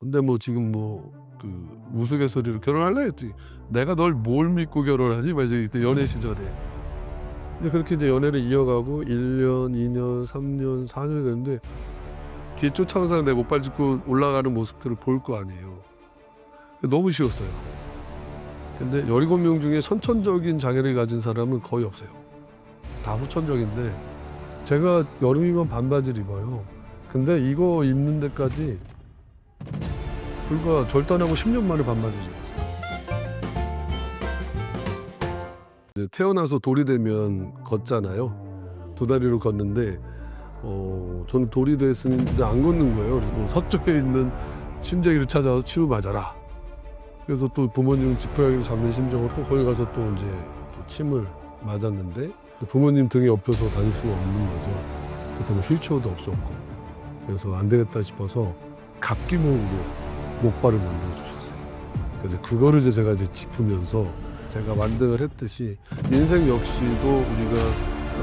근데 뭐 지금 그 우스갯소리로 결혼할래 했더니 내가 널 뭘 믿고 결혼하니? 막 이제 이때 연애 시절에. 근데 그렇게 이제 연애를 이어가고 1년, 2년, 3년, 4년이 됐는데 뒤에 쫓아오는 사람 내 못발 짚고 올라가는 모습들을 볼 거 아니에요. 너무 싫었어요. 근데 17명 중에 선천적인 장애를 가진 사람은 거의 없어요. 다 후천적인데 제가 여름이면 반바지를 입어요. 근데 이거 입는 데까지 불과 절단하고 10년 만에 반바지를 입었어요. 이제 태어나서 돌이 되면 걷잖아요. 두 다리로 걷는데 저는 돌이 됐으니 안 걷는 거예요. 그래서 서쪽에 있는 침쟁이를 찾아서 침을 맞아라. 그래서 또 부모님 지푸라기로 잡는 심정으로 또 거기 가서 또 이제 또 침을 맞았는데 부모님 등에 업혀서 다닐 수가 없는 거죠. 그때는 휠체어도 없었고. 그래서 안 되겠다 싶어서 갑기목으로 목발을 만들어 주셨어요. 그래서 그거를 이제 제가 이제 짚으면서 제가 완등을 했듯이 인생 역시도 우리가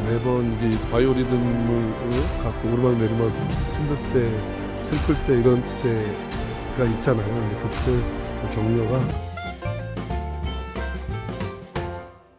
매번 이게 바이오리듬을 갖고 오르막 내리막 힘들 때, 슬플 때 이런 때가 있잖아요. 근데 그때 그 격려가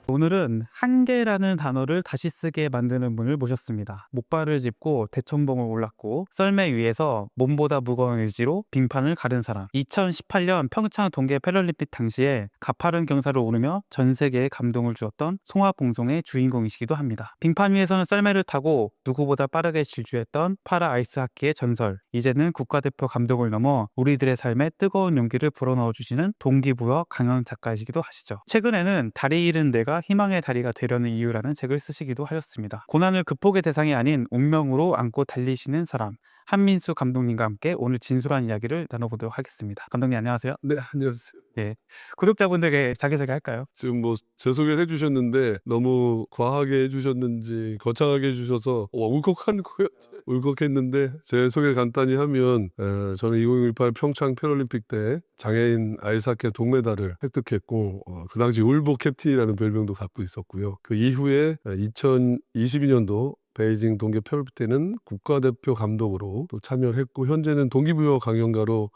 오늘은 한계라는 단어를 다시 쓰게 만드는 분을 모셨습니다. 목발을 짚고 대천봉을 올랐고 썰매 위에서 몸보다 무거운 의지로 빙판을 가른 사람. 2018년 평창 동계 패럴림픽 당시에 가파른 경사를 오르며 전 세계에 감동을 주었던 송화봉송의 주인공이시기도 합니다. 빙판 위에서는 썰매를 타고 누구보다 빠르게 질주했던 파라 아이스하키의 전설. 이제는 국가대표 감독을 넘어 우리들의 삶에 뜨거운 용기를 불어넣어 주시는 동기부여 강연 작가이시기도 하시죠. 최근에는 다리 잃은 내가 희망의 다리가 되려는 이유라는 책을 쓰시기도 하셨습니다. 고난을 극복의 대상이 아닌 운명으로 안고 달리시는 사람, 한민수 감독님과 함께 오늘 진솔한 이야기를 나눠보도록 하겠습니다. 감독님 안녕하세요. 네, 안녕하세요. 네, 구독자분들에게 자기소개 할까요? 지금 제 소개를 해주셨는데 너무 과하게 해주셨는지 거창하게 해주셔서 울컥한 거예요. 울컥했는데 제 소개를 간단히 하면 저는 2018 평창 패럴림픽 때 장애인 아이스하키 동메달을 획득했고 그 당시 울보 캡틴이라는 별명도 갖고 있었고요. 그 이후에 2022년도 베이징 동계 패럴림픽 때는 국가대표 감독으로 또 참여를 했고 현재는 동기부여 강연가로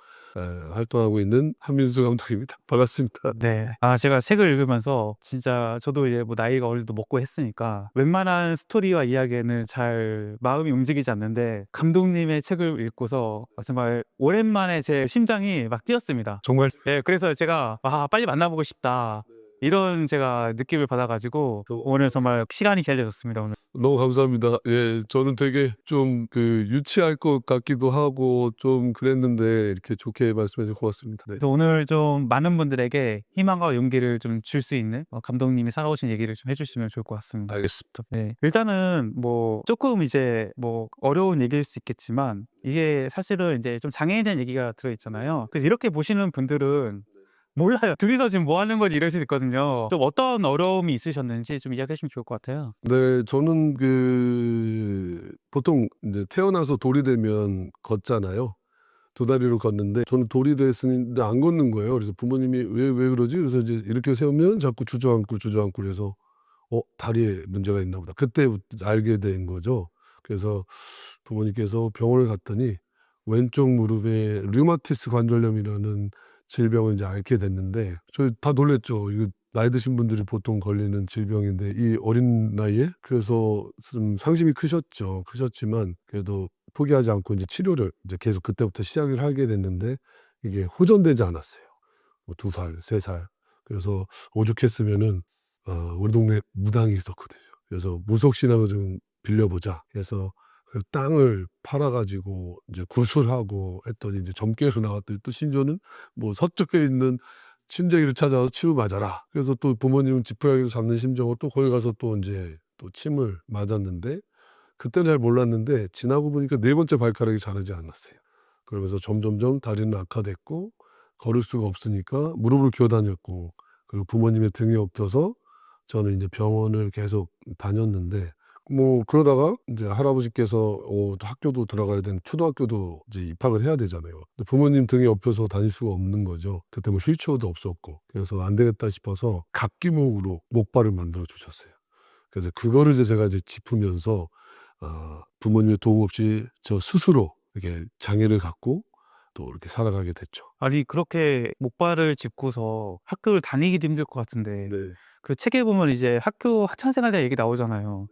활동하고 있는 한민수 감독입니다. 반갑습니다. 네. 제가 책을 읽으면서 진짜 저도 이제 뭐 나이가 어느 정도 먹고 했으니까 웬만한 스토리와 이야기에는 잘 마음이 움직이지 않는데 감독님의 책을 읽고서 정말 오랜만에 제 심장이 막 뛰었습니다. 정말 네. 그래서 제가 '빨리 만나보고 싶다.' 이런 제가 느낌을 받아 가지고 오늘 정말 시간이 잘 되셨습니다 오늘. 너무 감사합니다. 예, 저는 되게 좀 유치할 것 같기도 하고 좀 그랬는데 이렇게 좋게 말씀해 주셔서 고맙습니다. 네. 그래서 오늘 좀 많은 분들에게 희망과 용기를 좀 줄 수 있는 감독님이 살아오신 얘기를 좀 해 주시면 좋을 것 같습니다. 알겠습니다. 네. 일단은 뭐 조금 이제 뭐 어려운 얘기일 수 있겠지만 이게 사실은 이제 좀 장애인에 대한 얘기가 들어 있잖아요. 그래서 이렇게 보시는 분들은 몰라요. "둘이서 지금 뭐 하는 거지?" 이럴 수도 있거든요. 좀 어떤 어려움이 있으셨는지 좀 이야기해 주시면 좋을 것 같아요. 네, 저는 보통 이제 태어나서 돌이 되면 걷잖아요. 두 다리로 걷는데 저는 돌이 됐으니 안 걷는 거예요. 그래서 부모님이 "왜 그러지?" 그래서 이제 이렇게 세우면 자꾸 주저앉고 그래서 다리에 문제가 있나 보다. 그때부터 알게 된 거죠. 그래서 부모님께서 병원을 갔더니 왼쪽 무릎에 류마티스 관절염이라는 질병을 이제 앓게 됐는데 저희 다 놀랐죠. 이거 나이 드신 분들이 보통 걸리는 질병인데 이 어린 나이에 그래서 좀 상심이 크셨지만 그래도 포기하지 않고 이제 치료를 이제 계속 그때부터 시작을 하게 됐는데 이게 호전되지 않았어요. 2살, 3살. 그래서 오죽했으면은 우리 동네 무당이 있었거든요. 그래서 무속신앙을 좀 빌려보자 해서 그 땅을 팔아 가지고 이제 구술하고 했더니 이제 점괘로 나왔더니 또 신조는 서쪽에 있는 침쟁이를 찾아서 침을 맞아라. 그래서 또 부모님은 지푸라기로 잡는 심정으로 또 거기 가서 또 인제 또 침을 맞았는데 그때는 잘 몰랐는데 지나고 보니까 네 번째 발가락이 자라지 않았어요. 그러면서 점점점 다리는 악화됐고 걸을 수가 없으니까 무릎을 기어 다녔고 그리고 부모님의 등에 업혀서 저는 이제 병원을 계속 다녔는데 그러다가 인제 할아버지께서 학교도 들어가야 되는 초등학교도 이제 입학을 해야 되잖아요. 근데 부모님 등에 업혀서 다닐 수가 없는 거죠. 그때 휠체어도 없었고. 그래서 안 되겠다 싶어서 갑기목으로 목발을 만들어 주셨어요. 그래서 그거를 이제 제가 이제 짚으면서 부모님의 도움 없이 저 스스로 이렇게 장애를 갖고 또 이렇게 살아가게 됐죠. 아니 그렇게 목발을 짚고서 학교를 다니기도 힘들 것 같은데 네. 그 책에 보면 이제 학교 학창 생활 때 얘기 나오잖아요.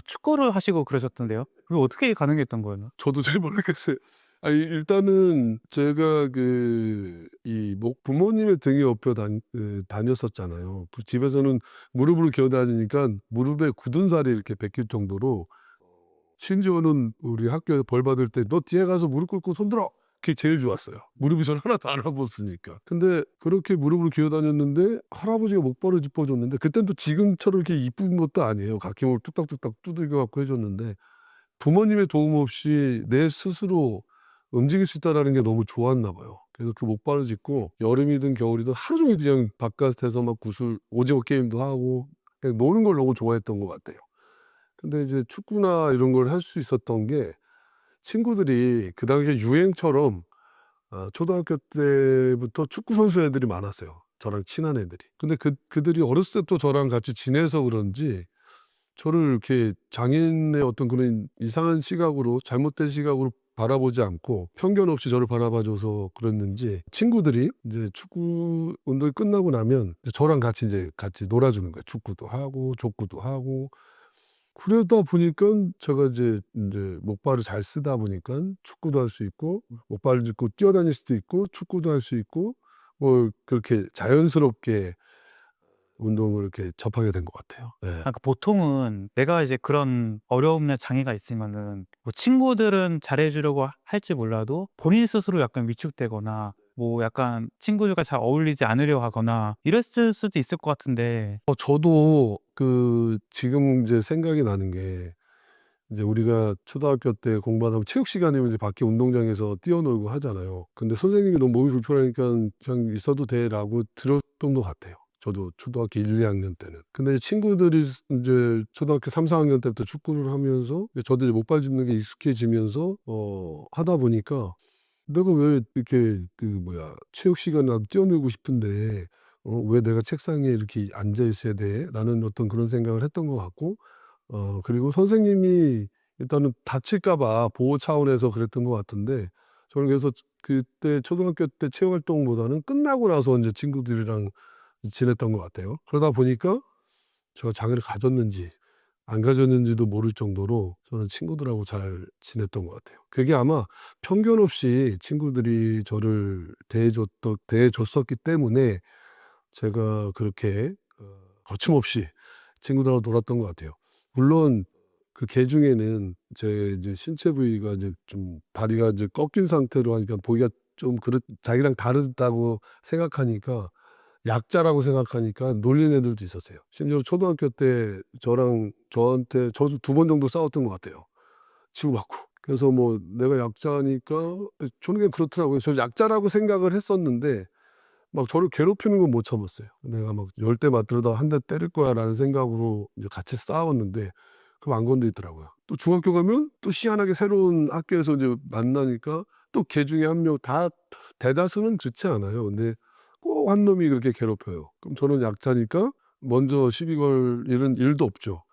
축구를 하시고 그러셨던데요. 그게 어떻게 가능했던 거예요? 저도 잘 모르겠어요. 아니 일단은 제가 부모님의 등에 업혀 다녔었잖아요. 그 집에서는 무릎을 기어 다니니까 무릎에 굳은 살이 이렇게 베낄 정도로 심지어는 우리 학교에서 벌 받을 때 "너 뒤에 가서 무릎 꿇고 손 들어." 그게 제일 좋았어요. 무릎이 저를 하나도 안 아팠으니까. 근데 그렇게 무릎을 기어 다녔는데 할아버지가 목발을 짚어 줬는데 그땐 또 지금처럼 이렇게 이쁜 것도 아니에요. 각형을 뚝딱뚝딱 두들겨 갖고 해 줬는데 부모님의 도움 없이 내 스스로 움직일 수 있다라는 게 너무 좋았나 봐요. 그래서 그 목발을 짚고 여름이든 겨울이든 하루 종일 그냥 바깥에서 막 구슬 오징어 게임도 하고 그냥 노는 걸 너무 좋아했던 것 같아요. 근데 이제 축구나 이런 걸 할 수 있었던 게 친구들이 그 당시에 유행처럼 초등학교 때부터 축구 선수 애들이 많았어요, 저랑 친한 애들이. 근데 그들이 어렸을 때부터 저랑 같이 지내서 그런지 저를 이렇게 장애인의 어떤 그런 이상한 시각으로 잘못된 시각으로 바라보지 않고 편견 없이 저를 바라봐 줘서 그랬는지 친구들이 이제 축구 운동이 끝나고 나면 이제 저랑 같이 놀아 주는 거예요. 축구도 하고 족구도 하고. 그러다 보니깐 제가 이제 목발을 잘 쓰다 보니깐 축구도 할 수 있고 목발을 짚고 뛰어다닐 수도 있고 축구도 할 수 있고 뭐 그렇게 자연스럽게 운동을 이렇게 접하게 된 것 같아요. 네. 그 보통은 내가 이제 그런 어려움이나 장애가 있으면은 뭐 친구들은 잘해 주려고 할지 몰라도 본인 스스로 약간 위축되거나 뭐 약간 친구들과 잘 어울리지 않으려 하거나 이랬을 수도 있을 것 같은데. 저도 지금 이제 생각이 나는 게 이제 우리가 초등학교 때 공부하다 보면 체육 시간이면 이제 밖에 운동장에서 뛰어놀고 하잖아요. 근데 선생님이 "너무 몸이 불편하니까 그냥 있어도 돼."라고 들었던 것 같아요. 저도 초등학교 1-2 학년 때는. 근데 친구들이 인제 초등학교 3-4 학년 때부터 축구를 하면서 이제 저도 이제 목발 짚는 게 익숙해지면서 하다 보니까 '내가 왜 이렇게 체육 시간에 나도 뛰어놀고 싶은데 왜 내가 책상에 이렇게 앉아 있어야 돼?'라는 어떤 그런 생각을 했던 것 같고 그리고 선생님이 일단은 다칠까 봐 보호 차원에서 그랬던 것 같은데 저는 그래서 그때 초등학교 때 체육 활동보다는 끝나고 나서 인제 친구들이랑 지냈던 것 같아요. 그러다 보니까 제가 장애를 가졌는지 안 가졌는지도 모를 정도로 저는 친구들하고 잘 지냈던 것 같아요. 그게 아마 편견 없이 친구들이 저를 대해 줬었기 때문에 제가 그렇게 거침없이 친구들하고 놀았던 것 같아요. 물론 그 중에는 제 이제 신체 부위가 이제 좀 다리가 이제 꺾인 상태로 하니까 보기가 좀 자기랑 다르다고 생각하니까 약자라고 생각하니까 놀리는 애들도 있었어요. 심지어 초등학교 때 저도 2번 정도 싸웠던 것 같아요, 치고받고. 그래서 뭐 내가 약자니까 저는 그냥 그렇더라고요. 저 약자라고 생각을 했었는데 막 저를 괴롭히는 건 못 참았어요. 내가 막 10대 맞들어다 한 대 때릴 거야라는 생각으로 이제 같이 싸웠는데 그럼 안 건드리더라고요. 또 중학교 가면 또 희한하게 새로운 학교에서 이제 만나니까 또 걔 중에 한 명 대다수는 그렇지 않아요. 근데 꼭 한 놈이 그렇게 괴롭혀요. 그럼 저는 약자니까 먼저 시비 걸 일은 일도 없죠.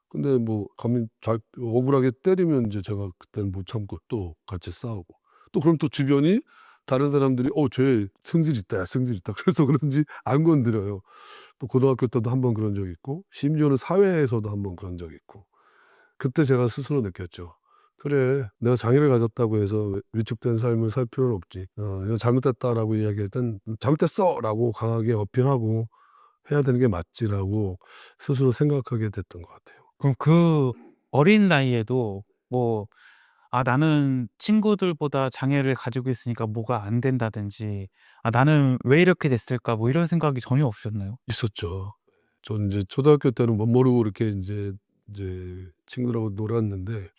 근데 뭐 감히 억울하게 때리면 이제 제가 그때는 못 참고 또 같이 싸우고 또 그럼 또 주변이 다른 사람들이 쟤 성질 있다. 야 성질 있다." 그래서 그런지 안 건드려요. 또 고등학교 때도 한 번 그런 적이 있고 심지어는 사회에서도 한 번 그런 적이 있고 그때 제가 스스로 느꼈죠. '그래 내가 장애를 가졌다고 해서 위축된 삶을 살 필요는 없지. 이거 잘못됐다.'라고 이야기할 땐 "잘못됐어."라고 강하게 어필하고 해야 되는 게 맞지.'라고 스스로 생각하게 됐던 것 같아요. 그럼 그 어린 나이에도 뭐 '아 나는 친구들보다 장애를 가지고 있으니까 뭐가 안 된다든지 아 나는 왜 이렇게 됐을까?' 뭐 이런 생각이 전혀 없으셨나요? 있었죠. 저는 이제 초등학교 때는 못 모르고 이렇게 이제 친구들하고 놀았는데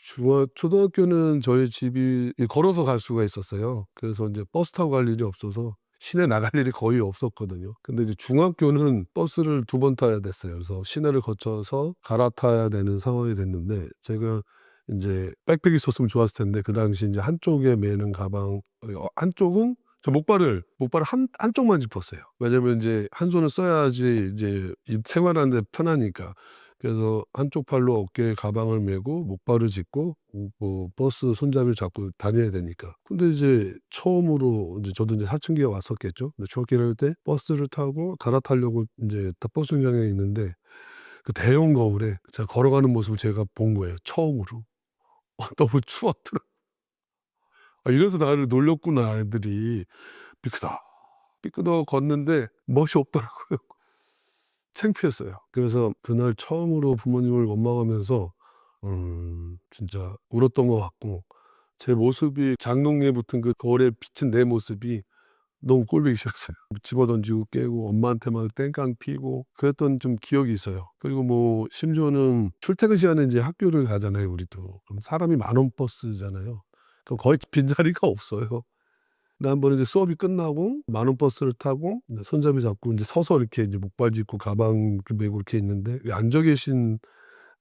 초등학교는 저희 집이 걸어서 갈 수가 있었어요. 그래서 인제 버스 타고 갈 일이 없어서 시내 나갈 일이 거의 없었거든요. 근데 이제 중학교는 버스를 2번 타야 됐어요. 그래서 시내를 거쳐서 갈아타야 되는 상황이 됐는데 제가 인제 백팩이 있었으면 좋았을 텐데 그 당시 인제 한쪽에 매는 가방 한쪽은 저 목발을 한쪽만 짚었어요. 왜냐면 인제 한 손을 써야지 이제 생활하는 데 편하니까. 그래서 한쪽 팔로 어깨에 가방을 메고 목발을 짚고 뭐 버스 손잡이를 잡고 다녀야 되니까. 근데 이제 처음으로 이제 저도 이제 사춘기가 왔었겠죠. 근데 중학교 할 때 버스를 타고 갈아타려고 이제 버스 정류장에 있는데 그 대형 거울에 제가 걸어가는 모습을 제가 본 거예요, 처음으로. 너무 추웠더라. '아 이래서 나를 놀렸구나 애들이.' 삐끗어, 삐끗어 걷는데 멋이 없더라고요. 창피했어요. 그래서 그날 처음으로 부모님을 원망하면서 진짜 울었던 것 같고 제 모습이 장롱에 붙은 그 거울에 비친 내 모습이 너무 꼴보기 싫었어요. 집어던지고 깨고 엄마한테 막 땡깡 피고 그랬던 좀 기억이 있어요. 그리고 뭐 심지어는 출퇴근 시간에 이제 학교를 가잖아요, 우리도. 그럼 사람이 많은 버스잖아요. 그럼 거의 빈자리가 없어요. 근데 한 번은 이제 수업이 끝나고 많은 버스를 타고 이제 손잡이 잡고 이제 서서 이렇게 이제 목발 짚고 가방 메고 이렇게 있는데 앉아 계신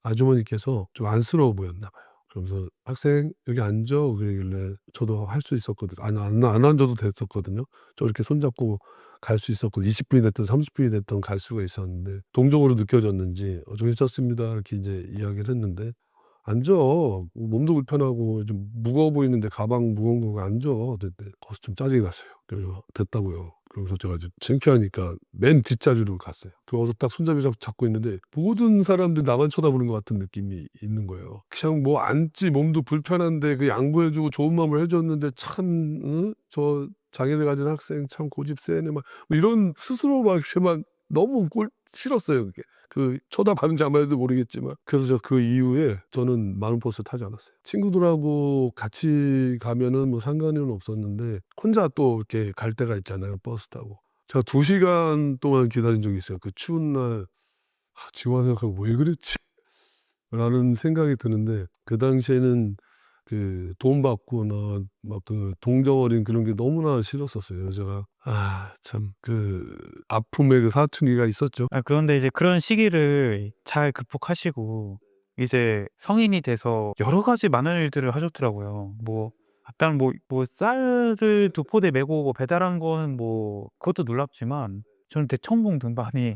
아주머니께서 좀 안쓰러워 보였나 봐요. 그러면서 "학생 여기 앉아." 그러길래 저도 할 수 있었거든요. 안 앉아도 됐었거든요. 저 이렇게 손잡고 갈 수 있었고 20 분이 됐든 30 분이 됐든 갈 수가 있었는데 동정으로 느껴졌는지 "저 괜찮습니다." 이렇게 이제 이야기를 했는데 "앉아. 몸도 불편하고 좀 무거워 보이는데 가방 무거운 거 앉아." 그랬더니 거기서 좀 짜증이 났어요. 그래서 "됐다고요." 그러면서 제가 이제 창피하니까 맨 뒷자리로 갔어요. 거기서 딱 손잡이 잡고 있는데 모든 사람들이 나만 쳐다보는 것 같은 느낌이 있는 거예요. 그냥 뭐 앉지 몸도 불편한데 그 양보해 주고 좋은 마음을 해 줬는데 참 저 장애를 가진 학생 참 고집 세네 막 뭐 이런 스스로 막 이렇게 막 너무 싫었어요 그게. 그 쳐다봤는지 안 봤는지 모르겠지만. 그래서 저 그 이후에 저는 마른 버스를 타지 않았어요. 친구들하고 같이 가면은 뭐 상관은 없었는데 혼자 또 이렇게 갈 때가 있잖아요, 버스 타고. 제가 2 시간 동안 기다린 적이 있어요. 그 추운 날. 지금 와서 생각하면 '왜 그랬지?' 라는 생각이 드는데 그 당시에는 그 돈 받거나 막 그 동정 어린 그런 게 너무나 싫었었어요. 제가 참 그 아픔의 그 사춘기가 있었죠. 그런데 이제 그런 시기를 잘 극복하시고 이제 성인이 돼서 여러 가지 많은 일들을 하셨더라고요. 뭐 일단 뭐 쌀을 2포대 메고 뭐 배달한 거는 뭐 그것도 놀랍지만 저는 대청봉 등반이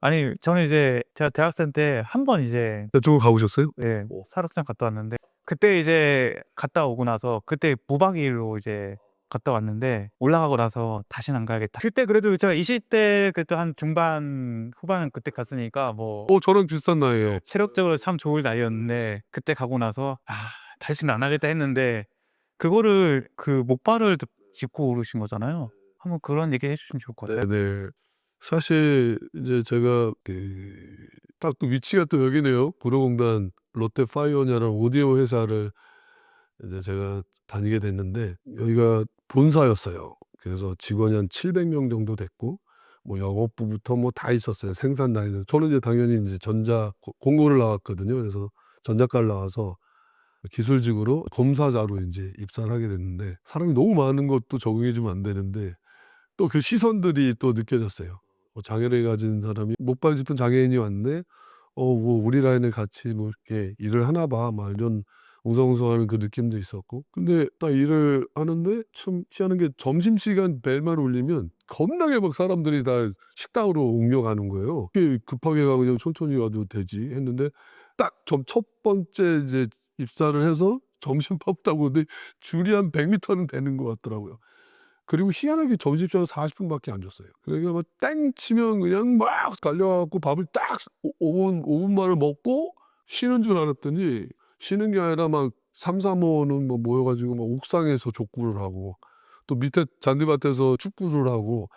아니 저는 이제 제가 대학생 때 한 번 이제 저쪽으로 가 보셨어요? 예 설악산 갔다 왔는데 그때 이제 갔다 오고 나서 그때 무박 2 일로 이제 갔다 왔는데 올라가고 나서 '다시는 안 가야겠다.' 그때 그래도 제가 20대 그때 한 중반 후반 그때 갔으니까 뭐 저랑 비슷한 나이에요. 체력적으로 참 좋을 나이였는데 그때 가고 나서 '아 다시는 안 하겠다.' 했는데 그거를 그 목발을 짚고 오르신 거잖아요. 한번 그런 얘기 해 주시면 좋을 것 같아요. 네네. 사실 이제 제가 그 딱 또 위치가 또 여기네요. 구로공단 롯데파이오니아라는 오디오 회사를 이제 제가 다니게 됐는데 여기가 본사였어요. 그래서 직원이 한 700명 정도 됐고 뭐 영업부부터 뭐 다 있었어요. 생산 라인에서. 저는 이제 당연히 이제 전자 공고를 나왔거든요. 그래서 전자과를 나와서 기술직으로 검사자로 인제 입사를 하게 됐는데 사람이 너무 많은 것도 적응이 좀 안 되는데 또 그 시선들이 또 느껴졌어요. 장애를 가진 사람이 목발 짚은 장애인이 왔네. 뭐 우리 라인에 같이 뭐 이렇게 일을 하나 봐. 막 이런 웅성웅성하는 그 느낌도 있었고. 근데 딱 일을 하는데 참 희한한 게 점심시간 벨만 울리면 겁나게 막 사람들이 다 식당으로 옮겨가는 거예요. 이게 '급하게 가고 그냥 천천히 가도 되지.' 했는데 딱 첫 번째 이제 입사를 해서 점심밥 타고 오는데 줄이 한 100 미터는 되는 것 같더라고요. 그리고 희한하게 점심시간 40 분밖에 안 줬어요. 그러니까 뭐 땡 치면 그냥 막 달려 갖고 밥을 딱 5분 만에 먹고 쉬는 줄 알았더니 쉬는 게 아니라 막 3-4 모는 뭐 모여 가지고 막 옥상에서 족구를 하고 또 밑에 잔디밭에서 축구를 하고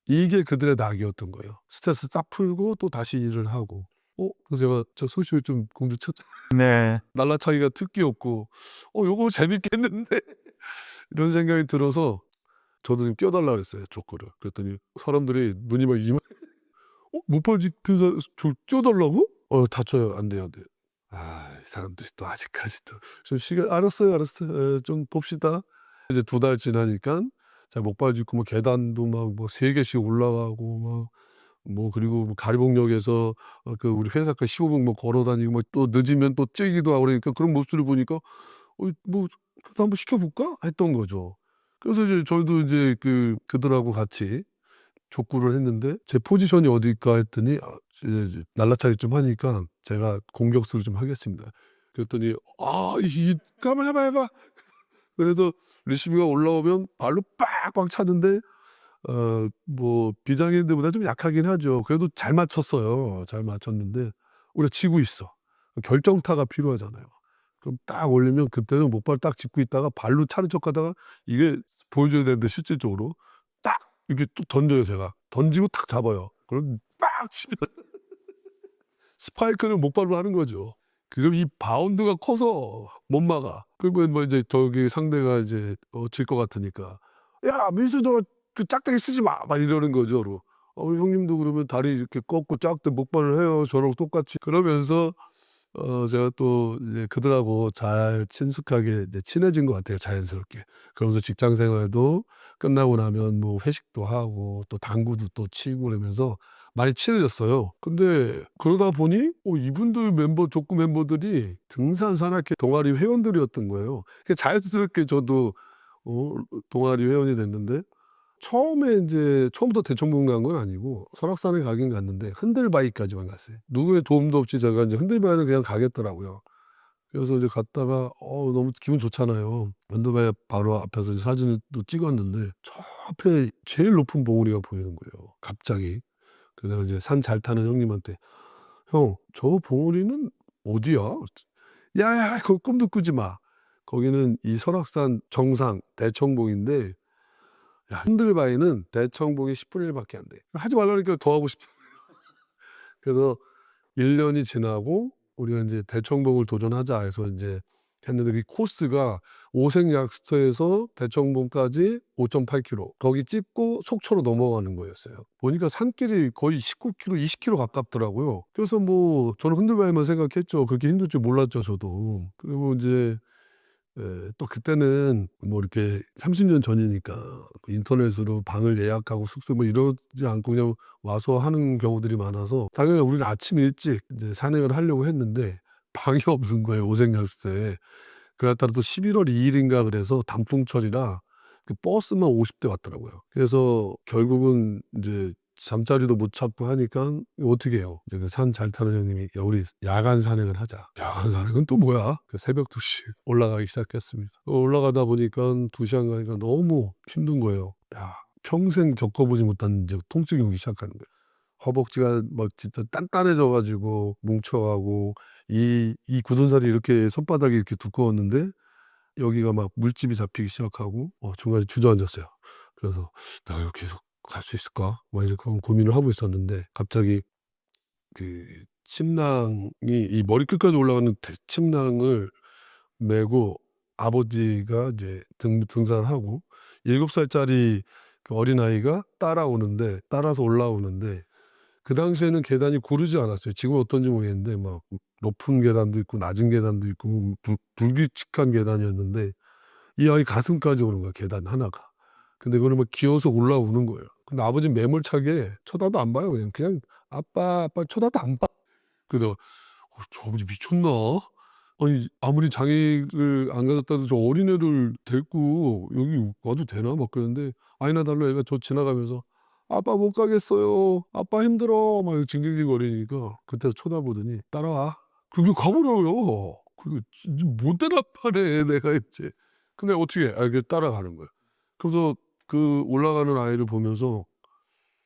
이게 그들의 낙이었던 거예요. 스트레스 싹 풀고 또 다시 일을 하고. 그래서 제가 저 소식을 좀 공주쳤죠. 네. 날라차기가 특기였고 '요거 재밌겠는데.' 이런 생각이 들어서 저도 좀 끼워 달라 그랬어요, 족구를. 그랬더니 사람들이 눈이 막 못팔집 그 끼워 달라고? 다쳐요. 안 돼요, 안 돼요. 이 사람들이 또 아직까지도 좀 시간 "알았어요, 알았어요. 좀 봅시다." 이제 2달 지나니깐 제가 목발 짚고 뭐 계단도 막 뭐 3 개씩 올라가고 막 뭐 그리고 뭐 가리봉역에서 그 우리 회사까지 15분 뭐 걸어 다니고 뭐 또 늦으면 또 뛰기도 하고 그러니까 그런 모습을 보니까 뭐 '그래도 한번 시켜 볼까?' 했던 거죠. 그래서 이제 저도 이제 그들하고 같이 족구를 했는데 제 포지션이 어딜까 했더니 이제 날라차기 좀 하니까 제가 공격수를 좀 하겠습니다. 그랬더니 이 한번 해봐. 그래서 리시브가 올라오면 발로 빡빡 차는데 뭐 비장인들보다 좀 약하긴 하죠. 그래도 잘 맞췄어요. 잘 맞췄는데 우리가 지고 있어. 결정타가 필요하잖아요. 그럼 딱 올리면 그때는 목발을 딱 짚고 있다가 발로 차는 척하다가 이게 보여줘야 되는데 실질적으로 딱 이렇게 쭉 던져요 제가. 던지고 딱 잡아요. 그럼 빡 치면 스파이크는 목발로 하는 거죠. 그럼 이 바운드가 커서 못 막아. 그러면 뭐 이제 저기 상대가 이제 질 것 같으니까 "야 민수 너 그 짝대기 쓰지 마." 막 이러는 거죠. 형님도 그러면 다리 이렇게 꺾고 짝대 목발을 해요. 저랑 똑같이. 그러면서 제가 또 이제 그들하고 잘 친숙하게 이제 친해진 것 같아요 자연스럽게. 그러면서 직장 생활도 끝나고 나면 뭐 회식도 하고 또 당구도 또 치고 그러면서 많이 친해졌어요. 근데 그러다 보니 이분들 족구 멤버들이 등산 산악회 동아리 회원들이었던 거예요. 자연스럽게 저도 어 동아리 회원이 됐는데 처음에 인제 처음부터 대청봉 간 건 아니고 설악산에 가긴 갔는데 흔들바위까지만 갔어요. 누구의 도움도 없이 제가 인제 흔들바위는 그냥 가겠더라고요. 그래서 이제 갔다가 너무 기분 좋잖아요. 흔들바위 바로 앞에서 이제 사진을 또 찍었는데 저 앞에 제일 높은 봉우리가 보이는 거예요 갑자기. 그래서 내가 이제 산 잘 타는 형님한테 "형 저 봉우리는 어디야?" 그랬더니 "야야 거기 꿈도 꾸지 마. 거기는 이 설악산 정상 대청봉인데 야 흔들바위는 대청봉이 10분의 1 밖에 안 돼. 하지 말라니까 더 하고 싶다." 그래서 1 년이 지나고 우리가 인제 "대청봉을 도전하자." 해서 인제 했는데 이 코스가 오색약수터에서 대청봉까지 5.8 킬로 거기 찍고 속초로 넘어가는 거였어요. 보니까 산길이 거의 19 킬로 20 킬로 가깝더라고요. 그래서 뭐 저는 흔들바위만 생각했죠. 그렇게 힘들 줄 몰랐죠 저도. 그리고 인제 또 그때는 뭐 이렇게 30년 전이니까 그 인터넷으로 방을 예약하고 숙소 뭐 이러지 않고 그냥 와서 하는 경우들이 많아서 당연히 우리는 아침 일찍 이제 산행을 하려고 했는데 방이 없는 거예요 오색약수터에. 그날따라 또 11월 2 일인가 그래서 단풍철이라 그 버스만 50대 왔더라고요. 그래서 결국은 인제 잠자리도 못 찾고 하니까 어떻게 해요. 이제 그 산 잘 타는 형님이 "야 우리 야간 산행을 하자." 야간 산행은 또 뭐야? 그 새벽 2 시 올라가기 시작했습니다. 올라가다 보니깐 2 시간 가니까 너무 힘든 거예요. 야 평생 겪어보지 못한 이제 통증이 오기 시작하는 거예요. 허벅지가 막 진짜 단단해져 가지고 뭉쳐 가고 이 굳은살이 이렇게 손바닥이 이렇게 두꺼웠는데 여기가 막 물집이 잡히기 시작하고 중간에 주저앉았어요. 그래서 '내가 이렇게 계속 갈 수 있을까?' 막 이렇게 고민을 하고 있었는데 갑자기 그 침낭이 이 머리끝까지 올라가는 침낭을 메고 아버지가 이제 등산을 하고 7 살짜리 그 어린아이가 따라서 올라오는데 그 당시에는 계단이 고르지 않았어요. 지금은 어떤지 모르겠는데 막 높은 계단도 있고 낮은 계단도 있고 불규칙한 계단이었는데 이 아이 가슴까지 오는 거야 계단 하나가. 근데 그거를 막 기어서 올라오는 거예요. 근데 아버지는 매몰차게 쳐다도 안 봐요. 그냥 "아빠, 아빠." 쳐다도 안 봐. 그래서 '저 아버지 미쳤나? 아니 아무리 장애를 안 가졌다 해도 저 어린애를 데리고 여기 와도 되나?' 막 그러는데 아니나 다를까 애가 저 지나가면서 "아빠 못 가겠어요. 아빠 힘들어." 막 징징징거리니까 그때서 쳐다보더니 "따라와." 그리고 가버려요. 그리고 못된 아빠네 내가 이제. 근데 어떻게 해? 이게 따라가는 거예요. 그래서 그 올라가는 아이를 보면서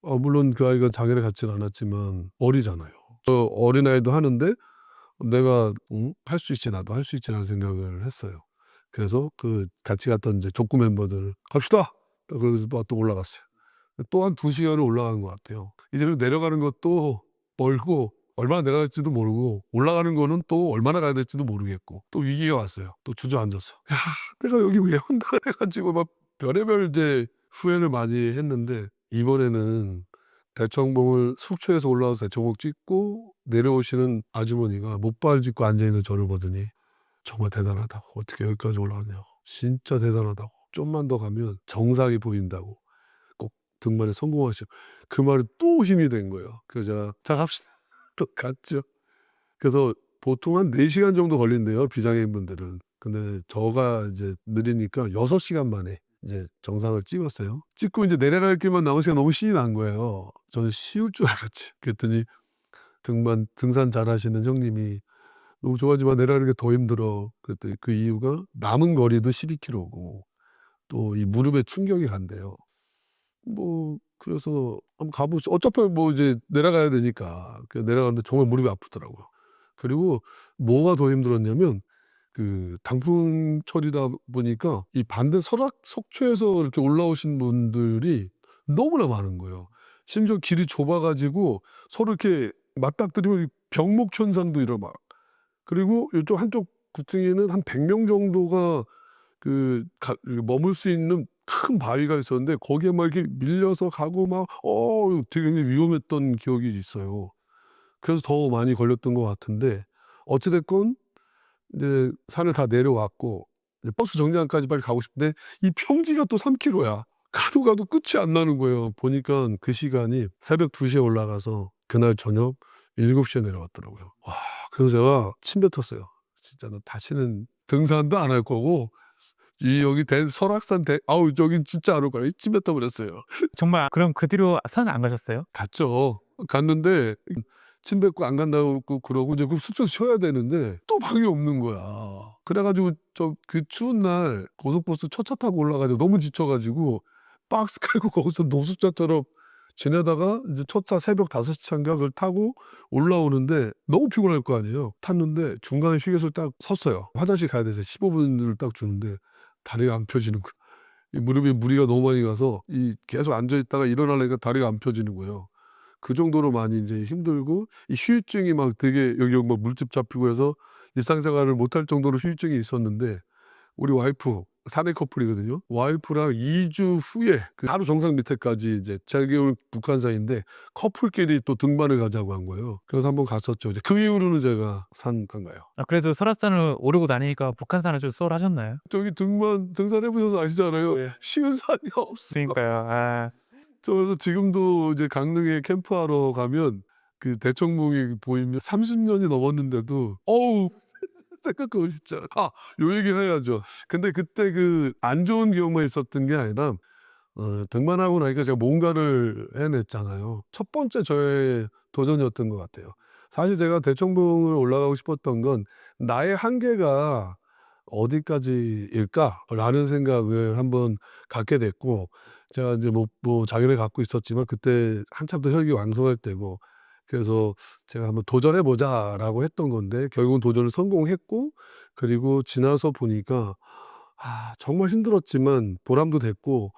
물론 그 아이가 장애를 갖지는 않았지만 어리잖아요. 저 어린아이도 하는데 '내가 할 수 있지. 나도 할 수 있지.'라는 생각을 했어요. 그래서 그 같이 갔던 이제 족구 멤버들 "갑시다." 그래서 막 또 올라갔어요. 또 한 2 시간을 올라간 것 같아요. 이제 내려가는 것도 멀고 얼마나 내려갈지도 모르고 올라가는 거는 또 얼마나 가야 될지도 모르겠고 또 위기가 왔어요. 또 주저앉았어. '야 내가 여기 왜 온다.' 그래 가지고 막 별의별 이제 후회를 많이 했는데 이번에는 대청봉을 속초에서 올라와서 대청봉 찍고 내려오시는 아주머니가 목발 짚고 앉아 있는 저를 보더니 "정말 대단하다고. 어떻게 여기까지 올라왔냐고. 진짜 대단하다고. 좀만 더 가면 정상이 보인다고. 꼭 등반에 성공하시오." 그 말이 또 힘이 된 거예요. 그래서 제가 "자 갑시다." 또 갔죠. 그래서 보통 한 4 시간 정도 걸린대요 비장애인분들은. 근데 저가 이제 느리니까 6 시간 만에 이제 정상을 찍었어요. 찍고 이제 내려갈 길만 남은 시간 너무 신이 난 거예요. 저는 쉬울 줄 알았지. 그랬더니 등산 잘하시는 형님이 "너무 좋아하지만 내려가는 게 더 힘들어." 그랬더니 그 이유가 남은 거리도 12km고 또 이 무릎에 충격이 간대요. 뭐 그래서 "한번 가 보시죠." 어차피 뭐 이제 내려가야 되니까. 내려가는데 정말 무릎이 아프더라고요. 그리고 뭐가 더 힘들었냐면 그 단풍철이다 보니까 이 반대 설악 속초에서 이렇게 올라오신 분들이 너무나 많은 거예요. 심지어 길이 좁아 가지고 서로 이렇게 맞닥뜨리면 병목 현상도 일어나. 그리고 요쪽 한쪽 구층에는 한 100명 정도가 머물 수 있는 큰 바위가 있었는데 거기에 막 이렇게 밀려서 가고 막 되게 굉장히 위험했던 기억이 있어요. 그래서 더 많이 걸렸던 것 같은데 어찌 됐건 이제 산을 다 내려왔고 이제 버스 정류장까지 빨리 가고 싶은데 이 평지가 또 3km야. 가도 가도 끝이 안 나는 거예요. 보니까 그 시간이 새벽 2시에 올라가서 그날 저녁 7시에 내려왔더라고요. 와, 그래서 제가 침 뱉었어요. 진짜 너 다시는 등산도 안 할 거고 이 여기 설악산 아우 저긴 진짜 안 올 거야. 침 뱉어 버렸어요. 정말 그럼 그 뒤로 산 안 가셨어요? 갔죠. 갔는데 침 뱉고 안 간다고 그러고 이제 그 숙소에서 쉬어야 되는데 또 방이 없는 거야. 그래 가지고 그 추운 날 고속버스 첫 차 타고 올라 가지고 너무 지쳐 가지고 박스 깔고 거기서 노숙자처럼 지내다가 이제 첫 차 새벽 5시 차인가 그걸 타고 올라오는데 너무 피곤할 거 아니에요. 탔는데 중간에 휴게소에 딱 섰어요. 화장실 가야 돼서 15분을 딱 주는데 다리가 안 펴지는 거야. 이 무릎에 무리가 너무 많이 가서 이 계속 앉아 있다가 일어나려니까 다리가 안 펴지는 거예요. 그 정도로 많이 이제 힘들고 이 휴유증이 막 되게 여기 막 물집 잡히고 해서 일상생활을 못할 정도로 휴유증이 있었는데 우리 와이프 사내 커플이거든요. 와이프랑 2주 후에 바로 정상 밑에까지 이제 자기는 북한산인데 커플끼리 또 등반을 가자고 한 거예요. 그래서 한번 갔었죠. 이제 그 이후로는 제가 산 안 가요. 아 그래도 설악산을 오르고 나니까 북한산을 좀 쏠하셨나요? 저기 등산해 보셔서 아시잖아요. 네. 쉬운 산이 없어요. 그러니까요. 아. 저 그래서 지금도 이제 강릉에 캠프하러 가면 그 대청봉이 보이면 30년이 넘었는데도 어우 생각하고 싶지 않아. 요 얘기 해야죠. 근데 그때 그 안 좋은 기억만 있었던 게 아니라 등반하고 나니까 제가 뭔가를 해냈잖아요. 첫 번째 저의 도전이었던 것 같아요. 사실 제가 대청봉을 올라가고 싶었던 건 '나의 한계가 어디까지일까?'라는 생각을 한번 갖게 됐고 제가 이제 뭐 자기를 갖고 있었지만 그때 한참 더 혈기왕성할 때고 그래서 제가 '한번 도전해 보자.'라고 했던 건데 결국은 도전을 성공했고 그리고 지나서 보니까 정말 힘들었지만 보람도 됐고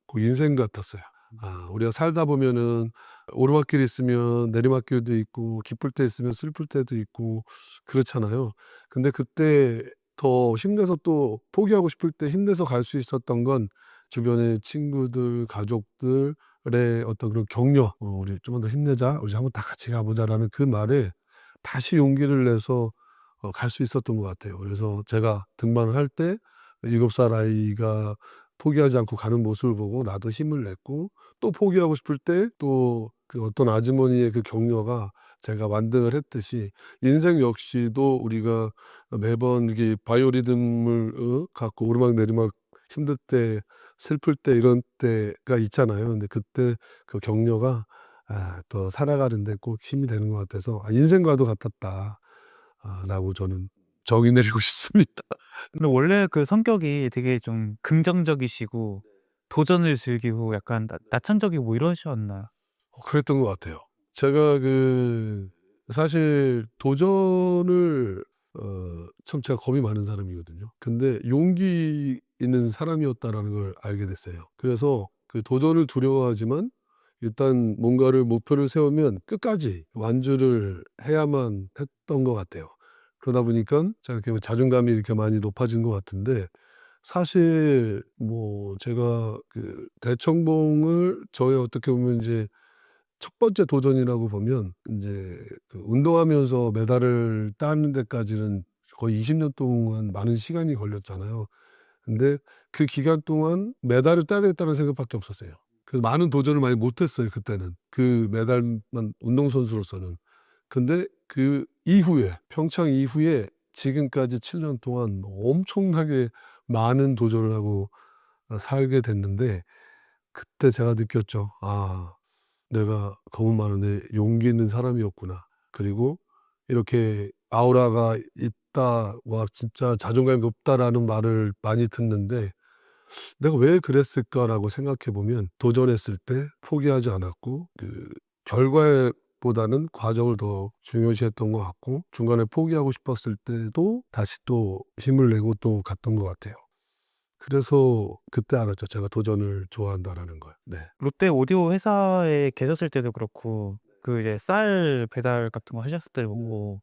그 인생 같았어요. 우리가 살다 보면은 오르막길이 있으면 내리막길도 있고 기쁠 때 있으면 슬플 때도 있고 그렇잖아요. 근데 그때 더 힘내서 또 포기하고 싶을 때 힘내서 갈 수 있었던 건 주변의 친구들, 가족들의 어떤 그런 격려, "우리 좀만 더 힘내자. 우리 한번 다 같이 가 보자."라는 그 말에 다시 용기를 내서 갈 수 있었던 것 같아요. 그래서 제가 등반을 할 때 7살 아이가 포기하지 않고 가는 모습을 보고 나도 힘을 냈고 또 포기하고 싶을 때 또 그 어떤 아주머니의 그 격려가 제가 완등을 했듯이 인생 역시도 우리가 매번 이게 바이오리듬을 갖고 오르막 내리막 힘들 때 슬플 때 이런 때가 있잖아요. 근데 그때 그 격려가 또 살아가는 데 꼭 힘이 되는 것 같아서 '인생과도 같았다.' 라고 저는 정의 내리고 싶습니다. 근데 원래 그 성격이 되게 좀 긍정적이시고 도전을 즐기고 약간 나창적이고 뭐 이러셨나요? 그랬던 것 같아요. 제가 사실 도전을 참 제가 겁이 많은 사람이거든요. 근데 용기 있는 사람이었다라는 걸 알게 됐어요. 그래서 그 도전을 두려워하지만 일단 뭔가를 목표를 세우면 끝까지 완주를 해야만 했던 것 같아요. 그러다 보니까 제가 이렇게 자존감이 이렇게 많이 높아진 것 같은데 사실 뭐 제가 대청봉을 저의 어떻게 보면 이제 첫 번째 도전이라고 보면 인제 운동하면서 메달을 따는 데까지는 거의 20년 동안 많은 시간이 걸렸잖아요. 근데 그 기간 동안 메달을 따야 되겠다는 생각밖에 없었어요. 그래서 많은 도전을 많이 못 했어요 그때는. 그 메달만 운동선수로서는. 근데 그 이후에 평창 이후에 지금까지 7년 동안 엄청나게 많은 도전을 하고 살게 됐는데 그때 제가 느꼈죠. 내가 겁은 많은데 용기 있는 사람이었구나. 그리고 이렇게 아우라가 있다, 와 진짜 자존감이 높다라는 말을 많이 듣는데 '내가 왜 그랬을까?'라고 생각해 보면 도전했을 때 포기하지 않았고 그 결과보다는 과정을 더 중요시했던 것 같고 중간에 포기하고 싶었을 때도 다시 또 힘을 내고 또 갔던 것 같아요. 그래서 그때 알았죠. 제가 도전을 좋아한다라는 걸. 네. 롯데 오디오 회사에 계셨을 때도 그렇고 그 이제 쌀 배달 같은 거 하셨을 때도 그렇고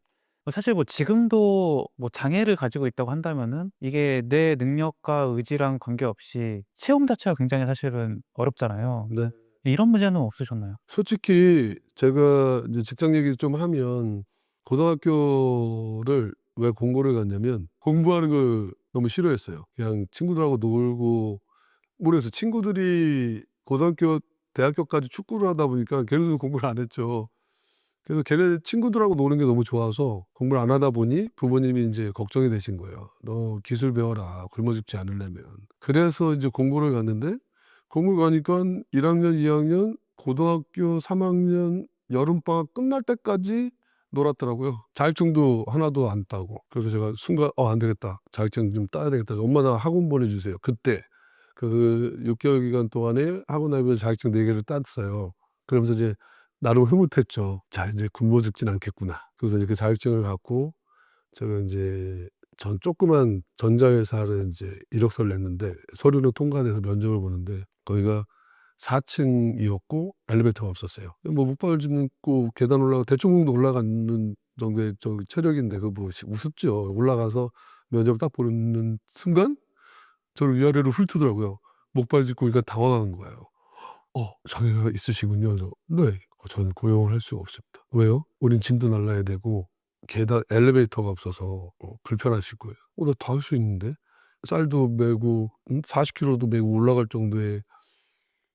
사실 뭐 지금도 뭐 장애를 가지고 있다고 한다면은 이게 내 능력과 의지랑 관계없이 체험 자체가 굉장히 사실은 어렵잖아요. 네. 이런 문제는 없으셨나요? 솔직히 제가 이제 직장 얘기 좀 하면 고등학교를 왜 공고를 갔냐면 공부하는 걸 너무 싫어했어요. 그냥 친구들하고 놀고 모르겠어요. 친구들이 고등학교, 대학교까지 축구를 하다 보니까 걔네들도 공부를 안 했죠. 그래서 걔네 친구들하고 노는 게 너무 좋아서 공부를 안 하다 보니 부모님이 인제 걱정이 되신 거예요. "너 기술 배워라, 굶어 죽지 않으려면." 그래서 이제 공고를 갔는데 공고 가니깐 1 학년, 2 학년, 고등학교 3 학년 여름방학 끝날 때까지 놀았더라고요. 자격증도 하나도 안 따고. 그래서 제가 순간 '어 안 되겠다. 자격증 좀 따야 되겠다. 엄마 나 학원 보내 주세요.' 그때 그 6 개월 기간 동안에 하고 나면 자격증 4 개를 땄어요. 그러면서 이제 나름 흐뭇했죠. '자 이제 굶어 죽진 않겠구나.' 그래서 이제 그 자격증을 갖고 제가 인제 전 조그만 전자회사를 인제 이력서를 냈는데 서류는 통과돼서 면접을 보는데 거기가 4 층이었고 엘리베이터가 없었어요. 뭐 목발 짚고 계단 올라가 대충 정도 올라가는 정도의 체력인데 그 뭐 우습죠. 올라가서 면접을 딱 보는 순간 저를 위아래로 훑더라고요. 목발 짚고 그러니까 당황한 거예요. 장애가 있으시군요." 그래서 "네. 저는 고용을 할 수가 없습니다." "왜요?" "우린 짐도 날라야 되고 계단 엘리베이터가 없어서 불편하실 거예요." 나 다 할 수 있는데." 쌀도 메고 40 킬로도 메고 올라갈 정도의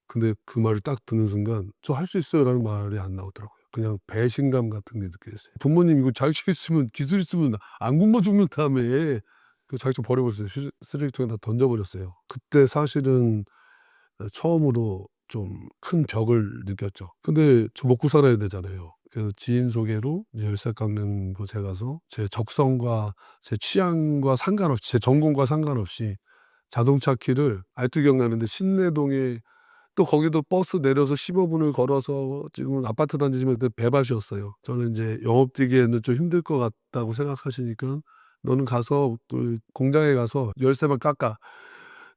근데 그 말을 딱 듣는 순간 "저 할 수 있어요."라는 말이 안 나오더라고요. 그냥 배신감 같은 게 느껴졌어요. 부모님 이거 자격증 있으면 기술 있으면 안 굶어 죽는다며. 그 자격증 버려 버렸어요. 쓰레기통에 다 던져 버렸어요. 그때 사실은 처음으로 좀 큰 벽을 느꼈죠. 근데 저 먹고 살아야 되잖아요. 그래서 지인 소개로 이제 열쇠 깎는 곳에 가서 제 적성과 제 취향과 상관없이 제 전공과 상관없이 자동차 키를 아직도 기억나는데 신내동에 또 거기도 버스 내려서 15 분을 걸어서 지금은 아파트 단지지만 그때 배밭이었어요. 저는 인제 영업 뛰기에는 좀 힘들 것 같다고 생각하시니까 "너는 가서 그 공장에 가서 열쇠만 깎아."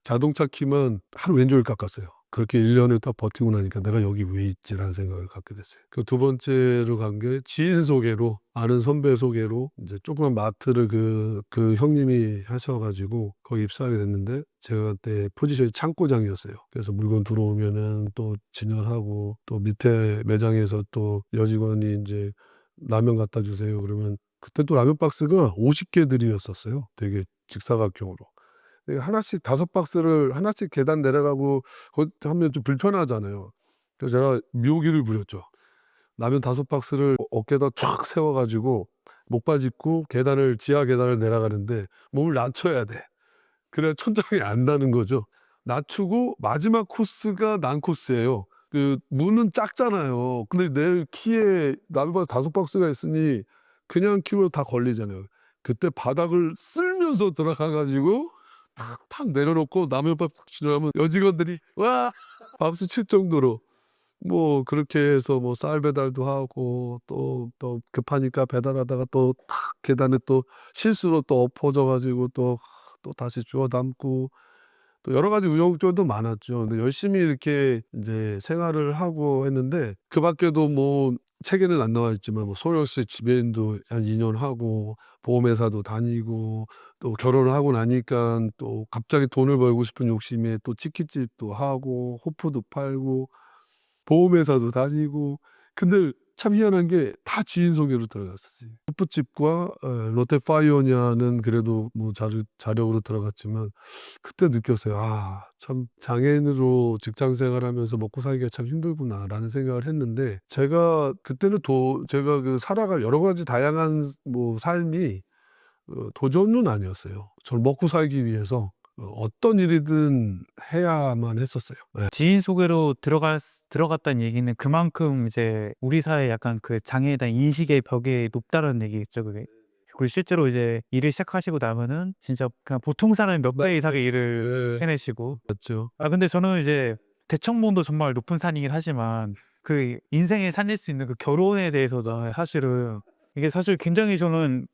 자동차 키만 하루 왼종일 깎았어요. 그렇게 1 년을 딱 버티고 나니까 '내가 여기 왜 있지?'라는 생각을 갖게 됐어요. 그 두 번째로 간 게 지인 소개로 아는 선배 소개로 인제 조그만 마트를 그 형님이 하셔 가지고 거기 입사하게 됐는데 제가 그때 포지션이 창고장이었어요. 그래서 물건 들어오면은 또 진열하고 또 밑에 매장에서 또 여직원이 인제 "라면 갖다 주세요." 그러면 그때 또 라면 박스가 50 개들이었었어요, 되게 직사각형으로. 네 하나씩 5 박스를 하나씩 계단 내려가고 거 하면 좀 불편하잖아요. 그래서 제가 묘기를 부렸죠. 라면 5 박스를 어깨에다 쫙 세워 가지고 목발 짚고 계단을 지하 계단을 내려가는데 몸을 낮춰야 돼. 그래야 천장이 안 닿는 거죠. 낮추고 마지막 코스가 난 코스예요. 그 문은 작잖아요. 근데 내 키에 라면 박스 5 박스가 있으니 그냥 키로 다 걸리잖아요. 그때 바닥을 쓸면서 들어가 가지고 탁 내려놓고 라면밥 지나가면 여직원들이 "와!" 박수 칠 정도로 뭐 그렇게 해서 뭐 쌀 배달도 하고 또 급하니까 배달하다가 또 탁 계단에 또 실수로 또 엎어져 가지고 또 다시 주워 담고 또 여러 가지 우여곡절도 많았죠. 근데 열심히 이렇게 인제 생활을 하고 했는데 그 밖에도 뭐 책에는 안 나와 있지만 뭐 소녀시 지배인도 한 2년 하고 보험회사도 다니고 또 결혼을 하고 나니깐 또 갑자기 돈을 벌고 싶은 욕심에 또 치킨집도 하고 호프도 팔고 보험회사도 다니고 근데 참 희한한 게 다 지인 소개로 들어갔었어요. 호프집과 롯데파이오니아는 그래도 뭐 자력으로 들어갔지만 그때 느꼈어요. '아 참 장애인으로 직장 생활하면서 먹고 살기가 참 힘들구나.'라는 생각을 했는데 제가 그때는 제가 그 살아갈 여러 가지 다양한 뭐 삶이 도전은 아니었어요. 저는 먹고 살기 위해서 어떤 일이든 해야만 했었어요. 예. 지인 소개로 들어갔다는 얘기는 그만큼 이제 우리 사회의 약간 그 장애에 대한 인식의 벽이 높다는 얘기겠죠, 그게. 그리고 실제로 이제 일을 시작하시고 나면은 진짜 그냥 보통 사람의 몇 배 이상의 일을 예. 해내시고. 맞죠. 근데 저는 이제 대청봉도 정말 높은 산이긴 하지만 그 인생의 산일 수 있는 그 결혼에 대해서도 사실은 이게 사실 굉장히 저는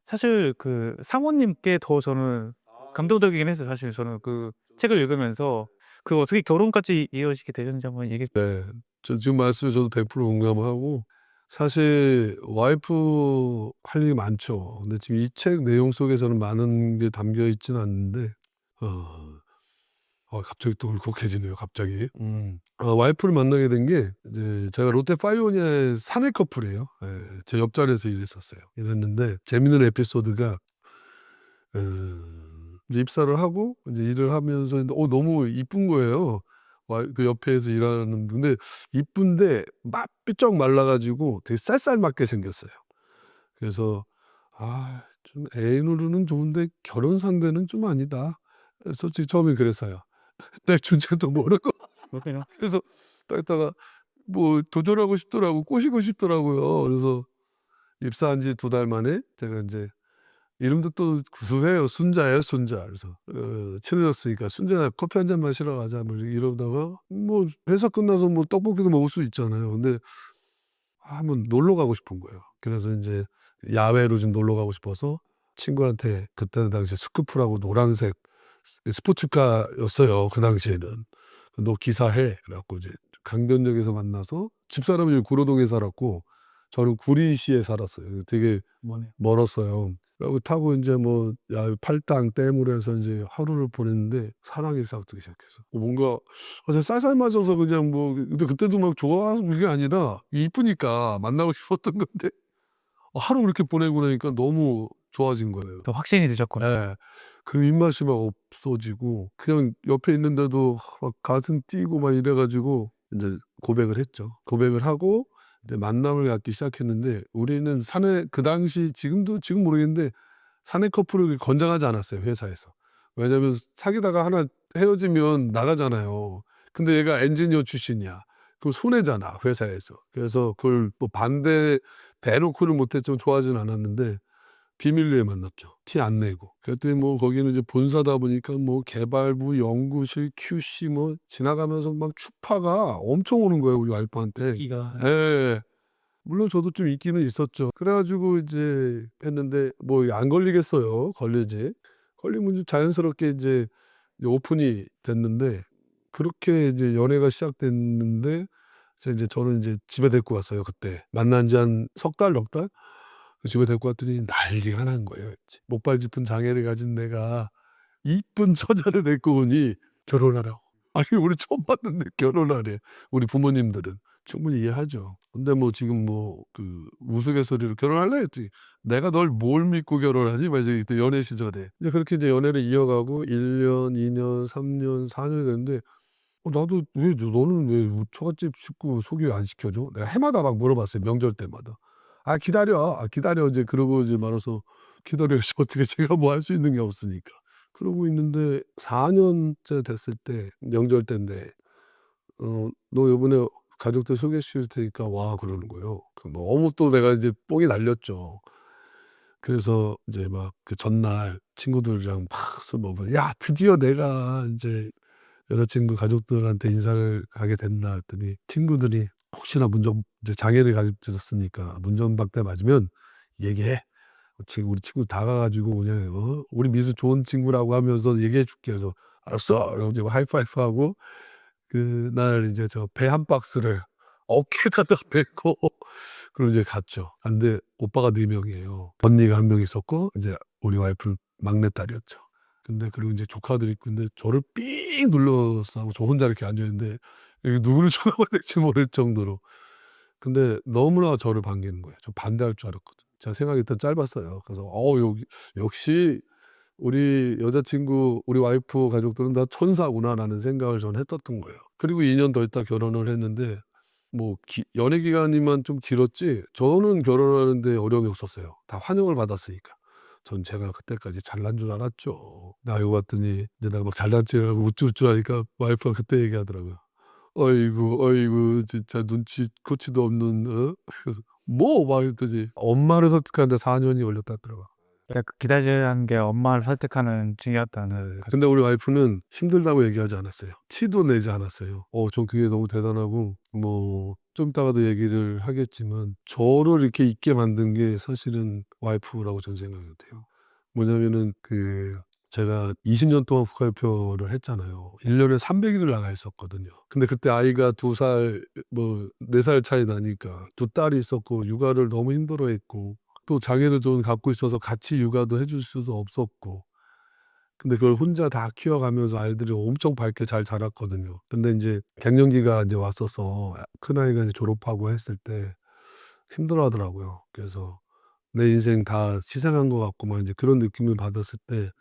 사실 사모님께 더 저는 감동적이긴 했어요. 사실 저는 그 책을 읽으면서 어떻게 결혼까지 이어지게 되셨는지 한번 얘기해. 네. 저 지금 말씀에 저도 100% 공감하고 사실 와이프 할 일이 많죠. 근데 지금 이 책 내용 속에서는 많은 게 담겨 있지는 않는데 갑자기 또 울컥해지네요 갑자기. 와이프를 만나게 된 게 이제 제가 롯데 파이오니아의 사내 커플이에요. 예. 제 옆자리에서 일했었어요. 일했는데 재밌는 에피소드가 이제 입사를 하고 이제 일을 하면서 너무 이쁜 거예요. 그 옆에서 일하는 근데 이쁜데 삐쩍 말라 가지고 되게 쌀쌀맞게 생겼어요. 그래서 '아 좀 애 누르는 좋은데 결혼 상대는 좀 아니다.' 솔직히 처음엔 그랬어요. 내 주제도 모르고. 그렇군요. 그래서 딱 있다가 뭐 도전하고 싶더라고. 꼬시고 싶더라고요. 그래서 입사한 지 2달 만에 제가 인제 이름도 또 구수해요. 순자예요, 순자. 그래서 친해졌으니까 "순자야 커피 한 잔 마시러 가자." 뭐 이러다가 뭐 회사 끝나서 뭐 떡볶이도 먹을 수 있잖아요. 근데 한번 놀러 가고 싶은 거예요. 그래서 인제 야외로 좀 놀러 가고 싶어서 친구한테 그때는 당시에 스쿠프라고 노란색 스포츠카였어요, 그 당시에는. "너 기사해." 그래 갖고 이제 강변역에서 만나서 집사람은 여기 구로동에 살았고 저는 구리시에 살았어요. 되게 뭐네요. 멀었어요. 그리고 타고 인제 뭐 팔당 댐으로 해서 인제 하루를 보냈는데 사랑이 싹트기 시작해서 뭔가 제가 쌀쌀맞아서 그냥 뭐 근데 그때도 막 좋아서 그게 아니라 이쁘니까 만나고 싶었던 건데 하루 그렇게 보내고 나니까 너무 좋아진 거예요. 더 확신이 드셨군요. 예. 그 입맛이 막 없어지고 그냥 옆에 있는데도 막 가슴 뛰고 막 이래 가지고 인제 고백을 했죠. 고백을 하고 이제 만남을 갖기 시작했는데 우리는 사내 그 당시 지금 모르겠는데 사내 커플을 권장하지 않았어요, 회사에서. 왜냐하면 사귀다가 하나 헤어지면 나가잖아요. 근데 얘가 엔지니어 출신이야. 그럼 손해잖아, 회사에서. 그래서 그걸 뭐 대놓고는 못했지만 좋아하진 않았는데 비밀리에 만났죠. 티 안 내고. 그랬더니 뭐 거기는 이제 본사다 보니까 뭐 개발부, 연구실, QC 뭐 지나가면서 막 추파가 엄청 오는 거예요, 우리 와이프한테. 기가 예. 물론 저도 좀 있기는 있었죠. 그래 가지고 이제 했는데 뭐 안 걸리겠어요. 걸리지. 걸리면 이제 자연스럽게 이제 오픈이 됐는데 그렇게 이제 연애가 시작됐는데 저는 이제 집에 데리고 왔어요, 그때. 만난 지 한 석 달, 넉 달? 집에 데리고 왔더니 난리가 난 거예요. 목발 짚은 장애를 가진 내가 이쁜 처자를 데리고 오니 결혼하라고. 아니 우리 처음 봤는데 결혼하래. 우리 부모님들은 충분히 이해하죠. 근데 뭐 지금 뭐 우스갯소리로 "결혼할래?" 했더니 "내가 널 뭘 믿고 결혼하니?" 막 이제 그때 연애 시절에. 이제 그렇게 이제 연애를 이어가고 1 년, 2 년, 3 년, 4 년이 됐는데 나도 왜 너는 왜 처갓집 식구 소개 안 시켜줘? 내가 해마다 막 물어봤어요, 명절 때마다. "아 기다려. 아 기다려." 이제 그러고 이제 말아서 기다려야지 어떻게 제가 뭐 할 수 있는 게 없으니까. 그러고 있는데 4 년째 됐을 때 명절 때인데 "너 요번에 가족들 소개시켜 줄 테니까 와." 그러는 거예요. 너무 또 내가 이제 뽕이 날렸죠. 그래서 이제 막 그 전날 친구들이랑 막 술 먹으면 "야 드디어 내가 인제 여자친구 가족들한테 인사를 가게 됐나." 했더니 친구들이 "혹시나 이제 장애를 가졌으니까 문전박대 맞으면 얘기해. 지금 우리 친구 다 가 가지고 그냥 우리 미수 좋은 친구라고 하면서 얘기해 줄게." 그래서 "알았어." 이러고 이제 하이파이브하고 그날 이제 저 배 한 박스를 어깨에다가 메고 그리고 이제 갔죠. 근데 오빠가 4 명이에요. 언니가 1명 있었고 이제 우리 와이프는 막내딸이었죠. 근데 그리고 인제 조카들이 있고 근데 저를 삥 둘러싸고 저 혼자 이렇게 앉아 있는데 이게 누구를 쳐다봐야 될지 모를 정도로. 근데 너무나 저를 반기는 거예요. 저 반대할 줄 알았거든요. 제가 생각이 일단 짧았어요. 그래서 여기 역시 우리 여자친구 우리 와이프 가족들은 다 천사구나라는 생각을 저는 했었던 거예요. 그리고 2년 더 있다 결혼을 했는데 뭐 연애 기간이만 좀 길었지 저는 결혼하는 데 어려움이 없었어요. 다 환영을 받았으니까. 전 제가 그때까지 잘난 줄 알았죠. 나 알고 봤더니 이제 내가 막 잘난 척하고 우쭈우쭈 하니까 와이프가 그때 얘기하더라고요. "어이구, 어이구 진짜 눈치코치도 없는 그래서 "뭐?" 막 이랬더니 엄마를 설득하는데 4 년이 걸렸다더라고요. 그러니까 기다려야 하는 게 엄마를 설득하는 중이었다는. 네. 근데 우리 와이프는 힘들다고 얘기하지 않았어요. 티도 내지 않았어요. 전 그게 너무 대단하고 뭐 좀 이따가도 얘기를 하겠지만 저를 이렇게 있게 만든 게 사실은 와이프라고 저는 생각이 돼요. 뭐냐면은 제가 20년 동안 국가대표를 했잖아요. 1 년에 300 일을 나가 있었거든요. 근데 그때 아이가 2 살 뭐 4살 차이 나니까 두 딸이 있었고 육아를 너무 힘들어했고 또 장애를 좀 갖고 있어서 같이 육아도 해줄 수도 없었고 근데 그걸 혼자 다 키워가면서 아이들이 엄청 밝게 잘 자랐거든요. 근데 인제 갱년기가 인제 왔어서 큰아이가 이제 졸업하고 했을 때 힘들어하더라고요. 그래서 '내 인생 다 희생한 것 같고.' 막 인제 그런 느낌을 받았을 때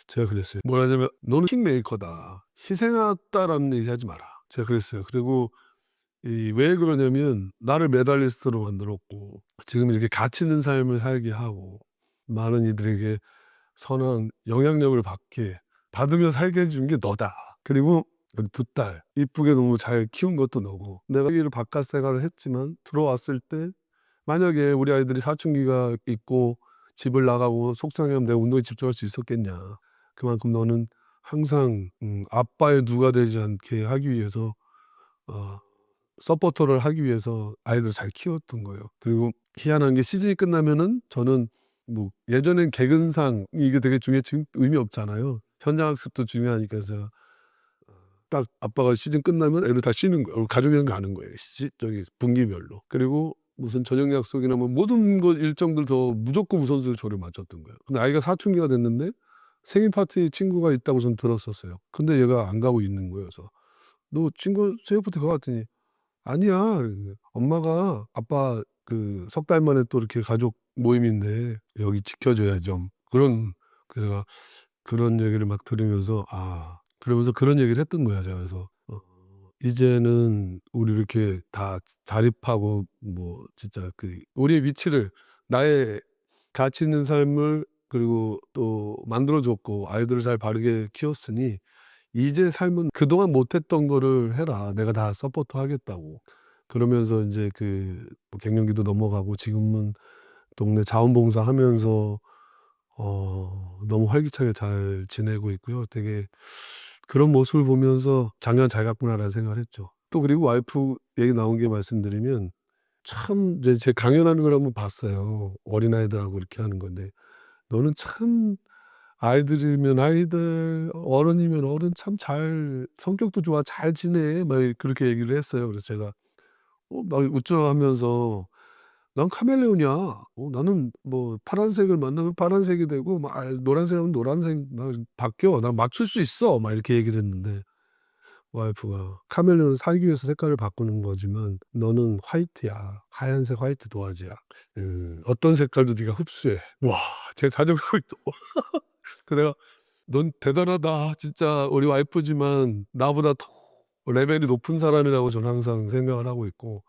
제가 그랬어요. 뭐라 하냐면 "너는 킹메이커다. 희생했다."라는 얘기하지 마라. 제가 그랬어요. 그리고 왜 그러냐면 나를 메달리스트로 만들었고 지금 이렇게 가치 있는 삶을 살게 하고 많은 이들에게 선한 영향력을 받으며 살게 해준 게 너다. 그리고 우리 두 딸 이쁘게 너무 잘 키운 것도 너고 내가 이 바깥 생활을 했지만 들어왔을 때 만약에 우리 아이들이 사춘기가 있고 집을 나가고 속상해하면 내가 운동에 집중할 수 있었겠냐. 그만큼 너는 항상 아빠의 누가 되지 않게 하기 위해서 어 서포터를 하기 위해서 아이들을 잘 키웠던 거예요. 그리고 희한한 게 시즌이 끝나면은 저는 뭐 예전엔 개근상 이게 되게 지금 의미 없잖아요. 현장 학습도 중요하니까 그래서 딱 아빠가 시즌 끝나면 애들 다 쉬는 거예요. 가족여행 가는 거예요. 저기 분기별로. 그리고 무슨 저녁 약속이나 뭐 모든 것 일정들 무조건 우선순위를 저를 맞췄던 거예요. 근데 아이가 사춘기가 됐는데 생일 파티 친구가 있다고 전 들었었어요. 근데 얘가 안 가고 있는 거예요. 그래서 "너 친구 생일 파티 가?" 했더니 "아니야." 그러는 "엄마가 아빠 석 달 만에 또 이렇게 가족 모임인데 여기 지켜 줘야 좀." 그래서 제가 그런 얘기를 막 들으면서 그러면서 그런 얘기를 했던 거야 제가. 그래서 "이제는 우리 이렇게 다 자립하고 뭐 진짜 우리의 위치를 나의 가치 있는 삶을 그리고 또 만들어 줬고 아이들을 잘 바르게 키웠으니 이제 삶은 그동안 못 했던 거를 해라. 내가 다 서포트 하겠다."고. 그러면서 인제 뭐 갱년기도 넘어가고 지금은 동네 자원봉사하면서 너무 활기차게 잘 지내고 있고요. 되게 그런 모습을 보면서 '장년 잘 갔구나.'라는 생각을 했죠. 또 그리고 와이프 얘기 나온 김에 말씀드리면 참 이제 제 강연하는 걸 한번 봤어요. 어린아이들하고 이렇게 하는 건데 "너는 참 아이들이면 아이들, 어른이면 어른 참 잘 성격도 좋아. 잘 지내." 막 그렇게 얘기를 했어요. 그래서 제가 막 우쭐하면서 "난 카멜레온이야. 나는 뭐 파란색을 만나면 파란색이 되고 막 노란색 하면 노란색 막 바뀌어. 난 맞출 수 있어." 막 이렇게 얘기를 했는데 와이프가 "카멜레온은 살기 위해서 색깔을 바꾸는 거지만 너는 화이트야. 하얀색 화이트 도화지야. 어떤 색깔도 네가 흡수해." 와 제 자존감이 또 그 내가 "넌 대단하다. 진짜 우리 와이프지만 나보다 더 레벨이 높은 사람이라고 저는 항상 생각을 하고 있고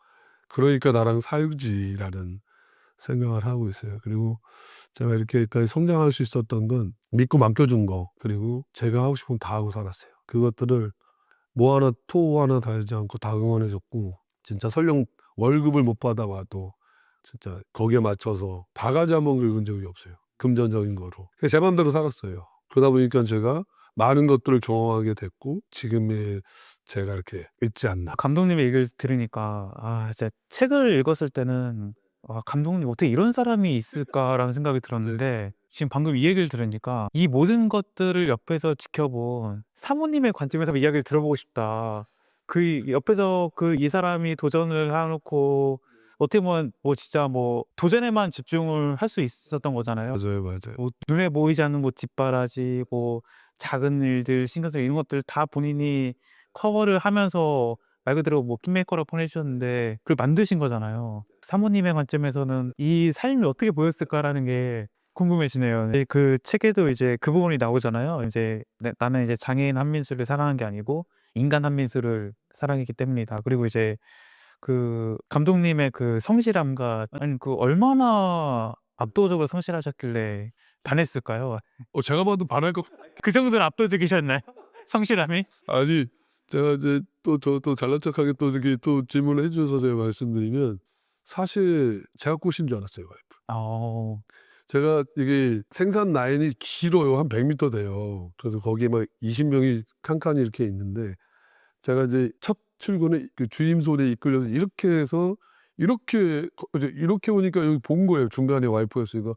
'그러니까 나랑 살지.'라는 생각을 하고 있어요. 그리고 제가 이렇게까지 성장할 수 있었던 건 믿고 맡겨 준 거 그리고 제가 하고 싶은 거 다 하고 살았어요. 그것들을 뭐 하나 토 하나 달지 않고 다 응원해 줬고 진짜 설령 월급을 못 받아 와도 진짜 거기에 맞춰서 바가지 한 번 긁은 적이 없어요, 금전적인 거로. 그냥 제 맘대로 살았어요. 그러다 보니까 제가 많은 것들을 경험하게 됐고 지금의 제가 이렇게 있지 않나. 감독님의 얘기를 들으니까 진짜 책을 읽었을 때는 '아 감독님 어떻게 이런 사람이 있을까.'라는 생각이 들었는데 지금 방금 이 얘기를 들으니까 이 모든 것들을 옆에서 지켜본 사모님의 관점에서 한번 이야기를 들어보고 싶다. 그 옆에서 이 사람이 도전을 해 놓고 어떻게 보면 뭐 진짜 뭐 도전에만 집중을 할 수 있었던 거잖아요. 맞아요, 맞아요. 뭐 눈에 보이지 않는 뭐 뒷바라지 뭐 작은 일들 신경 쓰이는 이런 것들 다 본인이 커버를 하면서 말 그대로 뭐 킹메이커라고 보내 주셨는데 그걸 만드신 거잖아요. 사모님의 관점에서는 '이 삶이 어떻게 보였을까.'라는 게 궁금해지네요. 네, 그 책에도 이제 그 부분이 나오잖아요. 이제 나는 이제 장애인 한민수를 사랑한 게 아니고 인간 한민수를 사랑했기 때문이다. 그리고 이제 그 감독님의 그 성실함과 아니 얼마나 압도적으로 성실하셨길래 반했을까요? 제가 봐도 반할 것 그 정도는 압도적이셨나요? 성실함이? 아니 제가 이제 또 잘난 척하게 또 이렇게 또 질문을 해 주셔서 제가 말씀드리면 사실 제가 꼬신 줄 알았어요 와이프. 어. 제가 이게 생산 라인이 길어요. 한 100 미터 돼요. 그래서 거기에 막 20 명이 칸칸이 이렇게 있는데 제가 이제 첫 출근에 그 주임소리에 이끌려서 이렇게 해서 이렇게 이제 이렇게 오니까 여기 본 거예요. 중간에 와이프가 있으니까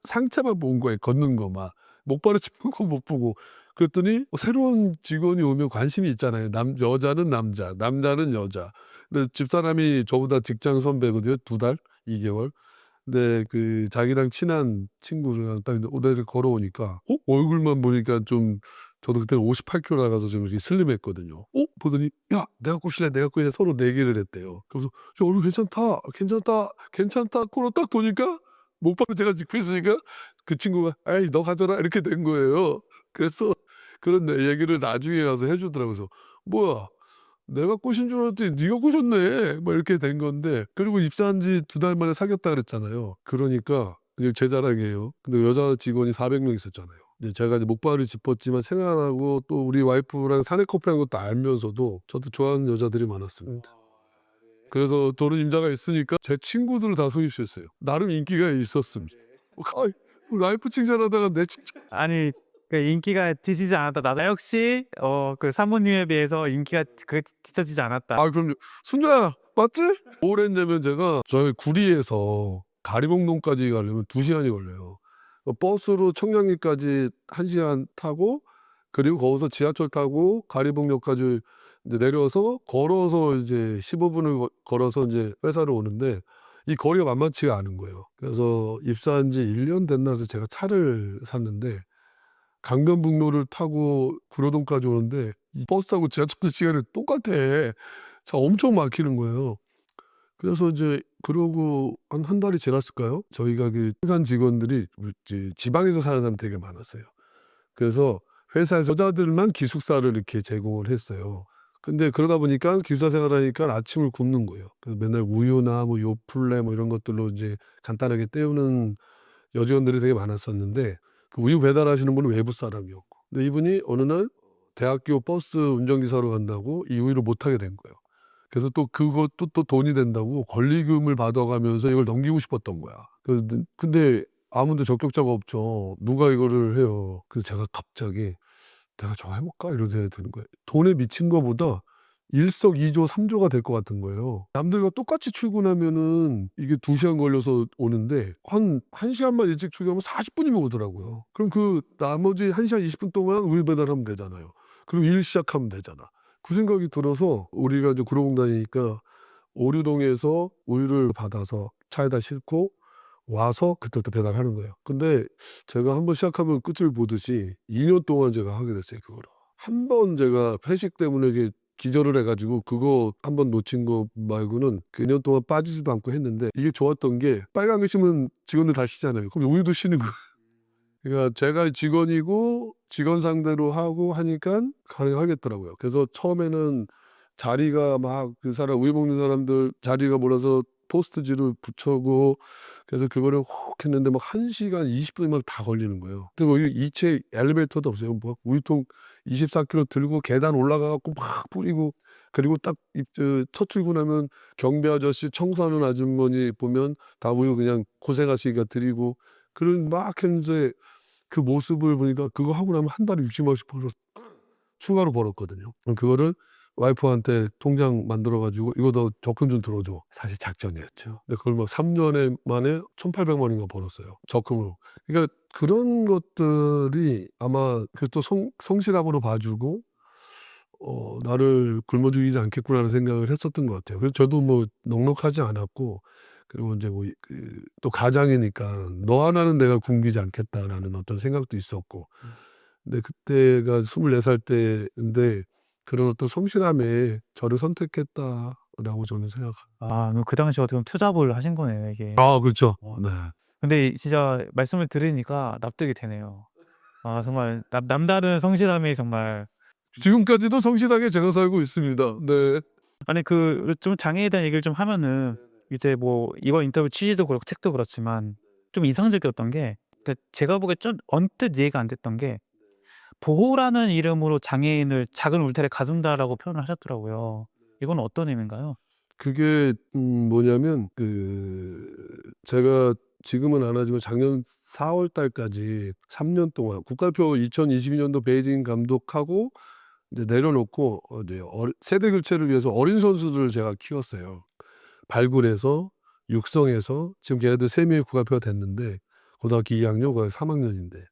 상체만 본 거예요. 걷는 거만. 목발을 짚은 건 못 보고. 그랬더니 새로운 직원이 오면 관심이 있잖아요. 여자는 남자, 남자는 여자. 근데 집사람이 저보다 직장 선배거든요. 2달, 2개월. 근데 그 자기랑 친한 친구랑 딱 오다리를 걸어오니까 얼굴만 보니까 좀 저도 그때는 58kg 나가서 좀 이렇게 슬림했거든요. 보더니 "야 내가 꼬실래, 내가 꼬실래." 서로 내기를 했대요. 그래서 "야 얼굴 괜찮다. 괜찮다. 괜찮다." 코로 딱 도니까 목발을 제가 짚고 있으니까 그 친구가 "아이 너 가져라." 이렇게 된 거예요. 그래서 그런 얘기를 나중에 가서 해 주더라고요. 그래서 "뭐야 내가 꼬신 줄 알았더니 네가 꼬셨네." 뭐 이렇게 된 건데 그리고 입사한 지 2달 만에 사귀었다 그랬잖아요. 그러니까 이게 제 자랑이에요. 근데 여자 직원이 400명 있었잖아요. 이제 제가 이제 목발을 짚었지만 생활하고 또 우리 와이프랑 사내 커플한 것도 알면서도 저도 좋아하는 여자들이 많았습니다. 그래서 저는 임자가 있으니까 제 친구들을 다 소개시켰어요. 나름 인기가 있었습니다. 아이 와이프 칭찬하다가 내 칭찬 아니 그 인기가 뒤지지 않았다. 나 역시 그 사모님에 비해서 인기가 뒤처지지 않았다. 그럼요. "순자야 맞지?" 뭘 했냐면 제가 저희 구리에서 가리봉동까지 가려면 2 시간이 걸려요. 버스로 청량리까지 1 시간 타고 그리고 거기서 지하철 타고 가리봉역까지 이제 내려서 걸어서 이제 15 분을 걸어서 인제 회사로 오는데 이 거리가 만만치가 않은 거예요. 그래서 입사한 지 1년 됐나 해서 제가 차를 샀는데 강변북로를 타고 구로동까지 오는데 이 버스 타고 지하철 시간이 똑같아. 차 엄청 막히는 거예요. 그래서 이제 그러고 한 달이 지났을까요? 저희가 그 생산 직원들이 이제 지방에서 사는 사람이 되게 많았어요. 그래서 회사에서 여자들만 기숙사를 이렇게 제공을 했어요. 근데 그러다 보니까 기숙사 생활하니까 아침을 굶는 거예요. 그래서 맨날 우유나 뭐 요플레 뭐 이런 것들로 이제 간단하게 때우는 여직원들이 되게 많았었는데 그 우유 배달하시는 분은 외부 사람이었고 근데 이분이 어느 날 대학교 버스 운전기사로 간다고 이 우유를 못 타게 된 거예요. 그래서 또 그것도 또 돈이 된다고 권리금을 받아가면서 이걸 넘기고 싶었던 거야. 근데 아무도 적격자가 없죠. 누가 이거를 해요. 그래서 제가 갑자기 '내가 저거 해 볼까?' 이런 생각이 드는 거예요. 돈에 미친 거보다 일석이조 삼조가 될 것 같은 거예요. 남들과 똑같이 출근하면은 이게 2 시간 걸려서 오는데 한 시간만 일찍 출근하면 40 분이면 오더라고요. 그럼 그 나머지 1 시간 20분 동안 우유 배달하면 되잖아요. 그리고 일 시작하면 되잖아. 그 생각이 들어서 우리가 이제 구로공 다니니까 오류동에서 우유를 받아서 차에다 싣고 와서 그때부터 배달하는 거예요. 근데 제가 한번 시작하면 끝을 보듯이 2년 동안 제가 하게 됐어요 그거를. 한 번 제가 회식 때문에 이게 기절을 해 가지고 그거 한 번 놓친 거 말고는 그 2년 동안 빠지지도 않고 했는데 이게 좋았던 게 빨간 글씨면 직원들 다 쉬잖아요. 그럼 우유도 쉬는 거예요. 그러니까 제가 직원이고 직원 상대로 하고 하니깐 가능하겠더라고요. 그래서 처음에는 자리가 막 그 사람 우유 먹는 사람들 자리가 몰아서 포스트지를 붙여고 그래서 그거를 혹 했는데 막 1 시간 20 분이 막 다 걸리는 거예요. 근데 뭐 이게 이체 엘리베이터도 없어요. 뭐 우유통 24 킬로 들고 계단 올라가 갖고 막 뿌리고 그리고 딱 첫 출근하면 경비 아저씨 청소하는 아주머니 보면 다 우유 그냥 고생하시니까 드리고 그런 막 했는데 그 모습을 보니까 그거 하고 나면 한 달에 60만 원씩 추가로 벌었거든요. 그럼 그거를 와이프한테 통장 만들어 가지고 "이거 너 적금 좀 들어 줘." 사실 작전이었죠. 근데 그걸 막 3년 만에 1,800만 원인가 벌었어요, 적금으로. 그러니까 그런 것들이 아마 그 또 성실함으로 봐 주고 '나를 굶어 죽이지 않겠구나.'는 생각을 했었던 것 같아요. 그래서 저도 뭐 넉넉하지 않았고 그리고 인제 뭐 또 가장이니까 '너 하나는 내가 굶기지 않겠다.'라는 어떤 생각도 있었고 근데 그때가 24살 때인데 그런 어떤 성실함에 저를 선택했다라고 저는 생각합니다. 그럼 그 당시에 어떻게 보면 투잡을 하신 거네요 이게. 그렇죠. 네. 근데 진짜 말씀을 들으니까 납득이 되네요. 정말 남다른 성실함이 정말. 지금까지도 성실하게 제가 살고 있습니다. 네. 아니 그 좀 장애에 대한 얘기를 좀 하면은 이제 뭐 이번 인터뷰 취지도 그렇고 책도 그렇지만 좀 이상적이었던 게, 그러니까 제가 보기에 좀 언뜻 이해가 안 됐던 게, 보호라는 이름으로 장애인을 작은 울타리에 가둔다라고 표현을 하셨더라고요. 이건 어떤 의미인가요? 그게 뭐냐면 제가 지금은 안 하지만 작년 4월 달까지 3년 동안 국가대표 2022년도 베이징 감독하고 이제 내려놓고 이제 세대 교체를 위해서 어린 선수들을 제가 키웠어요. 발굴해서 육성해서 지금 걔네들 3 명이 국가대표가 됐는데 고등학교 2학년, 고등학교 3학년인데.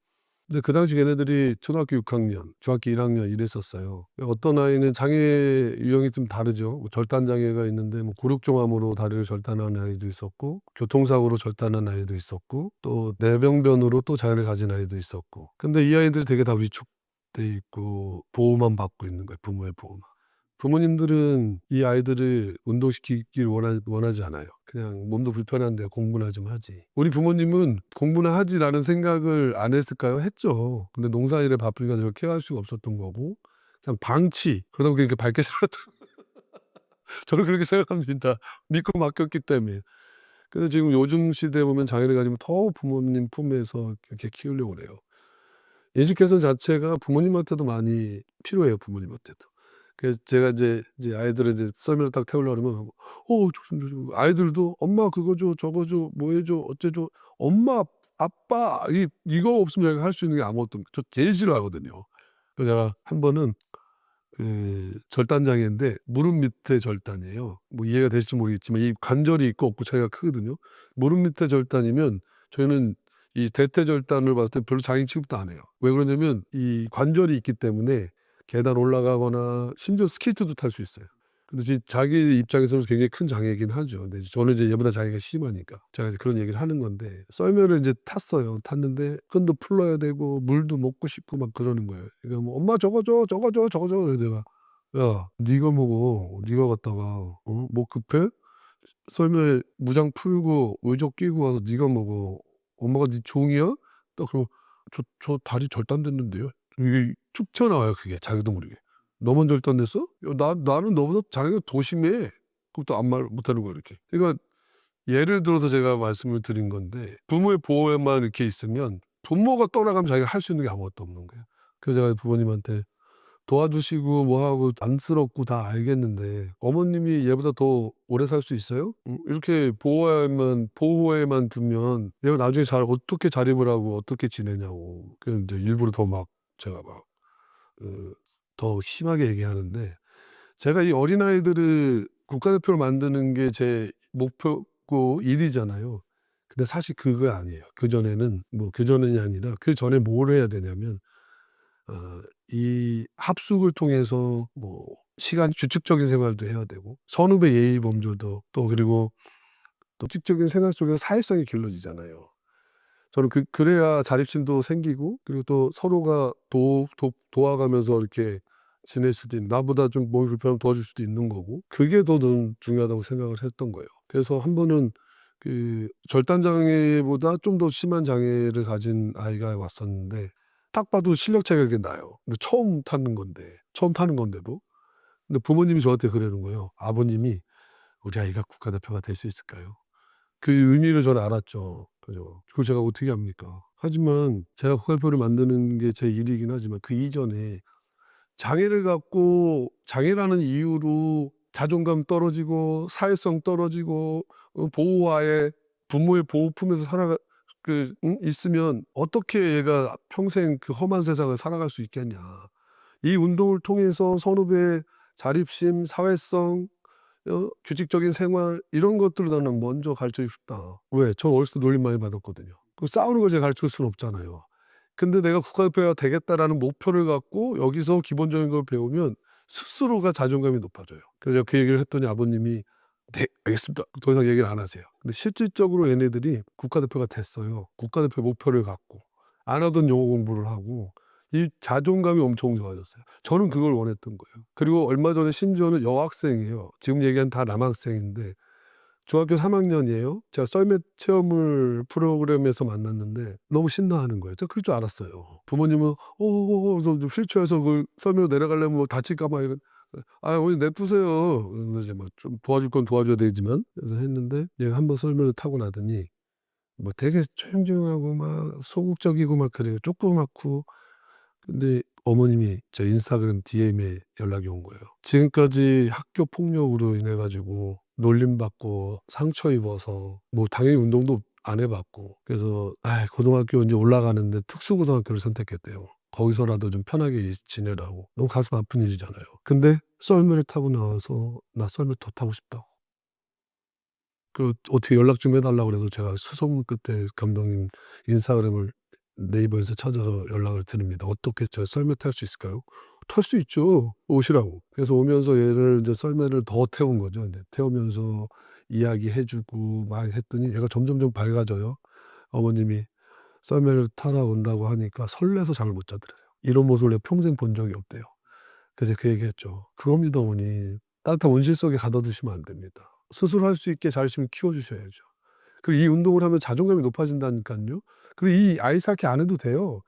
근데 그 당시 걔네들이 초등학교 6학년, 중학교 1학년 이랬었어요. 어떤 아이는 장애 유형이 좀 다르죠. 뭐 절단 장애가 있는데 뭐 굴욕종암으로 다리를 절단한 아이도 있었고, 교통사고로 절단한 아이도 있었고, 또 뇌병변으로 또 장애를 가진 아이도 있었고. 근데 이 아이들이 되게 다 위축돼 있고 보호만 받고 있는 거예요. 부모의 보호만. 부모님들은 이 아이들을 운동시키길 원하지 않아요. 그냥 몸도 불편한데 공부나 좀 하지. 우리 부모님은 공부나 하지라는 생각을 안 했을까요? 했죠. 근데 농사일에 바쁘니까 저를 케어할 수가 없었던 거고 그냥 방치. 그러다 보니 이렇게 밝게 살았던 저는 그렇게 생각합니다. 믿고 맡겼기 때문에. 근데 지금 요즘 시대에 보면 장애를 가지면 더 부모님 품에서 이렇게 키우려고 그래요. 인식 개선 자체가 부모님한테도 많이 필요해요, 부모님한테도. 그래서 제가 이제 아이들을 이제 썰매를 딱 태우려고 그러면 조심. 아이들도 "엄마 그거 줘. 저거 줘. 뭐 해 줘. 어째 줘." 엄마, 아빠 이거 없으면 제가 할 수 있는 게 아무것도 저 제일 싫어하거든요. 그래서 제가 한 번은 절단 장애인데 무릎 밑에 절단이에요. 뭐 이해가 되실지 모르겠지만 이 관절이 있고 없고 차이가 크거든요. 무릎 밑에 절단이면 저희는 이 대퇴 절단을 봤을 때 별로 장애 취급도 안 해요. 왜 그러냐면 이 관절이 있기 때문에 계단 올라가거나 심지어 스케이트도 탈 수 있어요. 근데 자기 입장에서는 굉장히 큰 장애이긴 하죠. 근데 저는 이제 얘보다 장애가 심하니까 제가 이제 그런 얘기를 하는 건데 썰매를 이제 탔어요. 탔는데 끈도 풀러야 되고 물도 먹고 싶고 막 그러는 거예요. 그러니까 뭐 "엄마 저거 줘. 저거 줘. 저거 줘." 그래서 내가 "야 네가 먹어. 네가 갔다가 뭐 급해? 썰매 무장 풀고 의족 끼고 와서 네가 먹어. 엄마가 네 종이야?" 딱 그러면 "저 다리 절단됐는데요." 이게 툭 튀어나와요 그게 자기도 모르게. "너만 절단됐어? 야 나는 너보다 장애가 더 심해." 그것도 아무 말 못하는 거예요 이렇게. 그러니까 예를 들어서 제가 말씀을 드린 건데 부모의 보호에만 이렇게 있으면 부모가 떠나가면 자기가 할 수 있는 게 아무것도 없는 거예요. 그래서 제가 부모님한테 도와주시고 뭐 하고 안쓰럽고 다 알겠는데 "어머님이 얘보다 더 오래 살 수 있어요? 이렇게 보호에만 두면 얘가 나중에 어떻게 자립을 하고 어떻게 지내냐."고. 그래서 인제 일부러 더 막 제가 막 더 심하게 얘기하는데 제가 이 어린아이들을 국가대표로 만드는 게 제 목표고 일이잖아요. 근데 사실 그거 아니에요. 그전에는 뭐 그전이 아니라 그전에 뭘 해야 되냐면 이 합숙을 통해서 뭐 시간 규칙적인 생활도 해야 되고 선후배 예의 범절도 또 그리고 또 규칙적인 생활 속에서 사회성이 길러지잖아요. 저는 그래야 자립심도 생기고 그리고 또 서로가 도와가면서 이렇게 지낼 수도 있는 나보다 좀 몸이 불편하면 도와줄 수도 있는 거고 그게 더 중요하다고 생각을 했던 거예요. 그래서 한 번은 절단 장애보다 좀 더 심한 장애를 가진 아이가 왔었는데 딱 봐도 실력 차이가 그렇게 나요. 근데 처음 타는 건데도. 근데 부모님이 저한테 그러는 거예요. 아버님이 "우리 아이가 국가대표가 될 수 있을까요?" 그 의미를 저는 알았죠. 그죠. 그걸 제가 어떻게 합니까? 하지만 제가 국가대표를 만드는 게 제 일이긴 하지만 그 이전에 장애를 갖고 장애라는 이유로 자존감 떨어지고 사회성 떨어지고 보호하에 부모의 보호 품에서 있으면 어떻게 얘가 평생 그 험한 세상을 살아갈 수 있겠냐. 이 운동을 통해서 선후배의 자립심, 사회성, 규칙적인 생활 이런 것들을 나는 먼저 가르쳐 주고 싶다. 왜? 전 어렸을 때 놀림 많이 받았거든요. 그 싸우는 걸 제가 가르쳐 줄 수는 없잖아요. 근데 내가 국가대표가 되겠다라는 목표를 갖고 여기서 기본적인 걸 배우면 스스로가 자존감이 높아져요. 그래서 제가 그 얘기를 했더니 아버님이 "네 알겠습니다." 더 이상 얘기를 안 하세요. 근데 실질적으로 얘네들이 국가대표가 됐어요. 국가대표 목표를 갖고 안 하던 영어 공부를 하고 이 자존감이 엄청 좋아졌어요. 저는 그걸 원했던 거예요. 그리고 얼마 전에 심지어는 여학생이에요. 지금 얘기한 다 남학생인데 중학교 3 학년이에요. 제가 썰매 체험을 프로그램에서 만났는데 너무 신나하는 거예요. 제가 그럴 줄 알았어요. 부모님은 그래서 좀 휠체어에서 그 썰매로 내려가려면 뭐 다칠까 봐 이런 어머니 냅두세요." 그러면서 이제 막 좀 도와줄 건 도와줘야 되지만 그래서 했는데 얘가 한번 썰매를 타고 나더니 뭐 되게 조용조용하고 막 소극적이고 막 그래요. 조그맣고. 근데 어머님이 제 인스타그램 DM에 연락이 온 거예요. 지금까지 학교 폭력으로 인해 가지고 놀림받고 상처 입어서 뭐 당연히 운동도 안 해 봤고 그래서 고등학교 인제 올라가는데 특수고등학교를 선택했대요. 거기서라도 좀 편하게 지내라고. 너무 가슴 아픈 일이잖아요. 근데 썰매를 타고 나와서 "나 썰매 더 타고 싶다."고. 어떻게 연락 좀 해 달라고 그래서 제가 수소문 끝에 감독님 인스타그램을 네이버에서 찾아서 연락을 드립니다. "어떻게 저 썰매 탈 수 있을까요?" "탈 수 있죠." 오시라고. 그래서 오면서 얘를 이제 썰매를 더 태운 거죠. 인제 태우면서 이야기해 주고 막 했더니 얘가 점점점 밝아져요. 어머님이 썰매를 타러 온다고 하니까 설레서 잠을 못 자더래요. 이런 모습을 내가 평생 본 적이 없대요. 그래서 그 얘기했죠. "그겁니다 어머니. 따뜻한 온실 속에 가둬두시면 안 됩니다. 스스로 할 수 있게 자존심을 키워 주셔야죠. 그리고 이 운동을 하면 자존감이 높아진다니깐요. 그리고 이 아이 쌓기 안 해도 돼요.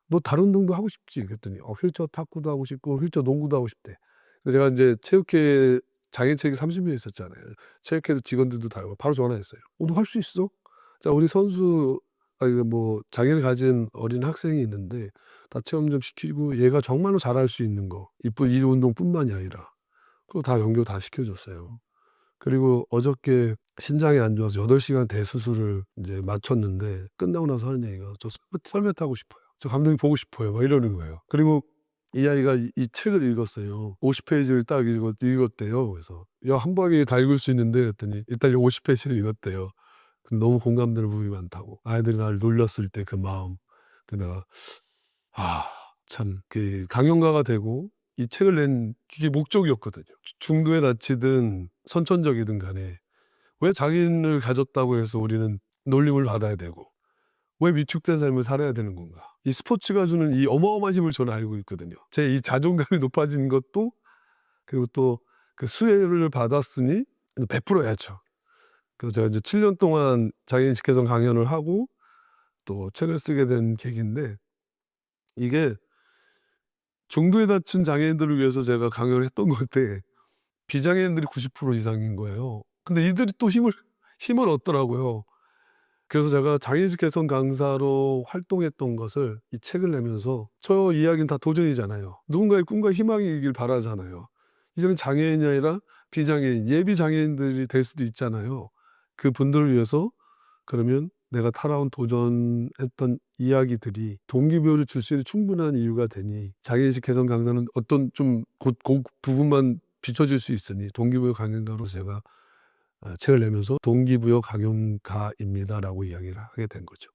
너 다른 운동도 하고 싶지?" 그랬더니 휠체어 탁구도 하고 싶고 휠체어 농구도 하고 싶대. 그래서 제가 인제 체육회 장애인체육회 30명 있었잖아요. 체육회에서 직원들도 다 바로 전화했어요. "너 할 수 있어? 자 우리 선수 이거 뭐 장애를 가진 어린 학생이 있는데 다 체험 좀 시키고 얘가 정말로 잘할 수 있는 거 이 운동뿐만이 아니라." 그거 다 연결 다 시켜 줬어요. 그리고 어저께 신장이 안 좋아서 8 시간 대수술을 인제 마쳤는데 끝나고 나서 하는 얘기가 "저 썰매 타고 싶어요. 저 감독님 보고 싶어요." 막 이러는 거예요. 그리고 이 아이가 이 책을 읽었어요. 50 페이지를 딱 읽었대요. 그래서 "야 한 방에 다 읽을 수 있는데." 그랬더니 일단 이 50 페이지를 읽었대요. 근데 너무 공감되는 부분이 많다고. 아이들이 나를 놀렸을 때 그 마음. 그 내가 참 그 강연가가 되고 이 책을 낸 그게 목적이었거든요. 중도에 다치든 선천적이든 간에 왜 장애인을 가졌다고 해서 우리는 놀림을 받아야 되고 왜 위축된 삶을 살아야 되는 건가. 이 스포츠가 주는 이 어마어마한 힘을 저는 알고 있거든요. 제 이 자존감이 높아지는 것도 그리고 또 그 수혜를 받았으니 베풀어야죠. 그래서 제가 이제 7년 동안 장애인식 개선 강연을 하고 또 책을 쓰게 된 계기인데 이게 중도에 다친 장애인들을 위해서 제가 강연을 했던 건데 비장애인들이 90% 이상인 거예요. 근데 이들이 또 힘을 얻더라고요. 그래서 제가 장애인식 개선 강사로 활동했던 것을 이 책을 내면서 저 이야기는 다 도전이잖아요. 누군가의 꿈과 희망이길 바라잖아요. 이제는 장애인이 아니라 비장애인, 예비 장애인들이 될 수도 있잖아요. 그분들을 위해서 그러면 내가 살아온 도전했던 이야기들이 동기부여를 줄 수 있는 충분한 이유가 되니 장애인식 개선 강사는 어떤 좀 그 부분만 비춰줄 수 있으니 동기부여 강연가로 제가 책을 내면서 "동기부여 강연가입니다."라고 이야기를 하게 된 거죠.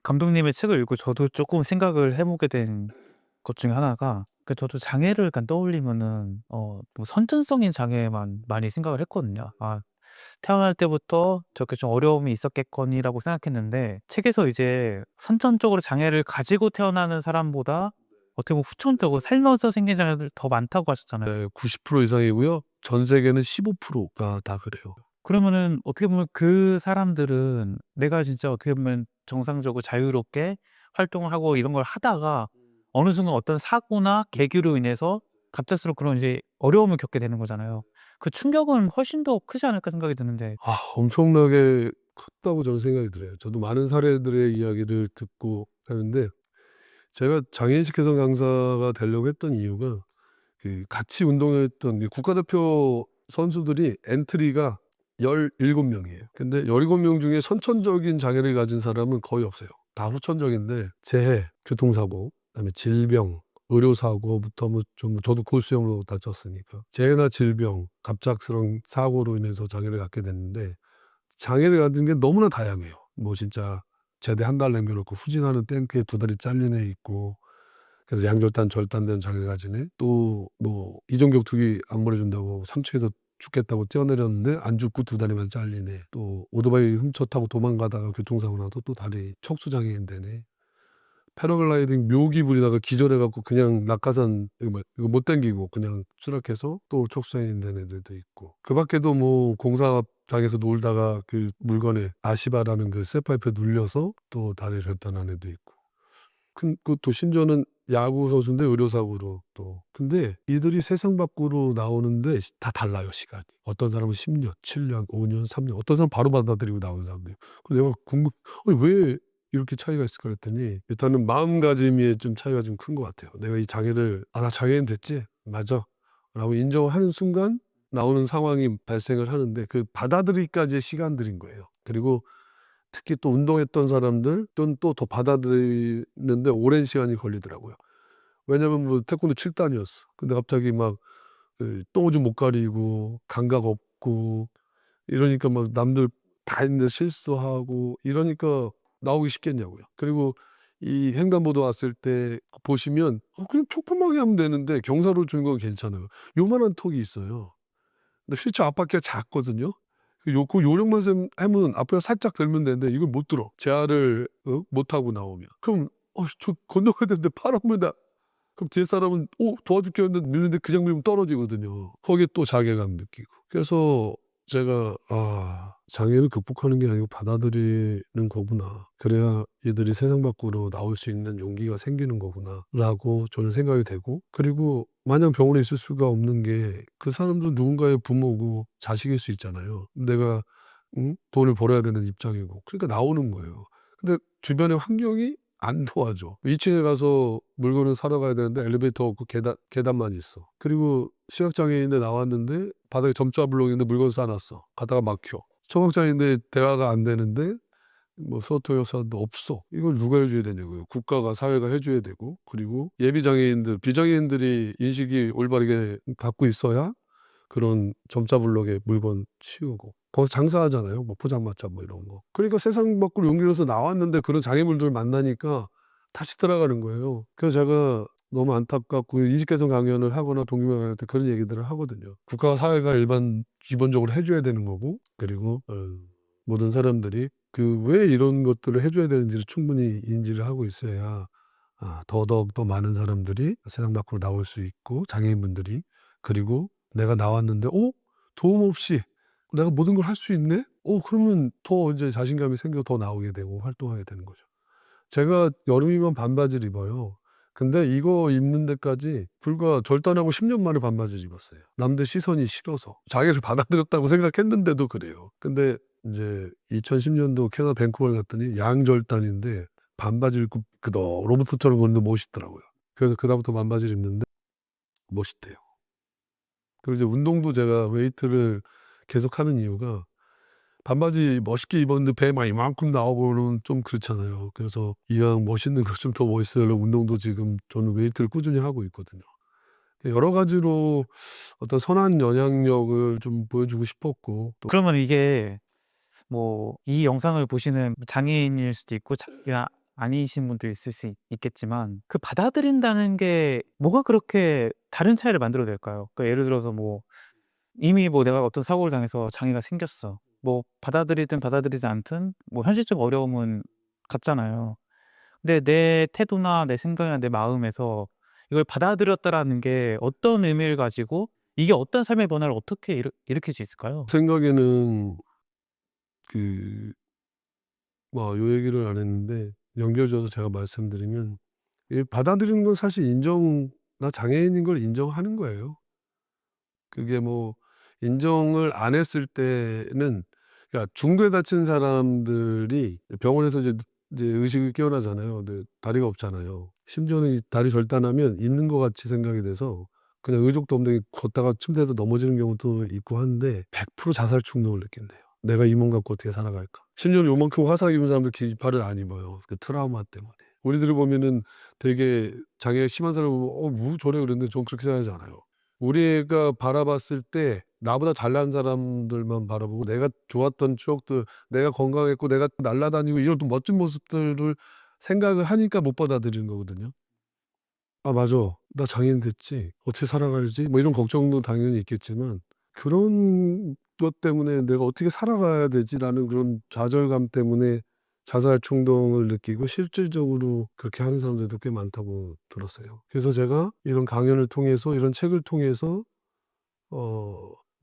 감독님의 책을 읽고 저도 조금 생각을 해 보게 된 것 중에 하나가 저도 장애를 약간 떠올리면은 뭐 선천성인 장애만 많이 생각을 했거든요. 태어날 때부터 저렇게 좀 어려움이 있었겠거니라고 생각했는데 책에서 이제 선천적으로 장애를 가지고 태어나는 사람보다 어떻게 보면 후천적으로 살면서 생긴 장애들 더 많다고 하셨잖아요. 네. 90% 이상이고요. 전 세계는 15%가 다 그래요. 그러면은 어떻게 보면 그 사람들은 내가 진짜 어떻게 보면 정상적으로 자유롭게 활동을 하고 이런 걸 하다가 어느 순간 어떤 사고나 계기로 인해서 갑작스럽고 그런 이제 어려움을 겪게 되는 거잖아요. 그 충격은 훨씬 더 크지 않을까 생각이 드는데. 엄청나게 컸다고 저는 생각이 들어요. 저도 많은 사례들의 이야기를 듣고 하는데 제가 장애인식 개선 강사가 되려고 했던 이유가 그 같이 운동했던 이 국가대표 선수들이 엔트리가 17 명이에요. 근데 17명 중에 선천적인 장애를 가진 사람은 거의 없어요. 다 후천적인데 재해, 교통사고, 그다음에 질병, 의료사고부터 뭐 좀 저도 골수염으로 다쳤으니까 재해나 질병, 갑작스러운 사고로 인해서 장애를 갖게 됐는데 장애를 가진 게 너무나 다양해요. 뭐 진짜 제대 한 달 남겨 놓고 후진하는 탱크에 2 다리 잘린 애 있고 그래서 양절단 절단된 장애를 가진 애 또 뭐 이종격투기 안 보내준다고 3층에서 죽겠다고 뛰어내렸는데 안 죽고 2 다리만 잘린 애 또 오토바이 훔쳐 타고 도망가다가 교통사고 나서 또 다리 척수장애인 된 애 패러글라이딩 묘기 부리다가 기절해 갖고 그냥 낙하산 이거 못 당기고 그냥 추락해서 또 척수장애인 된 애들도 있고 그 밖에도 뭐 공사장에서 놀다가 그 물건에 아시바라는 그 쇠파이프에 눌려서 또 다리를 절단한 애도 있고 그또 심지어는 야구 선수인데 의료사고로 또. 근데 이들이 세상 밖으로 나오는데 다 달라요, 시간이. 어떤 사람은 10년, 7년, 5년, 3년, 어떤 사람은 바로 받아들이고 나오는 사람도 있고. 그래서 내가 아니 왜 이렇게 차이가 있을까 그랬더니 일단은 마음가짐에 좀 차이가 좀 큰 것 같아요. 내가 이 장애를 나 장애인 됐지? 맞아. 라고 인정하는 순간 나오는 상황이 발생을 하는데 그 받아들이기까지의 시간들인 거예요. 그리고 특히 또 운동했던 사람들 또는 또 더 받아들이는데 오랜 시간이 걸리더라고요. 왜냐면 뭐 태권도 7단이었어. 근데 갑자기 막 똥오줌 못 가리고 감각 없고 이러니까 막 남들 다 했는데 실수하고 이러니까 나오기 쉽겠냐고요. 그리고 이 횡단보도 왔을 때 보시면 그냥 평범하게 하면 되는데 경사로 주는 건 괜찮아요. 요만한 턱이 있어요. 근데 휠체어 앞바퀴가 작거든요. 그 요령만 하면 앞에 살짝 들면 되는데 이걸 못 들어. 제한을 못 하고 나오면. 그럼 저 건너가야 되는데 파란불다. 그럼 뒤에 사람은 도와줄게 했는데 미는데 그 장면이면 떨어지거든요. 거기에 또 자괴감 느끼고. 그래서 제가 장애를 극복하는 게 아니고 받아들이는 거구나. 그래야 이들이 세상 밖으로 나올 수 있는 용기가 생기는 거구나라고 저는 생각이 되고, 그리고 마냥 병원에 있을 수가 없는 게 그 사람도 누군가의 부모고 자식일 수 있잖아요. 내가 돈을 벌어야 되는 입장이고. 그러니까 나오는 거예요. 근데 주변의 환경이 안 도와줘. 2층에 가서 물건을 사러 가야 되는데 엘리베이터 없고 계단만 있어. 그리고 시각장애인인데 나왔는데 바닥에 점자 블록인데 물건 쌓아놨어. 가다가 막혀. 청각장애인데 대화가 안 되는데 뭐 수어통역사도 없어. 이걸 누가 해줘야 되냐고요. 국가가 사회가 해줘야 되고, 그리고 예비장애인들 비장애인들이 인식이 올바르게 갖고 있어야 그런 점자 블록에 물건 치우고 거기서 장사하잖아요. 뭐 포장마차 뭐 이런 거. 그러니까 세상 밖으로 용기를 내서 나왔는데 그런 장애물들 만나니까 다시 들어가는 거예요. 그래서 제가 너무 안타깝고 인식 개선 강연을 하거나 동료회 할 때 그런 얘기들을 하거든요. 국가와 사회가 기본적으로 해줘야 되는 거고, 그리고 모든 사람들이 그 왜 이런 것들을 해줘야 되는지를 충분히 인지를 하고 있어야 더더욱 더 많은 사람들이 세상 밖으로 나올 수 있고, 장애인분들이, 그리고 내가 나왔는데 도움 없이 내가 모든 걸 할 수 있네? 그러면 더 이제 자신감이 생겨 더 나오게 되고 활동하게 되는 거죠. 제가 여름이면 반바지를 입어요. 근데 이거 입는 데까지 불과 절단하고 10년 만에 반바지를 입었어요. 남들 시선이 싫어서. 자기를 받아들였다고 생각했는데도 그래요. 근데 이제 2010년도 캐나다 밴쿠버를 갔더니 양절단인데 반바지를 입고 로봇처럼 걷는데 멋있더라고요. 그래서 그다음부터 반바지를 입는데 멋있대요. 그리고 이제 운동도 제가 웨이트를 계속하는 이유가 반바지 멋있게 입었는데 배 막 이만큼 나오고는 좀 그렇잖아요. 그래서 이왕 멋있는 거 좀 더 멋있으려고 운동도 지금 저는 웨이트를 꾸준히 하고 있거든요. 여러 가지로 어떤 선한 영향력을 좀 보여주고 싶었고 또 그러면 이게 뭐 이 영상을 보시는 장애인일 수도 있고 장애가 아니신 분도 있을 수 있겠지만 그 받아들인다는 게 뭐가 그렇게 다른 차이를 만들어 낼까요? 그러니까 예를 들어서 뭐 이미 뭐 내가 어떤 사고를 당해서 장애가 생겼어. 뭐 받아들이든 받아들이지 않든 뭐 현실적 어려움은 같잖아요. 근데 내 태도나 내 생각이나 내 마음에서 이걸 받아들였다라는 게 어떤 의미를 가지고 이게 어떤 삶의 변화를 어떻게 일으킬 수 있을까요? 생각에는 그 요 얘기를 안 했는데 연결져서 제가 말씀드리면 이 받아들이는 건 사실 나 장애인인 걸 인정하는 거예요. 그게 뭐 인정을 안 했을 때는, 그러니까 중도에 다친 사람들이 병원에서 이제 의식이 깨어나잖아요. 근데 다리가 없잖아요. 심지어는 이 다리 절단하면 있는 것 같이 생각이 돼서 그냥 의족도 없는데 걷다가 침대에서 넘어지는 경우도 있고 하는데 100% 자살 충동을 느낀대요. 내가 이 몸 갖고 어떻게 살아갈까? 심지어는 요만큼 화상 입은 사람들 긴팔을 안 입어요. 그 트라우마 때문에. 우리들이 보면은 되게 장애가 심한 사람을 보면 뭐 저래 그랬는데 전 그렇게 생각하지 않아요. 우리가 바라봤을 때 나보다 잘난 사람들만 바라보고 내가 좋았던 추억들, 내가 건강했고 내가 날아다니고 이런 또 멋진 모습들을 생각을 하니까 못 받아들이는 거거든요. '아 맞아. 나 장애인 됐지. 어떻게 살아가야지?' 뭐 이런 걱정도 당연히 있겠지만 '그런 것 때문에 내가 어떻게 살아가야 되지?'라는 그런 좌절감 때문에 자살 충동을 느끼고 실질적으로 그렇게 하는 사람들도 꽤 많다고 들었어요. 그래서 제가 이런 강연을 통해서 이런 책을 통해서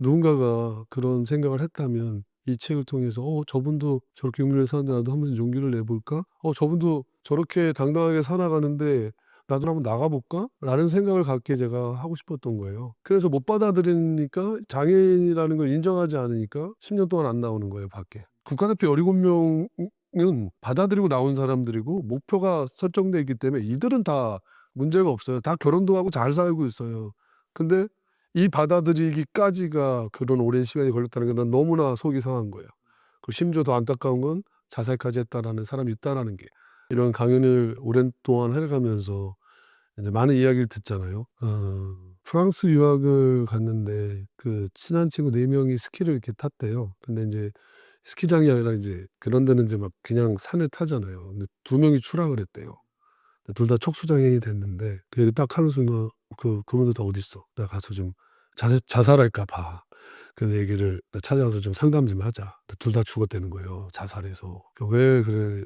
누군가가 그런 생각을 했다면 이 책을 통해서 '저분도 저렇게 용기를 내서 사는데 나도 한번 용기를 내 볼까? 저분도 저렇게 당당하게 살아가는데 나도 한번 나가볼까?라는 생각을 갖게 제가 하고 싶었던 거예요. 그래서 못 받아들이니까 장애인이라는 걸 인정하지 않으니까 10년 동안 안 나오는 거예요, 밖에. 국가대표 17명은 받아들이고 나온 사람들이고 목표가 설정돼 있기 때문에 이들은 다 문제가 없어요. 다 결혼도 하고 잘 살고 있어요. 근데 이 받아들이기까지가 그런 오랜 시간이 걸렸다는 게 난 너무나 속이 상한 거예요. 그리고 심지어 더 안타까운 건 자살까지 했다라는 사람이 있다라는 게. 이런 강연을 오랜 동안 해가면서 이제 많은 이야기를 듣잖아요. 프랑스 유학을 갔는데 그 친한 친구 4명이 스키를 이렇게 탔대요. 근데 이제 스키장이 아니라 이제 그런 데는 이제 막 그냥 산을 타잖아요. 근데 2명이 추락을 했대요. 둘 다 척수장애인이 됐는데 그 얘기 딱 하는 순간 그분들 다 어디 있어? 내가 가서 좀 자살할까 봐. 그 얘기를 찾아가서 좀 상담 좀 하자. 둘 다 죽었다는 거예요. 자살해서. 왜 그래?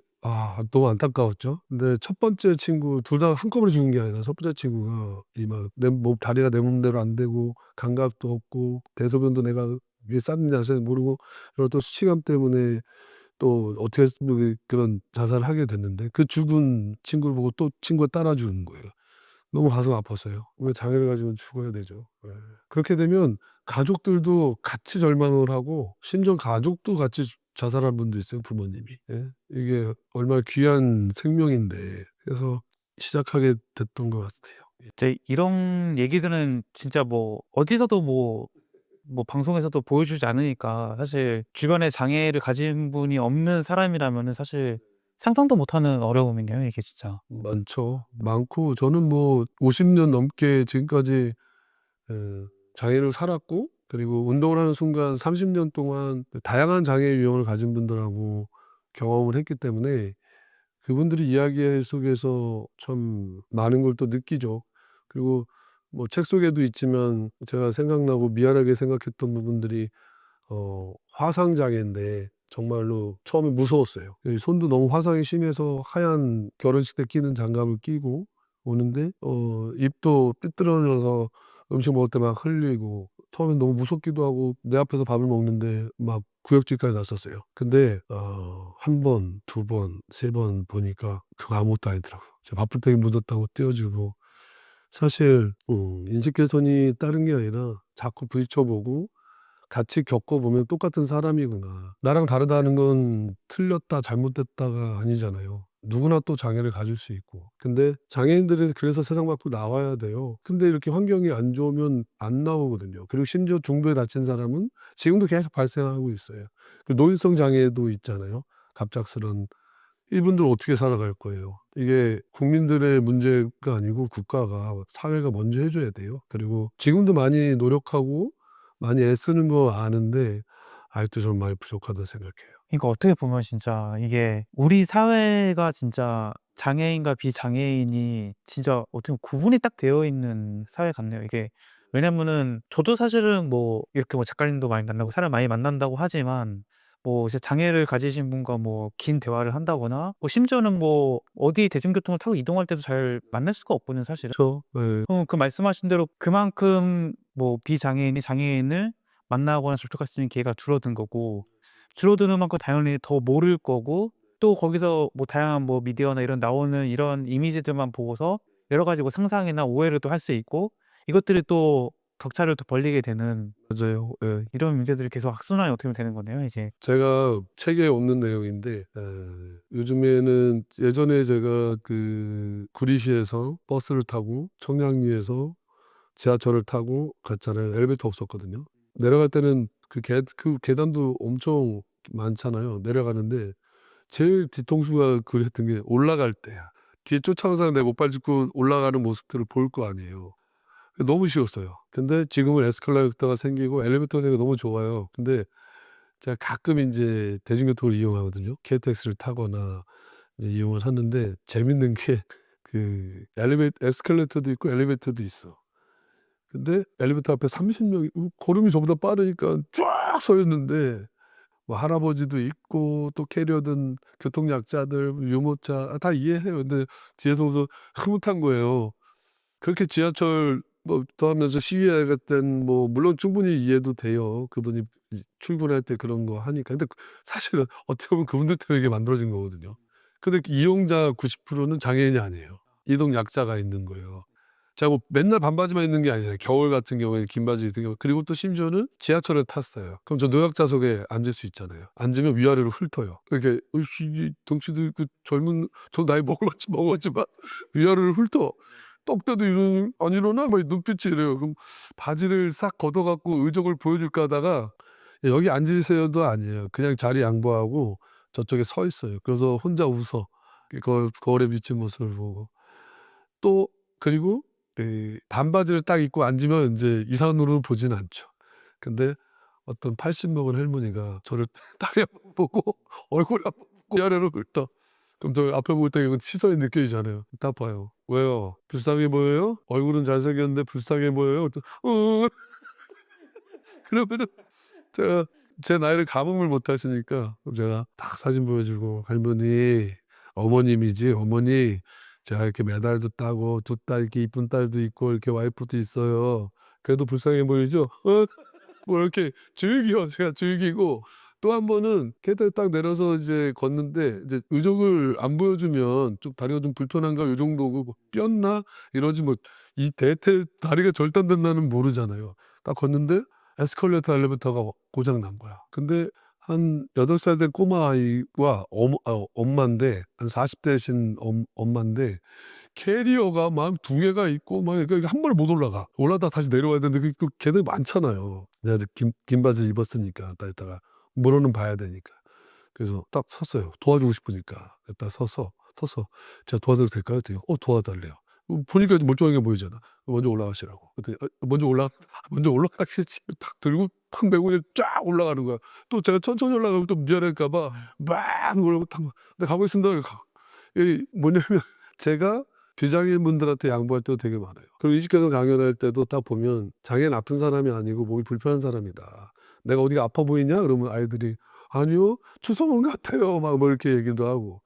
너무 안타까웠죠. 근데 첫 번째 친구 둘 다 한꺼번에 죽은 게 아니라 첫 번째 친구가 이막 내 몸 다리가 내 몸대로 안 되고 감각도 없고 대소변도 내가 위에 쌌는지 안 쌌는지 모르고 그리고 또 수치감 때문에 또 어떻게 그런 자살을 하게 됐는데 그 죽은 친구를 보고 또 친구가 따라 죽은 거예요. 너무 가슴 아팠어요. 왜 장애를 가지면 죽어야 되죠. 예. 그렇게 되면 가족들도 같이 절망을 하고 심지어 가족도 같이 자살한 분도 있어요, 부모님이. 예. 이게 얼마나 귀한 생명인데. 그래서 시작하게 됐던 것 같아요. 예. 이제 이런 얘기들은 진짜 뭐 어디서도 뭐 방송에서도 보여주지 않으니까 사실 주변에 장애를 가진 분이 없는 사람이라면은 사실 상상도 못하는 어려움이네요, 이게 진짜. 많죠. 많고 저는 뭐 50년 넘게 지금까지 장애를 살았고 그리고 운동을 하는 순간 30년 동안 다양한 장애 유형을 가진 분들하고 경험을 했기 때문에 그분들이 이야기 속에서 참 많은 걸 또 느끼죠. 그리고 뭐 책 속에도 있지만 제가 생각나고 미안하게 생각했던 부분들이 화상 장애인데 정말로 처음에 무서웠어요. 이 손도 너무 화상이 심해서 하얀 결혼식 때 끼는 장갑을 끼고 오는데 입도 삐뚤어져서 음식 먹을 때 막 흘리고 처음엔 너무 무섭기도 하고 내 앞에서 밥을 먹는데 막 구역질까지 났었어요. 근데 1 번, 2 번, 3번 보니까 그거 아무것도 아니더라고요. 저 밥풀떼기 묻었다고 떼어주고 사실 인식 개선이 다른 게 아니라 자꾸 부딪혀 보고 같이 겪어보면 똑같은 사람이구나. 나랑 다르다는 건 틀렸다, 잘못됐다가 아니잖아요. 누구나 또 장애를 가질 수 있고. 근데 장애인들이 그래서 세상 밖으로 나와야 돼요. 근데 이렇게 환경이 안 좋으면 안 나오거든요. 그리고 심지어 중도에 다친 사람은 지금도 계속 발생하고 있어요. 그 노인성 장애도 있잖아요. 갑작스런 이분들 어떻게 살아갈 거예요. 이게 국민들의 문제가 아니고 국가가 사회가 먼저 해줘야 돼요. 그리고 지금도 많이 노력하고 많이 애쓰는 거 아는데 아직도 좀 많이 부족하다 생각해요. 그러니까 어떻게 보면 진짜 이게 우리 사회가 진짜 장애인과 비장애인이 진짜 어떻게 보면 구분이 딱 되어 있는 사회 같네요. 이게 왜냐면은 저도 사실은 뭐 이렇게 뭐 작가님도 많이 만나고 사람 많이 만난다고 하지만 뭐 이제 장애를 가지신 분과 뭐 긴 대화를 한다거나 뭐 심지어는 뭐 어디 대중교통을 타고 이동할 때도 잘 만날 수가 없거든요, 사실은. 그렇죠. 네. 그 말씀하신 대로 그만큼 뭐 비장애인이 장애인을 만나거나 접촉할 수 있는 기회가 줄어든 거고 줄어드는 만큼 당연히 더 모를 거고 또 거기서 뭐 다양한 뭐 미디어나 이런 나오는 이런 이미지들만 보고서 여러 가지 뭐 상상이나 오해를 또 할 수 있고 이것들이 또 격차를 또 벌리게 되는 맞아요. 예. 이런 문제들이 계속 악순환이 어떻게 보면 되는 거네요, 이제. 제가 책에 없는 내용인데 요즘에는 예전에 제가 그 구리시에서 버스를 타고 청량리에서 지하철을 타고 갔잖아요. 엘리베이터 없었거든요. 내려갈 때는 그 계단도 엄청 많잖아요. 내려가는데 제일 뒤통수가 그랬던 게 올라갈 때야. 뒤에 쫓아오는 사람 내 못발 짚고 올라가는 모습들을 볼 거 아니에요. 너무 싫었어요. 근데 지금은 에스컬레이터가 생기고 엘리베이터가 생기고 너무 좋아요. 근데 제가 가끔 인제 대중교통을 이용하거든요. KTX를 타거나 이제 이용을 하는데 재밌는 게 그 에스컬레이터도 있고 엘리베이터도 있어. 근데 엘리베이터 앞에 30 명이 걸음이 저보다 빠르니까 쫙 서 있는데 뭐 할아버지도 있고 또 캐리어 든 교통약자들, 유모차 다 이해해요. 근데 뒤에서 오면서 흐뭇한 거예요. 그렇게 지하철 뭐 타면서 시위할 땐 뭐 물론 충분히 이해도 돼요. 그분이 출근할 때 그런 거 하니까. 근데 사실은 어떻게 보면 그분들 때문에 이게 만들어진 거거든요. 근데 이용자 90%는 장애인이 아니에요. 이동 약자가 있는 거예요. 제가 뭐 맨날 반바지만 입는 게 아니잖아요. 겨울 같은 경우에 긴 바지 입는 경우. 그리고 또 심지어는 지하철을 탔어요. 그럼 저 노약자석에 앉을 수 있잖아요. 앉으면 위아래로 훑어요. 이렇게 어이씨 덩치도 있고 젊은 저 나이 먹었지만 위아래를 훑어. 떡 때도 안 일어나? 막 눈빛이 이래요. 그럼 바지를 싹 걷어갖고 의적을 보여줄까 하다가 여기 앉으세요도 아니에요. 그냥 자리 양보하고 저쪽에 서 있어요. 그래서 혼자 웃어. 거울에 비친 모습을 보고. 또 그리고 반바지를 딱 입고 앉으면 이제 이상한 눈으로 보진 않죠. 근데 어떤 80 먹은 할머니가 저를 다리 한번 보고 얼굴 한번 보고 위아래로 훑어. 그럼 저 앞에 보고 있다가 이건 시선이 느껴지잖아요. 딱 봐요. "왜요? 불쌍해 보여요? 얼굴은 잘생겼는데 불쌍해 보여요?" 그랬더니 그러면은 제가 제 나이를 감흥을 못 하시니까 그럼 제가 딱 사진 보여주고 "할머니, 어머님이지 어머니. 제가 이렇게 메달도 따고 두 딸 이렇게 이쁜 딸도 있고 이렇게 와이프도 있어요. 그래도 불쌍해 보이죠?" 뭐 이렇게 즐겨 제가 즐기고 또 한 번은 계단에 딱 내려서 이제 걷는데 이제 의족을 안 보여주면 좀 다리가 좀 불편한가 요 정도고 뭐 뼈나 이러지 뭐 이 대퇴 다리가 절단된다는 모르잖아요. 딱 걷는데 에스컬레이터 엘리베이터가 고장 난 거야. 근데 한 8살 된 꼬마아이와 엄마인데 한 40 대신 엄마인데 캐리어가 막 2개가 있고 막 그러니까 한 번에 못 올라가. 올라다가 다시 내려와야 되는데 그 걔들 많잖아요. 내가 이제 긴 바지 입었으니까 딱 이따가 물어는 봐야 되니까. 그래서 딱 섰어요. 도와주고 싶으니까. 딱 서서 "제가 도와드려도 될까요?" 그랬더니 도와달래요. 보니까 멀쩡하게 보이잖아. "먼저 올라가시라고." 그랬더니 먼저 올라가시지." 탁 들고 탁 메고 그냥 쫙 올라가는 거야. 또 제가 천천히 올라가면 또 미안할까 봐 막 그러고 탁 "네 가보겠습니다." 이러고 이게 뭐냐면 제가 비장애인분들한테 양보할 때도 되게 많아요. 그리고 이직해서 강연할 때도 딱 보면 "장애는 아픈 사람이 아니고 몸이 불편한 사람이다. 내가 어디가 아파 보이냐?" 그러면 아이들이 "아니요. 추성훈 같아요." 막 뭐 이렇게 얘기도 하고.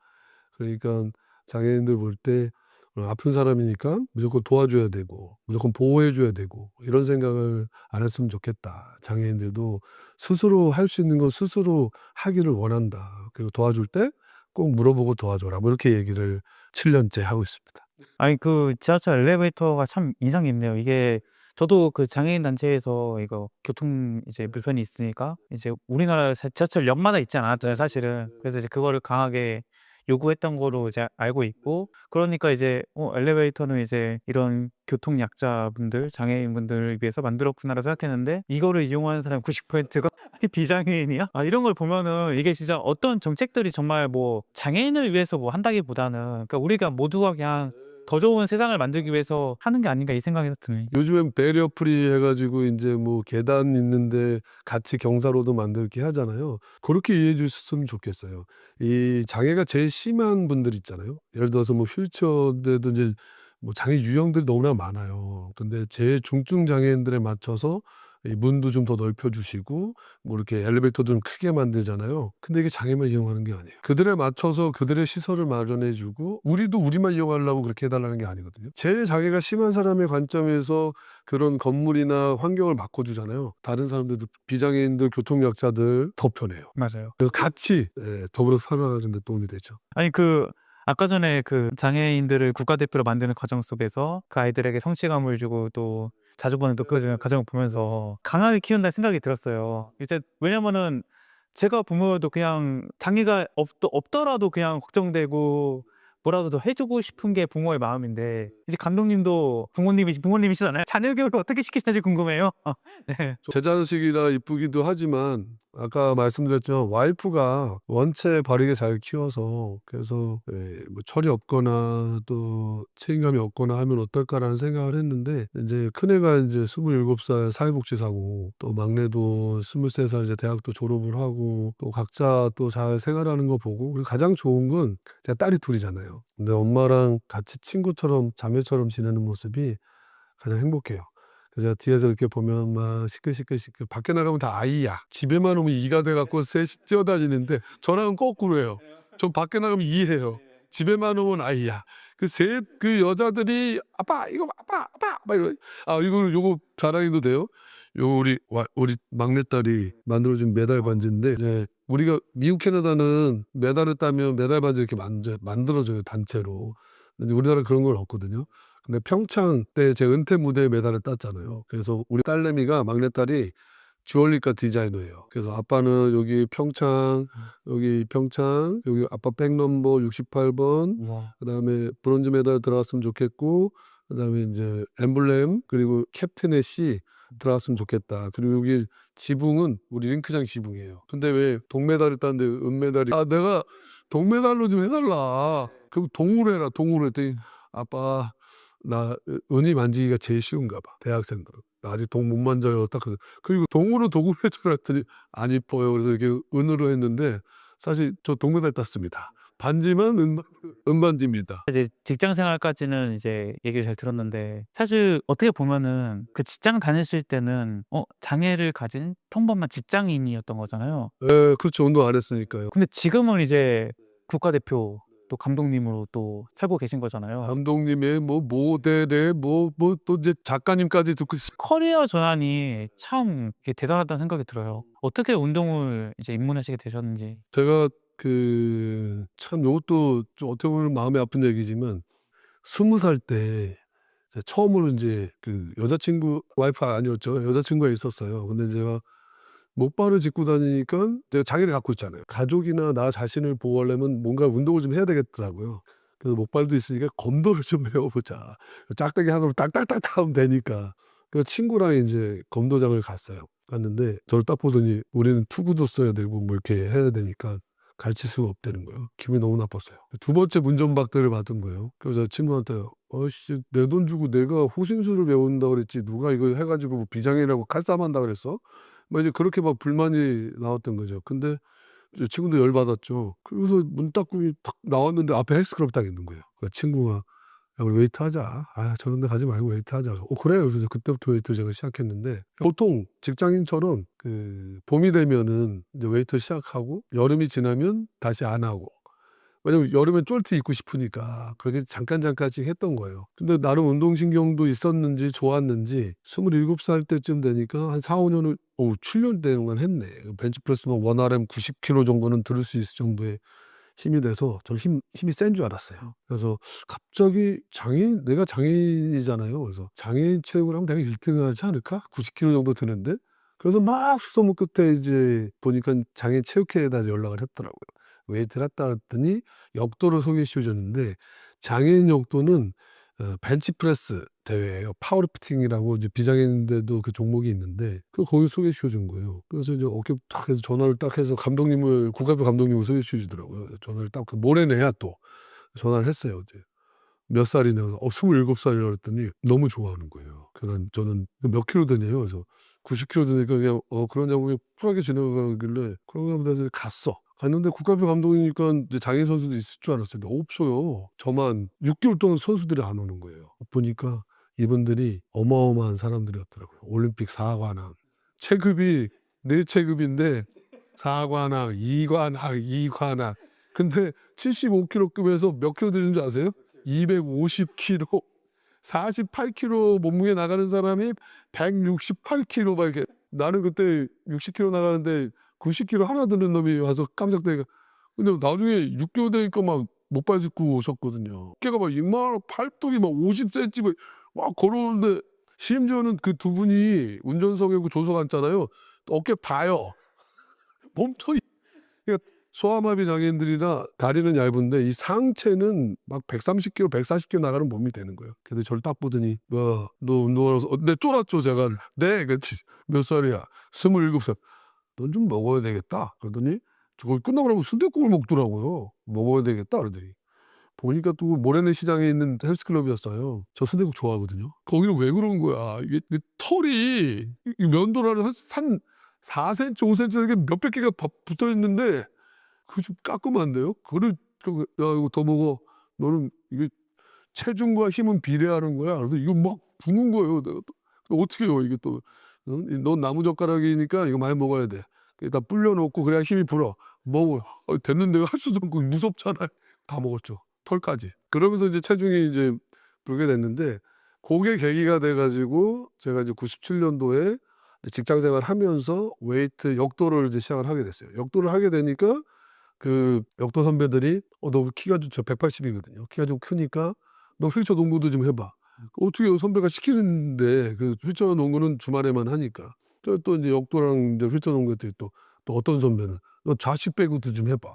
그러니까 장애인들 볼 때 아픈 사람이니까 무조건 도와줘야 되고 무조건 보호해 줘야 되고 이런 생각을 안 했으면 좋겠다. 장애인들도 스스로 할 수 있는 건 스스로 하기를 원한다. 그리고 도와줄 때 꼭 물어보고 도와줘라. 뭐 이렇게 얘기를 7 년째 하고 있습니다. 아니 그 지하철 엘리베이터가 참 인상 깊네요. 이게 저도 그 장애인 단체에서 이거 교통 이제 불편이 있으니까 이제 우리나라 지하철역마다 있지 않았잖아요 사실은. 그래서 이제 그거를 강하게 요구했던 거로 이제 알고 있고 그러니까 이제 엘리베이터는 이제 이런 교통 약자분들, 장애인분들을 위해서 만들었구나라고 생각했는데 이거를 이용하는 사람 90%가 비장애인이야? 아 이런 걸 보면은 이게 진짜 어떤 정책들이 정말 뭐 장애인을 위해서 뭐 한다기보다는 그러니까 우리가 모두가 그냥 더 좋은 세상을 만들기 위해서 하는 게 아닌가 이 생각이 드네요. 요즘엔 배리어 프리 해 가지고 인제 뭐 계단 있는데 같이 경사로도 만들게 하잖아요. 고렇게 이해해 주셨으면 좋겠어요. 이 장애가 제일 심한 분들 있잖아요. 예를 들어서 뭐 휠체어인데도 이제 뭐 장애 유형들이 너무나 많아요. 근데 제일 중증 장애인들에 맞춰서 이 문도 좀 더 넓혀 주시고 뭐 이렇게 엘리베이터도 좀 크게 만들잖아요. 근데 이게 장애만 이용하는 게 아니에요. 그들에 맞춰서 그들의 시설을 마련해 주고 우리도 우리만 이용하려고 그렇게 해 달라는 게 아니거든요. 제일 장애가 심한 사람의 관점에서 그런 건물이나 환경을 바꿔 주잖아요. 다른 사람들도 비장애인들, 교통약자들 더 편해요. 맞아요. 그래서 같이 더불어 살아가는 데 도움이 되죠. 아니 그 아까 전에 그 장애인들을 국가대표로 만드는 과정 속에서 그 아이들에게 성취감을 주고 또 자주 보는 또 그 과정을 보면서 강하게 키운다는 생각이 들었어요. 이제 왜냐면은 제가 부모여도 그냥 장애가 없더라도 그냥 걱정되고 뭐라도 더 해 주고 싶은 게 부모의 마음인데 이제 감독님도 부모님이시잖아요. 자녀 교육을 어떻게 시키시는지 궁금해요. 네. 제 자식이라 이쁘기도 하지만 아까 말씀드렸지만 와이프가 원체 바르게 잘 키워서 그래서 뭐 철이 없거나 또 책임감이 없거나 하면 어떨까라는 생각을 했는데 인제 큰애가 인제 27살 사회복지사고 또 막내도 23살 이제 대학도 졸업을 하고 또 각자 또 잘 생활하는 거 보고 그리고 가장 좋은 건 제가 딸이 2 이잖아요. 근데 엄마랑 같이 친구처럼 자매처럼 지내는 모습이 가장 행복해요. 그래서 제가 뒤에서 이렇게 보면 막 시끌시끌 밖에 나가면 다 아이야. 집에만 오면 이가 돼 갖고 셋이 뛰어다니는데 저랑은 거꾸로예요. 전 밖에 나가면 이예요. 집에만 오면 아이야. 그 여자들이 "아빠 이거 아빠, 아빠." 막 이러 이거 요거 자랑해도 돼요? 요거 우리 막내딸이 만들어 준 메달 반지인데 이제 우리가 미국 캐나다는 메달을 따면 메달 반지 이렇게 만들어 줘요 단체로. 근데 우리나라 그런 건 없거든요. 근데 평창 때 제 은퇴 무대에 메달을 땄잖아요. 그래서 우리 딸내미가 막내딸이 주얼리카 디자이너예요. 그래서 아빠는 여기 아빠 백넘버 68번, 와. 그다음에 브론즈 메달 들어갔으면 좋겠고, 그다음에 이제 엠블렘 그리고 캡틴의 C 들어갔으면 좋겠다. 그리고 여기 지붕은 우리 링크장 지붕이에요. 근데 왜 동메달을 땄는데 은메달이 내가 동메달로 좀 해달라. 그럼 동으로 해라. 동으로 했더니 아빠 나 은이 만지기가 제일 쉬운가 봐. 대학생들은. 나 아직 동 못 만져요. 딱 그리고 동으로 도구 해줘라 했더니 안 이뻐요. 그래서 이렇게 은으로 했는데 사실 저 동메달 땄습니다. 반지만 은반지입니다. 이제 직장 생활까지는 이제 얘기를 잘 들었는데 사실 어떻게 보면은 그 직장 다니실 때는 장애를 가진 평범한 직장인이었던 거잖아요. 예, 그렇죠. 운동 안 했으니까요. 근데 지금은 이제 국가대표 또 감독님으로 또 살고 계신 거잖아요. 감독님의 뭐 모델의 뭐 또 이제 작가님까지 듣고 있어요. 커리어 전환이 참 이게 대단하다는 생각이 들어요. 어떻게 운동을 이제 입문하시게 되셨는지. 제가 참 요것도 좀 어떻게 보면 마음이 아픈 얘기지만 20살 때 처음으로 이제 그 여자친구 와이프가 아니었죠. 여자친구가 있었어요. 근데 제가 목발을 짚고 다니니까 제가 장애를 갖고 있잖아요. 가족이나 나 자신을 보호하려면 뭔가 운동을 좀 해야 되겠더라고요. 그래서 목발도 있으니까 검도를 좀 배워보자. 짝대기 하나로 딱딱딱 하면 되니까. 그래서 친구랑 이제 검도장을 갔는데 저를 딱 보더니 우리는 투구도 써야 되고 뭐 이렇게 해야 되니까 가르칠 수가 없다는 거예요. 기분이 너무 나빴어요. 두 번째 문전박대를 받은 거예요. 그래서 친구한테 어씨 내 돈 주고 내가 호신술을 배운다 그랬지 누가 이거 해가지고 뭐 비장애라고 칼싸움한다 그랬어? 뭐 이제 그렇게 막 불만이 나왔던 거죠. 근데 이제 친구도 열받았죠. 그래서 문 닫고 탁 나왔는데 앞에 헬스클럽 딱 있는 거예요. 그 친구가 야 우리 웨이트 하자. 저런 데 가지 말고 웨이트 하자. 그래. 그래서 이제 그때부터 웨이트 제가 시작했는데 보통 직장인처럼 그 봄이 되면은 이제 웨이트 시작하고 여름이 지나면 다시 안 하고 왜냐면 여름엔 쫄티 입고 싶으니까 그렇게 잠깐씩 했던 거예요. 근데 나름 운동신경도 있었는지 좋았는지 27살 때쯤 되니까 한 4-5년을 7년 동안 했네. 벤치프레스만 1RM 90kg 정도는 들을 수 있을 정도의 힘이 돼서 저는 힘이 센 줄 알았어요. 그래서 갑자기 내가 장애인이잖아요. 그래서 '장애인 체육을 하면 내가 1등을 하지 않을까? 90kg 정도 드는데?' 그래서 막 수소문 끝에 이제 보니까 장애인 체육회에다 연락을 했더라고요. 웨이트를 했다 그랬더니 역도를 소개시켜 줬는데 장애인 역도는 벤치프레스 대회예요. 파워리프팅이라고 이제 비장애인인데도 그 종목이 있는데 거기 소개시켜 준 거예요. 그래서 이제 어깨 탁 해서 전화를 딱 해서 국가대표 감독님을 소개시켜 주더라고요. 전화를 딱 모레네야 또 전화를 했어요. 이제 몇 살이냐고 27살이라고 그랬더니 너무 좋아하는 거예요. 그래서 저는 몇 킬로 되냐요. 그래서 90kg 되니까 그냥 그러냐고 그냥 쿨하게 지나가길래 그런가 보다 해서 갔는데 국가대표 감독이니까 이제 장애인 선수도 있을 줄 알았어요. 근데 없어요. 저만 6개월 동안 선수들이 안 오는 거예요. 보니까 이분들이 어마어마한 사람들이었더라고요. 올림픽 4관왕. 체급이 내 체급인데 4관왕, 2관왕. 근데 75kg급에서 몇 킬로 되는 줄 아세요? 250kg. 48kg 몸무게 나가는 사람이 168kg 막 이렇게. 나는 그때 60kg 나가는데 90kg 하나 드는 놈이 와서 깜짝 놀라니까. 근데 나중에 6개월 되니까 막 목발 짚고 오셨거든요. 어깨가 막 이만하고 팔뚝이 막 50cm 막 걸어오는데 심지어는 그 두 분이 운전석이고 조석 앉잖아요. 어깨 봐요. 몸통이. 그러니까 소아마비 장애인들이나 다리는 얇은데 이 상체는 막 130kg, 140kg 나가는 몸이 되는 거예요. 근데 저를 딱 보더니 너 운동하면서 네 쫄았죠 제가. 네 그렇지. 몇 살이야? 27살. 넌 좀 먹어야 되겠다. 그러더니 저거 끝나고 나면 순댓국을 먹더라고요. 먹어야 되겠다 그러더니. 보니까 또 모래내 시장에 있는 헬스클럽이었어요. 저 순댓국 좋아하거든요. 거기는 왜 그런 거야. 이게 털이 이 면도라는 한 4cm, 5cm 이렇게 몇백 개가 붙어 있는데 그거 좀 까끔한데요. 그거를 야 이거 더 먹어. 너는 이게 체중과 힘은 비례하는 거야. 그래서 이거 막 부는 거예요. 내가 또 어떻게 해요 이게 또. 넌 나무젓가락이니까 이거 많이 먹어야 돼. 다 불려놓고 그래야 힘이 불어. 먹어. 됐는데 할 수도 없고 무섭잖아요. 다 먹었죠. 털까지. 그러면서 이제 체중이 이제 불게 됐는데 그게 계기가 돼가지고 제가 이제 97년도에 직장 생활하면서 웨이트 역도를 이제 시작을 하게 됐어요. 역도를 하게 되니까 그 역도 선배들이 너 키가 좀 180이거든요. 키가 좀 크니까 너 휠체어 농구도 좀 해봐. 어떻게 선배가 시키는데 그 휠체어 농구는 주말에만 하니까. 또 이제 역도랑 이제 휠체어 농구 했더니 또 어떤 선배는 너 좌식 배구도 좀 해봐.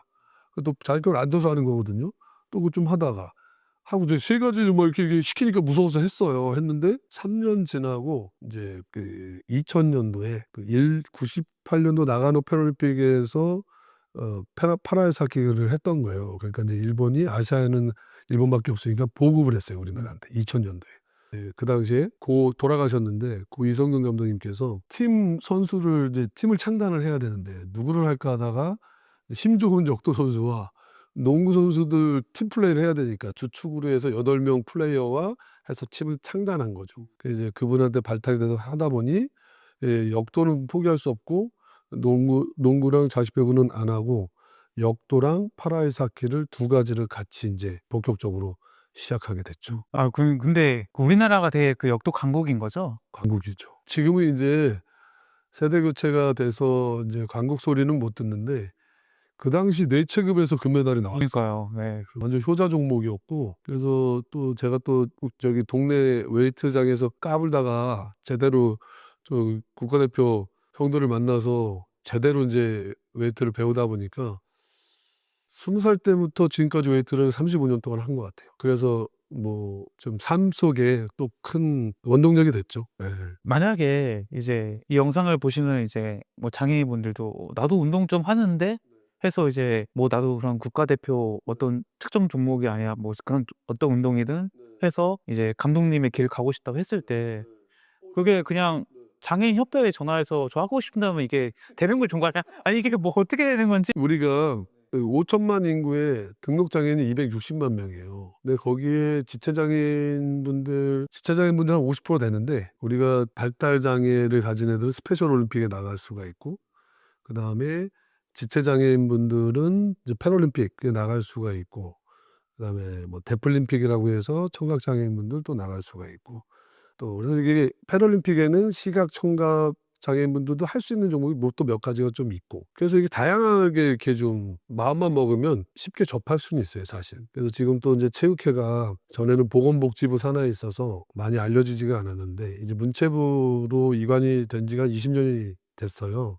또 자기 걸 앉아서 하는 거거든요. 또 그거 좀 하다가 하고 이제 세 가지 뭐 이렇게 시키니까 무서워서 했어요. 했는데 3년 지나고 이제 그 2000년도에 그 98년도 나가노 패럴림픽에서 파라사키를 했던 거예요. 그러니까 이제 일본이 아시아에는 일본밖에 없으니까 보급을 했어요. 우리나라한테 2000년도에. 네, 그 당시에 고 돌아가셨는데 고 이성근 감독님께서 팀 선수를 이제 팀을 창단을 해야 되는데 누구를 할까 하다가 힘 좋은 역도 선수와 농구 선수들 팀 플레이를 해야 되니까 주축으로 해서 8명 플레이어와 해서 팀을 창단한 거죠. 이제 그분한테 발탁이 돼서 하다 보니 예, 역도는 포기할 수 없고 농구랑 자식 배구는 안 하고 역도랑 파라이사키를 두 가지를 같이 이제 본격적으로 시작하게 됐죠. 아, 근데 우리나라가 되게 그 역도 강국인 거죠? 강국이죠. 지금은 이제 세대 교체가 돼서 이제 강국 소리는 못 듣는데 그 당시 뇌체급에서 금메달이 나왔어요. 그러니까요. 네. 완전 효자 종목이었고 그래서 또 제가 또 저기 동네 웨이트장에서 까불다가 제대로 저 국가대표 형들을 만나서 제대로 이제 웨이트를 배우다 보니까 20살 때부터 지금까지 웨이트를 35년 동안 한 것 같아요. 그래서 뭐 좀 삶 속에 또 큰 원동력이 됐죠. 예. 만약에 이제 이 영상을 보시는 이제 뭐 장애인분들도 나도 운동 좀 하는데 해서 이제 뭐 나도 그런 국가대표 어떤 특정 종목이 아니라 뭐 그런 어떤 운동이든 해서 이제 감독님의 길 가고 싶다고 했을 때 그게 그냥 장애인 협회에 전화해서 저 하고 싶다면 이게 되는 걸 정말 아니 이게 뭐 어떻게 되는 건지 우리가 5천만 인구에 등록 장애인이 260만 명이에요. 근데 거기에 지체장애인분들 한 50% 되는데 우리가 발달 장애를 가진 애들 스페셜 올림픽에 나갈 수가 있고 그다음에 지체장애인분들은 이제 패럴림픽에 나갈 수가 있고 그다음에 뭐 데플림픽이라고 해서 청각 장애인분들도 나갈 수가 있고 또 그래서 이게 패럴림픽에는 시각 청각 장애인분들도 할 수 있는 종목이 뭐 또 몇 가지가 좀 있고 그래서 이게 다양하게 이렇게 좀 마음만 먹으면 쉽게 접할 수는 있어요 사실. 그래서 지금 또 이제 체육회가 전에는 보건복지부 산하에 있어서 많이 알려지지가 않았는데 이제 문체부로 이관이 된 지가 20년이 됐어요.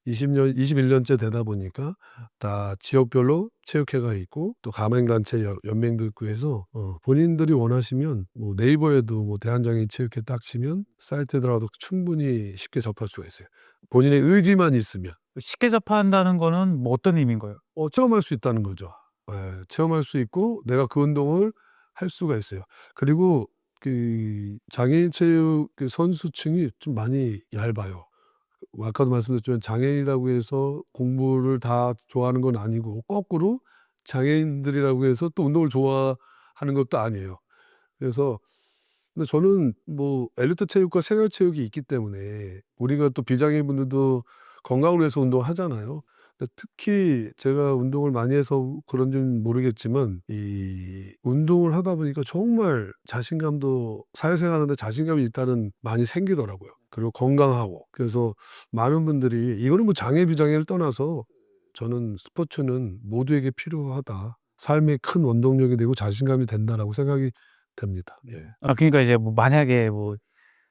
21년째 되다 보니까 다 지역별로 체육회가 있고 또 가맹단체 연맹도 있고 해서 본인들이 원하시면 뭐 네이버에도 뭐 대한장애인 체육회 딱 치면 사이트에 들어가도 충분히 쉽게 접할 수가 있어요. 본인의 의지만 있으면 쉽게 접한다는 거는 뭐 어떤 의미인 거예요? 체험할 수 있다는 거죠. 예, 체험할 수 있고 내가 그 운동을 할 수가 있어요. 그리고 그 장애인 체육 그 선수층이 좀 많이 얇아요. 아까도 말씀드렸지만 장애인이라고 해서 공부를 다 좋아하는 건 아니고 거꾸로 장애인들이라고 해서 또 운동을 좋아하는 것도 아니에요. 그래서 근데 저는 뭐 엘리트 체육과 생활 체육이 있기 때문에 우리가 또 비장애인분들도 건강을 위해서 운동하잖아요. 근데 특히 제가 운동을 많이 해서 그런지는 모르겠지만 이 운동을 하다 보니까 정말 자신감도 사회생활하는데 자신감이 일단은 많이 생기더라고요. 그리고 건강하고 그래서 많은 분들이 이거는 뭐 장애 비장애를 떠나서 저는 스포츠는 모두에게 필요하다. 삶의 큰 원동력이 되고 자신감이 된다라고 생각이 됩니다. 예. 아, 그러니까 이제 뭐 만약에 뭐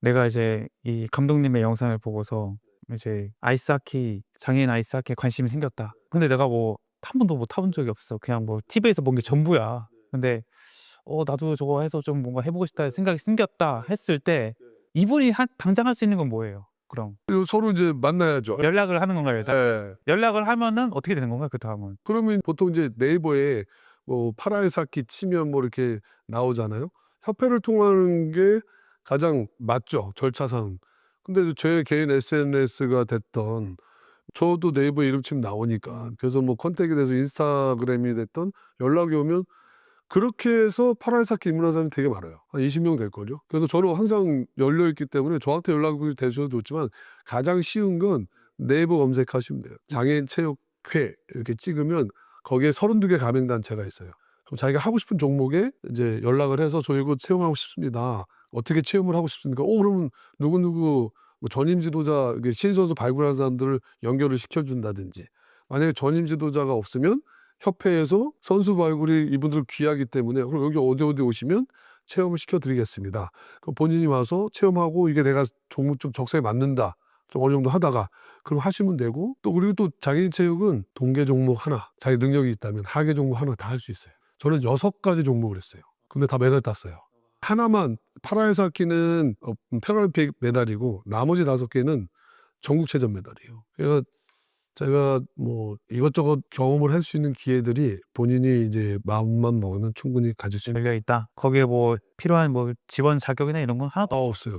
내가 이제 이 감독님의 영상을 보고서 이제 아이스하키 장애인 아이스하키에 관심이 생겼다. 근데 내가 뭐 한 번도 뭐 타본 적이 없어. 그냥 뭐 TV에서 본 게 전부야. 근데 나도 저거 해서 좀 뭔가 해보고 싶다 생각이 생겼다 했을 때 이분이 당장 할 수 있는 건 뭐예요? 그럼 그리고 서로 이제 만나야죠. 연락을 하는 건가요? 일단? 예. 연락을 하면은 어떻게 되는 건가요? 그 다음은? 그러면 보통 이제 네이버에 뭐 파라이사키 치면 뭐 이렇게 나오잖아요. 협회를 통하는 게 가장 맞죠, 절차상. 근데 제 개인 SNS가 됐던 저도 네이버 이름 치면 나오니까 그래서 뭐 컨택이 돼서 인스타그램이 됐던 연락이 오면 그렇게 해서 파라이사키 입문한 사람이 되게 많아요. 한 20명 될걸요. 그래서 저는 항상 열려 있기 때문에 저한테 연락이 되셔도 좋지만 가장 쉬운 건 네이버 검색하시면 돼요. 장애인 체육회 이렇게 찍으면 거기에 32개 가맹단체가 있어요. 그럼 자기가 하고 싶은 종목에 이제 연락을 해서 저 이거 체험하고 싶습니다. 어떻게 체험을 하고 싶습니까? 그러면 누구누구 뭐 전임 지도자 신선수 발굴하는 사람들을 연결을 시켜준다든지 만약에 전임 지도자가 없으면 협회에서 선수 발굴이 이분들 귀하기 때문에 그럼 여기 어디 오시면 체험을 시켜드리겠습니다. 그럼 본인이 와서 체험하고 이게 내가 종목 좀 적성에 맞는다. 좀 어느 정도 하다가 그럼 하시면 되고 또 그리고 또 장애인 체육은 동계 종목 하나 자기 능력이 있다면 하계 종목 하나 다 할 수 있어요. 저는 6가지 종목을 했어요. 근데 다 메달 땄어요. 하나만 파라아이스하키는 패럴림픽 메달이고 나머지 5개는 전국체전 메달이에요. 그래서 제가 뭐 이것저것 경험을 할 수 있는 기회들이 본인이 이제 마음만 먹으면 충분히 가질 수 있는 열려 있다. 거기에 뭐 필요한 뭐 지원 자격이나 이런 건 하나도 없어요.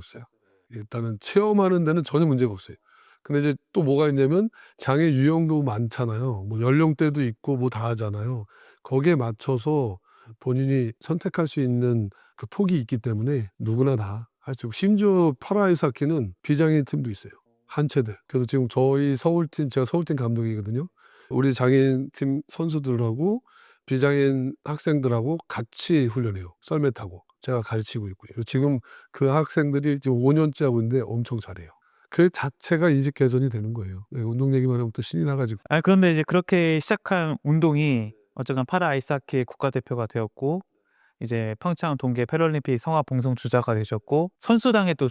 일단은 체험하는 데는 전혀 문제가 없어요. 근데 이제 또 뭐가 있냐면 장애 유형도 많잖아요. 뭐 연령대도 있고 뭐 다 하잖아요. 거기에 맞춰서 본인이 선택할 수 있는 그 폭이 있기 때문에 누구나 다 할 수 있고 심지어 파라아이스하키는 비장애인 팀도 있어요. 한체대. 그래서 지금 저희 서울팀 제가 서울팀 감독이거든요. 우리 장애인 팀 선수들하고 비장애인 학생들하고 같이 훈련해요. 썰매 타고. 제가 가르치고 있고요. 그리고 지금 그 학생들이 지금 5년째 하고 있는데 엄청 잘해요. 그 자체가 인식 개선이 되는 거예요. 네, 운동 얘기만 하면 또 신이 나가지고. 그런데 이제 그렇게 시작한 운동이 어쨌건 파라 아이스하키 국가대표가 되었고 이제 평창 동계 패럴림픽 성화 봉송 주자가 되셨고 선수당의 또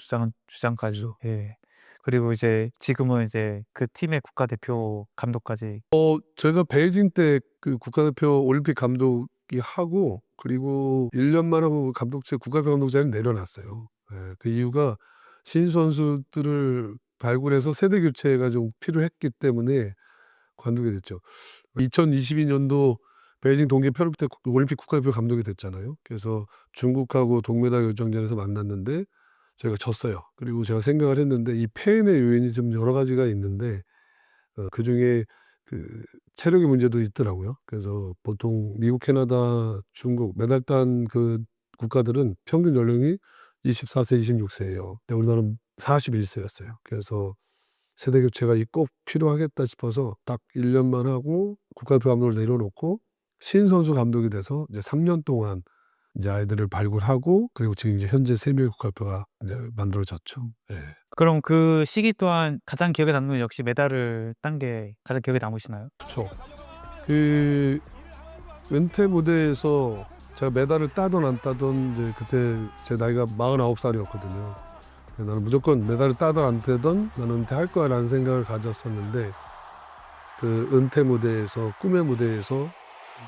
주장까지. 예. 그리고 이제 지금은 이제 그 팀의 국가대표 감독까지. 제가 베이징 때 그 국가대표 올림픽 감독이 하고 그리고 1년만 하고 감독제 국가대표 감독자를 내려놨어요. 예, 그 이유가 신인 선수들을 발굴해서 세대 교체가 좀 필요했기 때문에 관두게 됐죠. 2022년도 베이징 동계 패럴림픽 올림픽 국가대표 감독이 됐잖아요. 그래서 중국하고 동메달 결정전에서 만났는데 저희가 졌어요. 그리고 제가 생각을 했는데 이 패인의 요인이 좀 여러 가지가 있는데 그중에 그 체력의 문제도 있더라고요. 그래서 보통 미국, 캐나다, 중국 메달 딴 그 국가들은 평균 연령이 24세, 26세예요. 근데 우리나라는 41세였어요. 그래서 세대 교체가 꼭 필요하겠다 싶어서 딱 1년만 하고 국가대표 감독을 내려놓고 신선수 감독이 돼서 이제 3년 동안 이제 아이들을 발굴하고 그리고 지금 이제 현재 3명의 국가대표가 이제 만들어졌죠. 예. 그럼 그 시기 또한 가장 기억에 남는 건 역시 메달을 딴 게 가장 기억에 남으시나요? 그쵸. 그 은퇴 무대에서 제가 메달을 따든 안 따든 이제 그때 제 나이가 49살이었거든요. 나는 무조건 메달을 따든 안 따든 나는 은퇴할 거야라는 생각을 가졌었는데 그 은퇴 무대에서 꿈의 무대에서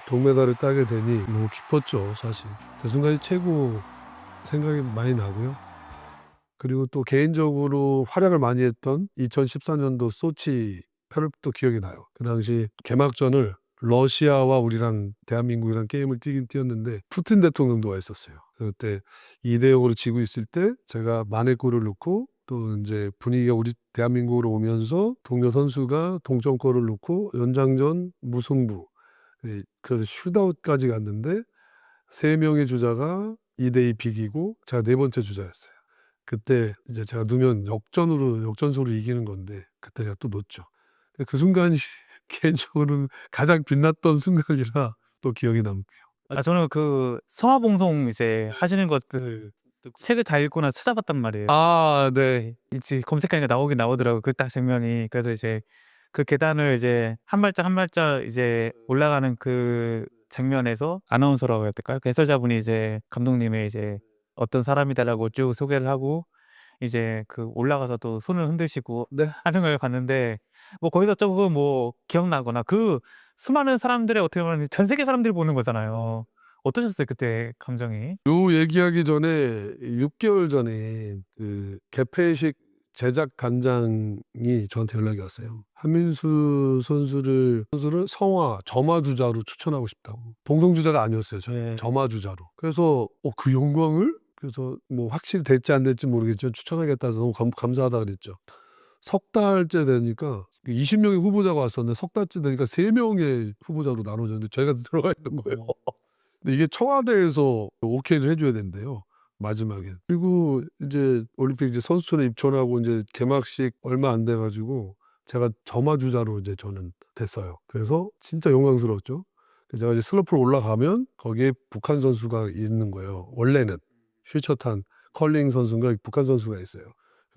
동메달을 따게 되니 너무 기뻤죠, 사실. 그 순간이 최고 생각이 많이 나고요. 그리고 또 개인적으로 활약을 많이 했던 2014년도 소치 패럴림픽도 기억이 나요. 그 당시 개막전을 러시아와 우리랑 대한민국이랑 게임을 뛰긴 뛰었는데 푸틴 대통령도 와 있었어요. 그때 2대0으로 지고 있을 때 제가 만회골을 넣고 또 이제 분위기가 우리 대한민국으로 오면서 동료 선수가 동점골을 넣고 연장전 무승부. 그래서 슛아웃까지 갔는데 3명의 주자가 2대2 비기고 제가 4번째 주자였어요. 그때 이제 제가 넣으면 역전으로 이기는 건데 그때 제가 또 넣었죠. 그 순간이 개인적으로는 가장 빛났던 순간이라 또 기억에 남고요. 저는 그 성화봉송 이제 하시는 것들 책을 다 읽고 나서 찾아봤단 말이에요. 네. 이제 검색하니까 나오긴 나오더라고요. 그 딱 장면이. 그래서 이제 그 계단을 이제 한 발짝 한 발짝 이제 올라가는 그 장면에서 아나운서라고 해야 될까요? 그 해설자분이 이제 감독님의 이제 어떤 사람이다라고 쭉 소개를 하고 이제 그 올라가서 또 손을 흔드시고 네. 하는 걸 봤는데 뭐 거기서 조금 뭐 기억나거나 그 수많은 사람들의 어떻게 보면 전 세계 사람들이 보는 거잖아요. 어떠셨어요 그때 감정이? 요 얘기하기 전에 6개월 전에 그 개폐식 제작 단장이 저한테 연락이 왔어요. 한민수 선수를 성화 점화 주자로 추천하고 싶다고. 봉송 주자가 아니었어요. 네. 점화 주자로. 그래서 그 영광을 그래서 뭐 확실히 될지 안 될지 모르겠지만 추천하겠다 해서 너무 감사하다 그랬죠. 석 달째 되니까 20명의 후보자가 왔었는데 석 달째 되니까 3명의 후보자로 나눠졌는데 저희가 들어가 있는 거예요. 근데 이게 청와대에서 오케이를 해줘야 된대요. 마지막에. 그리고 이제 올림픽 이제 선수촌에 입촌하고 이제 개막식 얼마 안 돼가지고 제가 점화 주자로 이제 저는 됐어요. 그래서 진짜 영광스러웠죠. 제가 이제 슬로프로 올라가면 거기에 북한 선수가 있는 거예요. 원래는 퓨처탄 컬링 선수가 북한 선수가 있어요.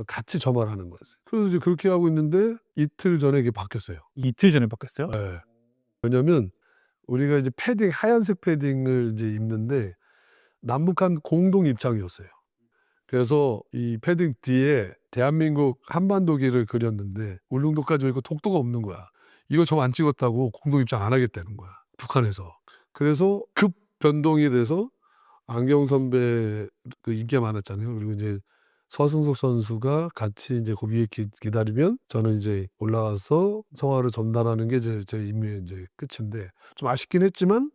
같이 점화를 하는 거였어요. 그래서 이제 그렇게 하고 있는데 이틀 전에 이게 바뀌었어요. 이틀 전에 바뀌었어요? 네. 왜냐면 우리가 이제 패딩 하얀색 패딩을 이제 입는데 남북한 공동 입장이었어요. 그래서 이 패딩 뒤에 대한민국 한반도기를 그렸는데 울릉도까지 오니까 독도가 없는 거야. 이거 저 안 찍었다고 공동 입장 안 하겠다는 거야. 북한에서. 그래서 급 변동이 돼서 안경 선배 그 인기가 많았잖아요. 그리고 이제 서승석 선수가 같이 이제 그 위에 기다리면 저는 이제 올라와서 성화를 전달하는 게 제 임무의 이제 끝인데 좀 아쉽긴 했지만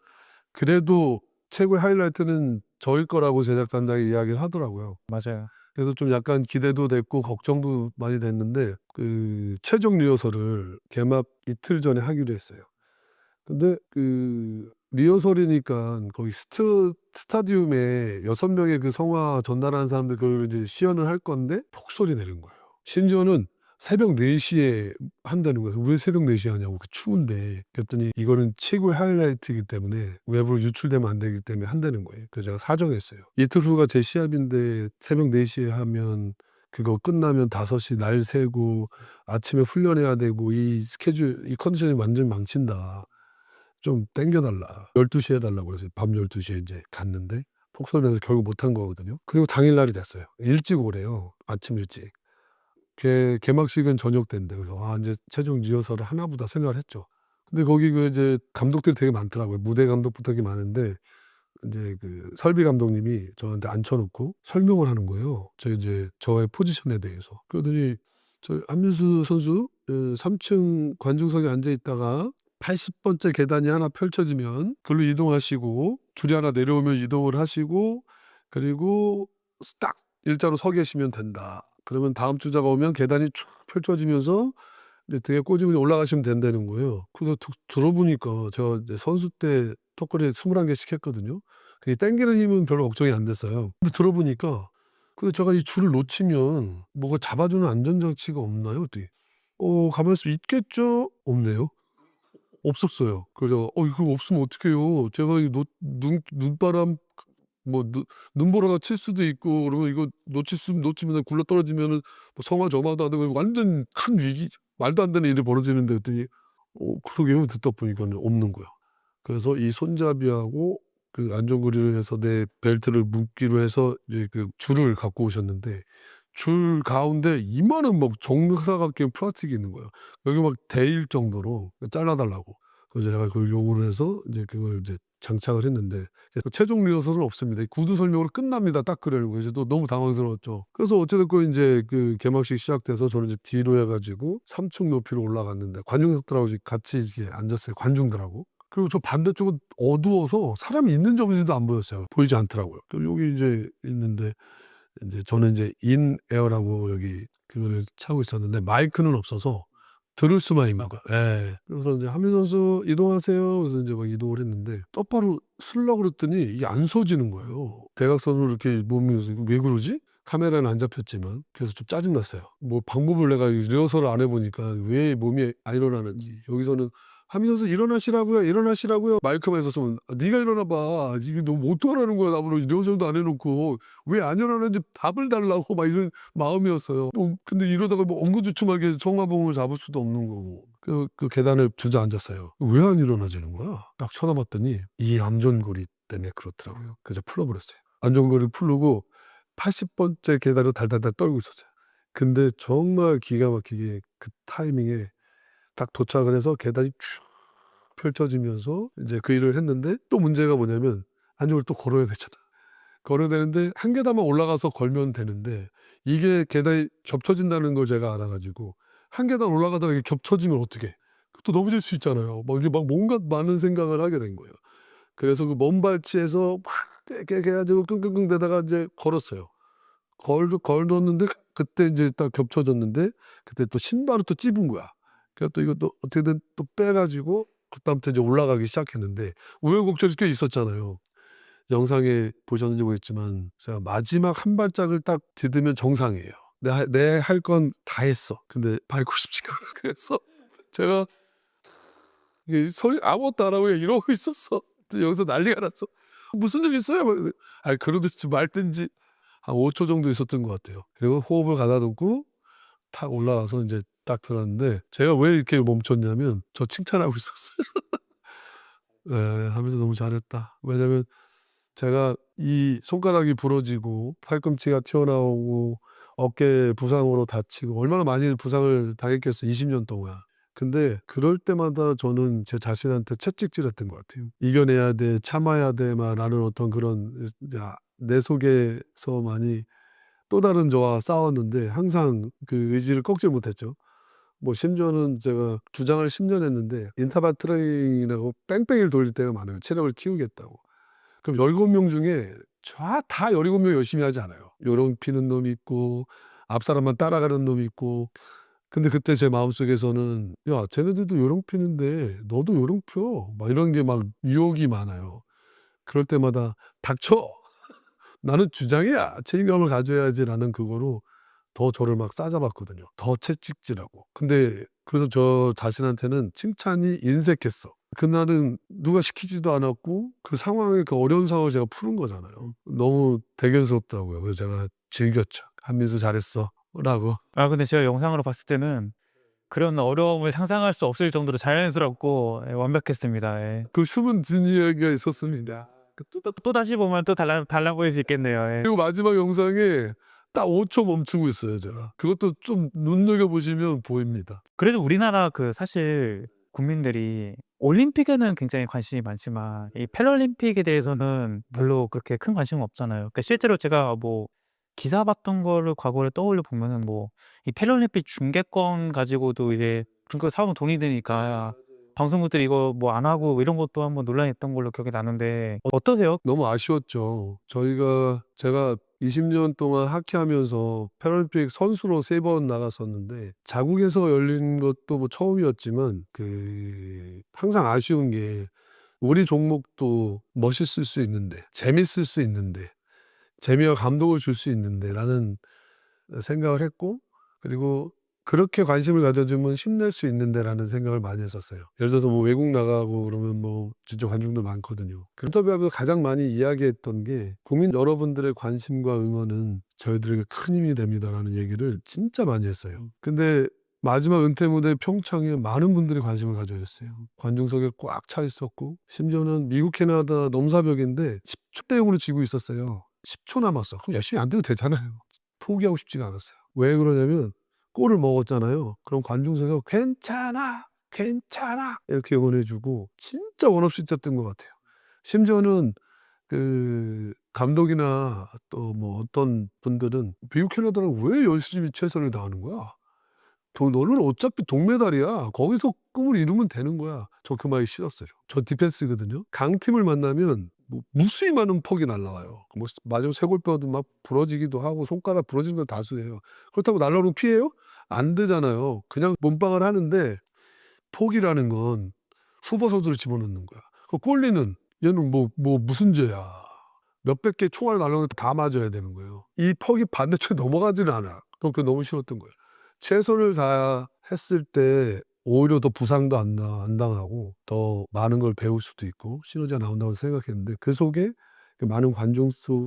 그래도 최고의 하이라이트는 저일 거라고 제작단장이 이야기를 하더라고요. 맞아요. 그래서 좀 약간 기대도 됐고 걱정도 많이 됐는데 그 최종 리허설을 개막 이틀 전에 하기로 했어요. 근데 그 리허설이니까 거기 스타디움에 6명의 그 성화 전달하는 사람들 그걸 이제 시연을 할 건데 폭설이 내린 거예요. 심지어는 새벽 4시에 한다는 거예요. 왜 새벽 4시에 하냐고. 그 추운데. 그랬더니 이거는 최고의 하이라이트이기 때문에 외부로 유출되면 안 되기 때문에 한다는 거예요. 그래서 제가 사정했어요. 이틀 후가 제 시합인데 새벽 4시에 하면 그거 끝나면 5시 날 새고 아침에 훈련해야 되고 이 스케줄 이 컨디션이 완전히 망친다. 좀 땡겨달라. 12시에 해달라고 그래서 밤 12시에 이제 갔는데 폭설이 나서 결국 못한 거거든요. 그리고 당일날이 됐어요. 일찍 오래요. 아침 일찍. 개막식은 저녁 때인데 그래서 아 이제 최종 리허설을 하나보다 생각을 했죠. 근데 거기 그 이제 감독들이 되게 많더라고요. 무대 감독부터 되게 많은데 이제 그 설비 감독님이 저한테 앉혀놓고 설명을 하는 거예요. 저의 포지션에 대해서. 그러더니 저 한민수 선수 3층 관중석에 앉아 있다가 80번째 계단이 하나 펼쳐지면 글로 이동하시고 줄이 하나 내려오면 이동을 하시고 그리고 딱 일자로 서 계시면 된다. 그러면 다음 주자가 오면 계단이 쭉 펼쳐지면서 이제 등에 꽂으면 올라가시면 된다는 거예요. 그래서 들어보니까 제가 이제 선수 때 턱걸이 21개씩 했거든요. 그게 당기는 힘은 별로 걱정이 안 됐어요. 근데 들어보니까 근데 제가 이 줄을 놓치면 뭐가 잡아주는 안전장치가 없나요? 그랬더니 가만히 있으면 있겠죠? 없네요. 없었어요. 그래서 이거 없으면 어떡해요. 제가 이 눈바람 뭐 눈보라가 칠 수도 있고 그러면 이거 놓치면 굴러떨어지면은 뭐 성화저마도 안 되고 완전 큰 위기 말도 안 되는 일이 벌어지는데 그랬더니 그러게요. 듣다 보니까는 없는 거야. 그래서 이 손잡이하고 그 안전고리를 해서 내 벨트를 묶기로 해서 이제 그 줄을 갖고 오셨는데 줄 가운데 이만한 막 정사각형 플라스틱이 있는 거예요. 여기 막 데일 정도로 잘라 달라고. 그래서 제가 그걸 요구를 해서 이제 그걸 이제 장착을 했는데 최종 리허설은 없습니다. 구두 설명으로 끝납니다. 딱 그러고 이제 또 너무 당황스러웠죠. 그래서 어찌됐건 이제 그 개막식 시작돼서 저는 이제 뒤로 해가지고 3층 높이로 올라갔는데 관중석들하고 같이 이제 앉았어요. 관중들하고. 그리고 저 반대쪽은 어두워서 사람이 있는 점인지도 안 보였어요. 보이지 않더라고요. 그리고 여기 이제 있는데 이제 저는 이제 인에어라고 여기 그거를 차고 있었는데 마이크는 없어서 들을 수만 있는 거야. 예. 그래서 이제 한민 선수 이동하세요. 그래서 이제 막 이동을 했는데 똑바로 쓰려고 그랬더니 이게 안 서지는 거예요. 대각선으로 이렇게 몸이 왜 그러지? 카메라는 안 잡혔지만 그래서 좀 짜증 났어요. 뭐 방법을 내가 리허설을 안 해보니까 왜 몸이 안 일어나는지. 여기서는 한민 선수 일어나시라고요. 일어나시라고요. 마이크만 있었으면 네가 일어나봐. 이게 너무 어떡하라는 거야. 나보고 리허설도 안 해놓고 왜 안 일어나는지 답을 달라고 막 이런 마음이었어요. 근데 이러다가 뭐 엉거주춤하게 성화봉을 잡을 수도 없는 거고. 그 계단을 주저앉았어요. 왜 안 일어나지는 거야? 딱 쳐다봤더니 이 안전고리 때문에 그렇더라고요. 그래서 풀어버렸어요. 안전고리를 풀고 80번째 계단을 달달달 떨고 있었어요. 근데 정말 기가 막히게 그 타이밍에 딱 도착을 해서 계단이 쭉 펼쳐지면서 이제 그 일을 했는데 또 문제가 뭐냐면 안쪽을 또 걸어야 되잖아. 걸어야 되는데 한 계단만 올라가서 걸면 되는데 이게 계단이 겹쳐진다는 걸 제가 알아가지고 한 계단 올라가다가 이게 겹쳐지면 어떡해. 또 넘어질 수 있잖아요. 막 이게 막 뭔가 많은 생각을 하게 된 거예요. 그래서 그 먼 발치에서 막 이렇게 해가지고 끙끙끙 대다가 이제 걸었어요. 걸었는데 그때 이제 딱 겹쳐졌는데 그때 또 신발을 또 찝은 거야. 그래서 또 이것도 어떻게든 또 빼가지고 그다음부터 이제 올라가기 시작했는데 우여곡절이 꽤 있었잖아요. 영상에 보셨는지 모르겠지만 제가 마지막 한 발짝을 딱 디디면 정상이에요. 내 할 건 다 했어. 근데 밟고 싶지가 않아. 그래서 제가 이게 아무것도 안 하고 그냥 이러고 있었어. 여기서 난리가 났어. 무슨 일 있어요? 그러든지 말든지 한 5초 정도 있었던 것 같아요. 그리고 호흡을 가다듬고 탁 올라가서 이제 딱 들었는데 제가 왜 이렇게 멈췄냐면 저 칭찬하고 있었어요. 하면서 너무 잘했다. 왜냐면 제가 이 손가락이 부러지고 팔꿈치가 튀어나오고 어깨 부상으로 다치고 얼마나 많이 부상을 당했겠어요. 20년 동안. 근데 그럴 때마다 저는 제 자신한테 채찍질했던 것 같아요. 이겨내야 돼, 참아야 돼, 막 라는 어떤 그런 내 속에서 많이 또 다른 저와 싸웠는데 항상 그 의지를 꺾지 못했죠. 뭐 심지어는 제가 주장을 10년 했는데 인터벌 트레이닝이라고 뺑뺑이를 돌릴 때가 많아요. 체력을 키우겠다고. 그럼 17명 중에 다 17명 열심히 하지 않아요. 요령 피는 놈이 있고 앞 사람만 따라가는 놈이 있고. 근데 그때 제 마음속에서는 야 쟤네들도 요령 피는데 너도 요령 펴. 막 이런 게 막 유혹이 많아요. 그럴 때마다 닥쳐. 나는 주장이야. 책임감을 가져야지라는 그거로 더 저를 막 싸잡았거든요. 더 채찍질하고. 근데 그래서 저 자신한테는 칭찬이 인색했어. 그날은 누가 시키지도 않았고 그 상황에 그 어려운 상황을 제가 푸는 거잖아요. 너무 대견스럽더라고요. 그래서 제가 즐겼죠. "한민수 잘했어." 라고. 아 근데 제가 영상으로 봤을 때는 그런 어려움을 상상할 수 없을 정도로 자연스럽고 완벽했습니다. 예. 그 숨은 든 이야기가 있었습니다. 또다시 보면 또 달라 보일 수 있겠네요. 예. 그리고 마지막 영상에 딱 5초 멈추고 있어요 제가. 그것도 좀 눈여겨보시면 보입니다. 그래도 우리나라 사실 국민들이 올림픽에는 굉장히 관심이 많지만 이 패럴림픽에 대해서는 별로 그렇게 큰 관심은 없잖아요. 그러니까 실제로 제가 뭐 기사 봤던 거를 과거를 떠올려 보면은 뭐 이 패럴림픽 중계권 가지고도 이제 그거 사면 돈이 드니까 방송국들이 이거 뭐 안 하고 이런 것도 한번 논란이 있던 걸로 기억이 나는데 어떠세요? 너무 아쉬웠죠. 제가 20년 동안 하키하면서 패럴림픽 선수로 3번 나갔었는데 자국에서 열린 것도 뭐 처음이었지만 항상 아쉬운 게 우리 종목도 멋있을 수 있는데 재밌을 수 있는데 재미와 감동을 줄 수 있는데라는 생각을 했고 그리고 그렇게 관심을 가져주면 힘낼 수 있는데라는 생각을 많이 했었어요. 예를 들어서 뭐 외국 나가고 그러면 뭐 진짜 관중들 많거든요. 그 인터뷰하면서 가장 많이 이야기했던 게 국민 여러분들의 관심과 응원은 저희들에게 큰 힘이 됩니다라는 얘기를 진짜 많이 했어요. 근데 마지막 은퇴 무대 평창에 많은 분들이 관심을 가져주셨어요. 관중석에 꽉 차 있었고 심지어는 미국 캐나다 넘사벽인데 10초 대 0으로 지고 있었어요. 10초 남았어. 그럼 열심히 안 돼도 되잖아요. 포기하고 싶지가 않았어요. 왜 그러냐면 골을 먹었잖아요. 그럼 관중석에서 "괜찮아. 괜찮아." 이렇게 응원해 주고 진짜 원 없이 뛰었던 것 같아요. 심지어는 그 감독이나 또 뭐 어떤 분들은 "미국 캐나다는 왜 열심히 최선을 다하는 거야? 너는 어차피 동메달이야. 거기서 꿈을 이루면 되는 거야." 저 그 말이 싫었어요. 저 디펜스거든요. 강팀을 만나면 뭐 무수히 많은 퍽이 날라와요. 뭐 맞으면 쇄골뼈도 막 부러지기도 하고 손가락 부러지는 건 다수예요. 그렇다고 날라오는 피해요? 안 되잖아요. 그냥 몸빵을 하는데 폭이라는 건 후보 선수를 집어넣는 거야. 그 골리는 얘는 무슨 죄야. 몇백 개 총알 날라오는데 다 맞아야 되는 거예요. 이 퍽이 반대쪽에 넘어가지는 않아. 그게 너무 싫었던 거예요. 최선을 다했을 때 오히려 더 부상도 안 당하고 더 많은 걸 배울 수도 있고 시너지가 나온다고 생각했는데 그 속에 그 많은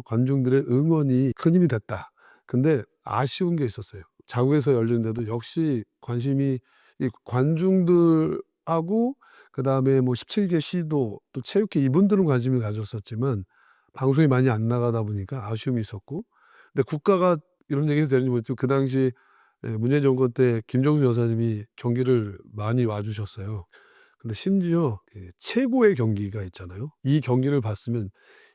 관중들의 응원이 큰 힘이 됐다. 근데 아쉬운 게 있었어요. 자국에서 열리는데도 역시 관심이 이 관중들하고 그다음에 뭐 17개 시도 또 체육회 이분들은 관심을 가졌었지만 방송이 많이 안 나가다 보니까 아쉬움이 있었고 근데 국가가 이런 얘기도 되는지 모르겠지만 그 당시 문재인 정권 때 김정수 여사님이 경기를 많이 와 주셨어요. 근데 심지어 최고의 경기가 있잖아요. 이 경기를 봤으면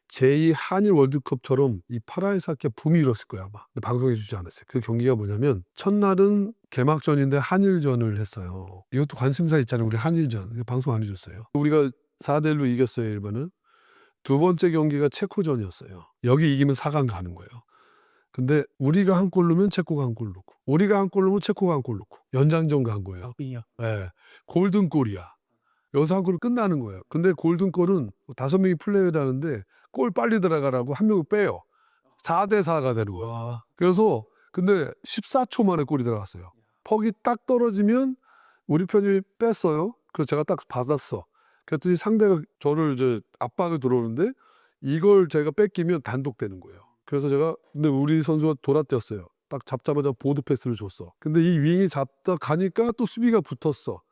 제2 한일 월드컵처럼 이 파라이사케 붐이 일었을 거야 아마. 근데 방송해 주지 않았어요. 그 경기가 뭐냐면 첫날은 개막전인데 한일전을 했어요. 이것도 관심사 있잖아요. 우리 한일전. 방송 안 해 줬어요. 우리가 4대 1로 이겼어요 일본은. 두 번째 경기가 체코전이었어요. 여기 이기면 4강 가는 거예요. 근데 우리가 한 골 넣으면 체코가 한 골 넣고 우리가 한 골 넣으면 체코가 한 골 넣고 연장전 간 거예요. 예. 골든골이야. 여기서 한 골은 끝나는 거예요. 근데 골든골은 5명이 플레이를 하는데 골 빨리 들어가라고 한 명을 빼요. 4대 4가 되는 거야. 그래서 근데 14초 만에 골이 들어갔어요. 퍽이 딱 떨어지면 우리 편이 뺐어요. 그래서 제가 딱 받았어. 그랬더니 상대가 저를 이제 압박을 들어오는데 이걸 제가 뺏기면 단독되는 거예요. 그래서 제가 근데 우리 선수가 돌아뛰었어요. 딱 잡자마자 보드 패스를 줬어. 근데 이 윙이 잡다 가니까 또 수비가 붙었어.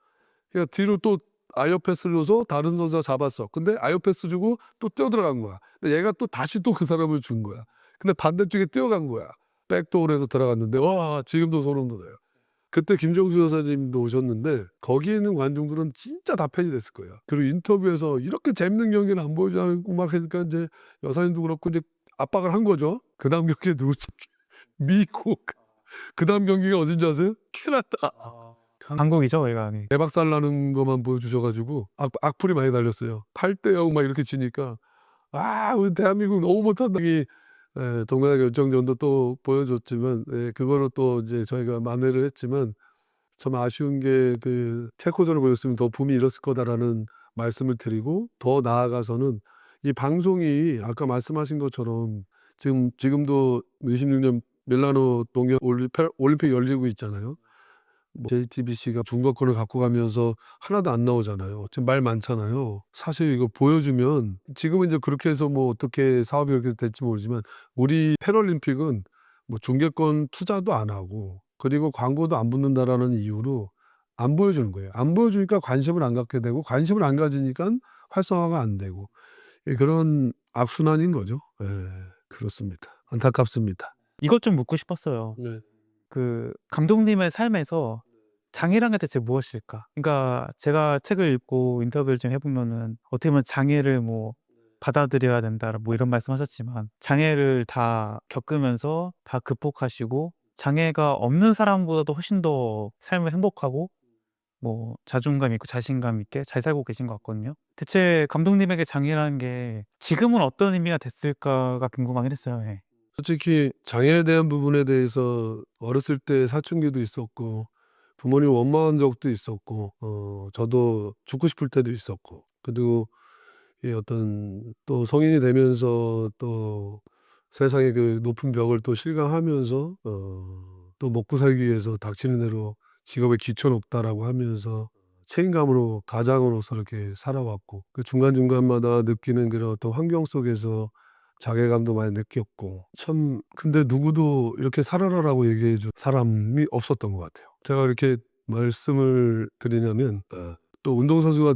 그러니까 뒤로 또 아이어 패스를 줘서 다른 선수가 잡았어. 근데 아이어 패스 주고 또 뛰어들어간 거야. 근데 얘가 또 다시 또 그 사람을 준 거야. 근데 반대쪽에 뛰어간 거야. 백도어에서 들어갔는데 와 지금도 소름 돋아요. 그때 김정수 여사님도 오셨는데 거기 있는 관중들은 진짜 다 팬이 됐을 거예요. 그리고 인터뷰에서 이렇게 재밌는 경기는 안 보여주고 막 하니까 이제 여사님도 그렇고 이제 압박을 한 거죠. 그다음 경기에 누구지? 미국. 그다음 경기가 어딘지 아세요? 캐나다. 한국이죠, 얘가. 네. 개박살 나는 것만 보여주셔가지고 악플이 많이 달렸어요. 8대0 막 이렇게 치니까 우리 대한민국 너무 못한다. 이 동메달 결정전도 또 보여줬지만 그거를 또 이제 저희가 만회를 했지만 참 아쉬운 게 그 체코전을 보였으면 더 붐이 일었을 거다라는 말씀을 드리고 더 나아가서는 이 방송이 아까 말씀하신 것처럼 지금도 26년 밀라노 동계 올림픽 열리고 있잖아요. 뭐 JTBC가 중거권을 갖고 가면서 하나도 안 나오잖아요. 지금 말 많잖아요. 사실 이거 보여주면 지금은 이제 그렇게 해서 뭐 어떻게 사업이 그렇게 될지 모르지만 우리 패럴림픽은 뭐 중계권 투자도 안 하고 그리고 광고도 안 붙는다라는 이유로 안 보여주는 거예요. 안 보여주니까 관심을 안 갖게 되고 관심을 안 가지니까 활성화가 안 되고 그런 악순환인 거죠. 그렇습니다. 안타깝습니다. 이것 좀 묻고 싶었어요. 네. 그 감독님의 삶에서 장애란 대체 무엇일까? 그러니까 제가 책을 읽고 인터뷰를 좀 해보면은 어떻게 보면 장애를 뭐 받아들여야 된다 뭐 이런 말씀하셨지만 장애를 다 겪으면서 다 극복하시고 장애가 없는 사람보다도 훨씬 더 삶을 행복하고 뭐 자존감 있고 자신감 있게 잘 살고 계신 것 같거든요. 대체 감독님에게 장애라는 게 지금은 어떤 의미가 됐을까가 궁금하긴 했어요. 예. 솔직히 장애에 대한 부분에 대해서 어렸을 때 사춘기도 있었고 부모님 원망한 적도 있었고 저도 죽고 싶을 때도 있었고 그리고 이 어떤 또 성인이 되면서 또 세상의 그 높은 벽을 또 실감하면서 또 먹고 살기 위해서 닥치는 대로 직업에 기초 높다라고 하면서 책임감으로 가장으로서 이렇게 살아왔고 그 중간중간마다 느끼는 그런 어떤 환경 속에서 자괴감도 많이 느꼈고 참 근데 누구도 이렇게 살아라라고 얘기해 줄 사람이 없었던 것 같아요. 제가 이렇게 말씀을 드리냐면 또 운동선수가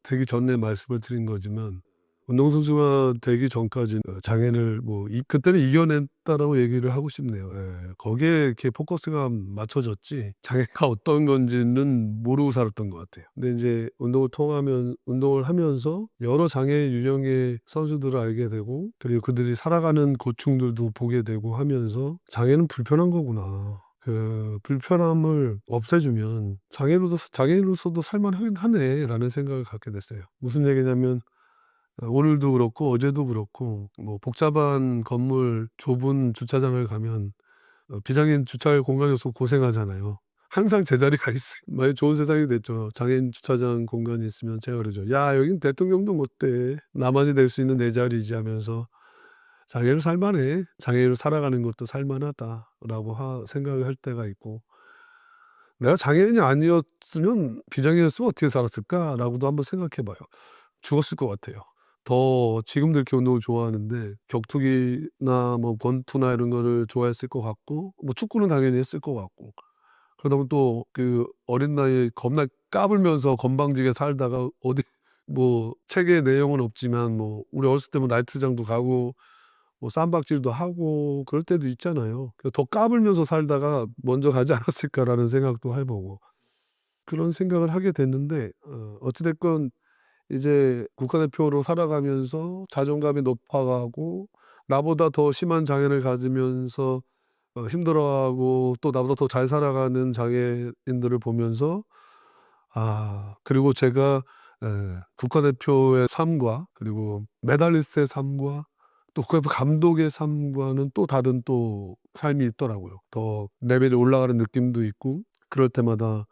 되기 전에 말씀을 드린 거지만 운동선수가 되기 전까지는 장애를 뭐 그때는 이겨냈다라고 얘기를 하고 싶네요. 거기에 이렇게 포커스가 맞춰졌지 장애가 어떤 건지는 모르고 살았던 것 같아요. 근데 이제 운동을 하면서 여러 장애 유형의 선수들을 알게 되고 그리고 그들이 살아가는 고충들도 보게 되고 하면서 장애는 불편한 거구나. 그 불편함을 없애주면 장애인으로서도 살만하긴 하네라는 생각을 갖게 됐어요. 무슨 얘기냐면 오늘도 그렇고 어제도 그렇고 뭐 복잡한 건물 좁은 주차장을 가면 비장애인 주차할 공간이 없어서 고생하잖아요. 항상 제자리가 있어요. 많이 좋은 세상이 됐죠. 장애인 주차장 공간이 있으면 제가 그러죠. 야 여긴 대통령도 못 돼. 나만이 될 수 있는 내 자리지 하면서 장애를 살만해. 장애를 살아가는 것도 살만하다라고 생각을 할 때가 있고 내가 장애인이 아니었으면 비장애였으면 어떻게 살았을까라고도 한번 생각해 봐요. 죽었을 것 같아요. 더 지금도 이렇게 운동을 좋아하는데 격투기나 뭐 권투나 이런 거를 좋아했을 것 같고 뭐 축구는 당연히 했을 것 같고 그러다 보면 또 그 어린 나이에 겁나 까불면서 건방지게 살다가 어디 뭐 책의 내용은 없지만 뭐 우리 어렸을 때 뭐 나이트장도 가고 뭐 쌈박질도 하고 그럴 때도 있잖아요. 더 까불면서 살다가 먼저 가지 않았을까라는 생각도 해 보고 그런 생각을 하게 됐는데 어찌 됐건 이제 국가대표로 살아가면서 자존감이 높아가고 나보다 더 심한 장애를 가지면서 힘들어하고 또 나보다 더 잘 살아가는 장애인들을 보면서 그리고 제가 국가대표의 삶과 그리고 메달리스트의 삶과 또 국가대표 감독의 삶과는 또 다른 또 삶이 있더라고요. 더 레벨이 올라가는 느낌도 있고 그럴 때마다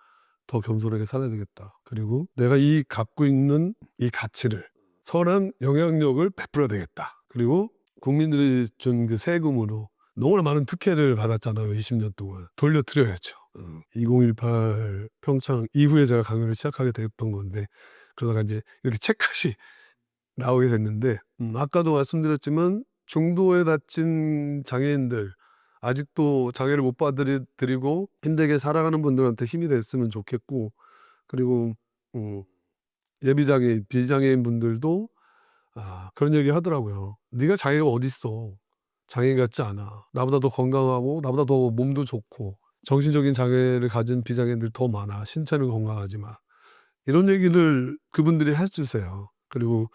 더 겸손하게 살아야 되겠다. 그리고 내가 갖고 있는 이 가치를 선한 영향력을 베풀어야 되겠다. 그리고 국민들이 준 그 세금으로 너무나 많은 특혜를 받았잖아요. 20년 동안. 돌려드려야죠. 2018 평창 이후에 제가 강연을 시작하게 됐던 건데 그러다가 이제 이렇게 책까지 나오게 됐는데 아까도 말씀드렸지만 중도에 다친 장애인들 아직도 장애를 못 받아들이고 힘들게 살아가는 분들한테 힘이 됐으면 좋겠고 그리고 예비장애인, 비장애인 분들도 그런 얘기 하더라고요. 네가 장애가 어딨어. 장애인 같지 않아. 나보다 더 건강하고 나보다 더 몸도 좋고 정신적인 장애를 가진 비장애인들 더 많아. 신체는 건강하지만. 이런 얘기를 그분들이 해주세요. 그리고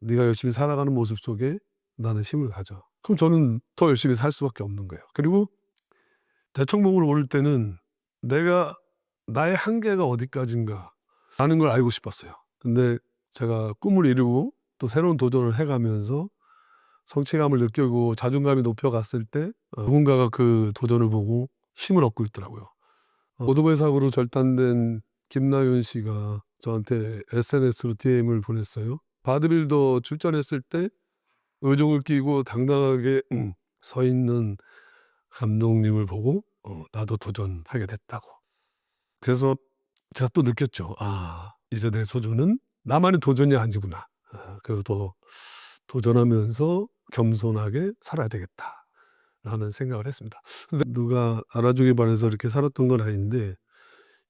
네가 열심히 살아가는 모습 속에 나는 힘을 가져. 그럼 저는 더 열심히 살 수밖에 없는 거예요. 그리고 대청봉을 오를 때는 내가 나의 한계가 어디까지인가 라는 걸 알고 싶었어요. 근데 제가 꿈을 이루고 또 새로운 도전을 해가면서 성취감을 느끼고 자존감이 높여갔을 때 누군가가 그 도전을 보고 힘을 얻고 있더라고요. 오토바이 사고로 절단된 김나윤 씨가 저한테 SNS로 DM을 보냈어요. 바디빌더 출전했을 때 의종을 끼고 당당하게 서 있는 감독님을 보고 나도 도전하게 됐다고. 그래서 제가 또 느꼈죠. 이제 내 도전은 나만의 도전이 아니구나. 그래서 더 도전하면서 겸손하게 살아야 되겠다라는 생각을 했습니다. 근데 누가 알아주길 바라서 이렇게 살았던 건 아닌데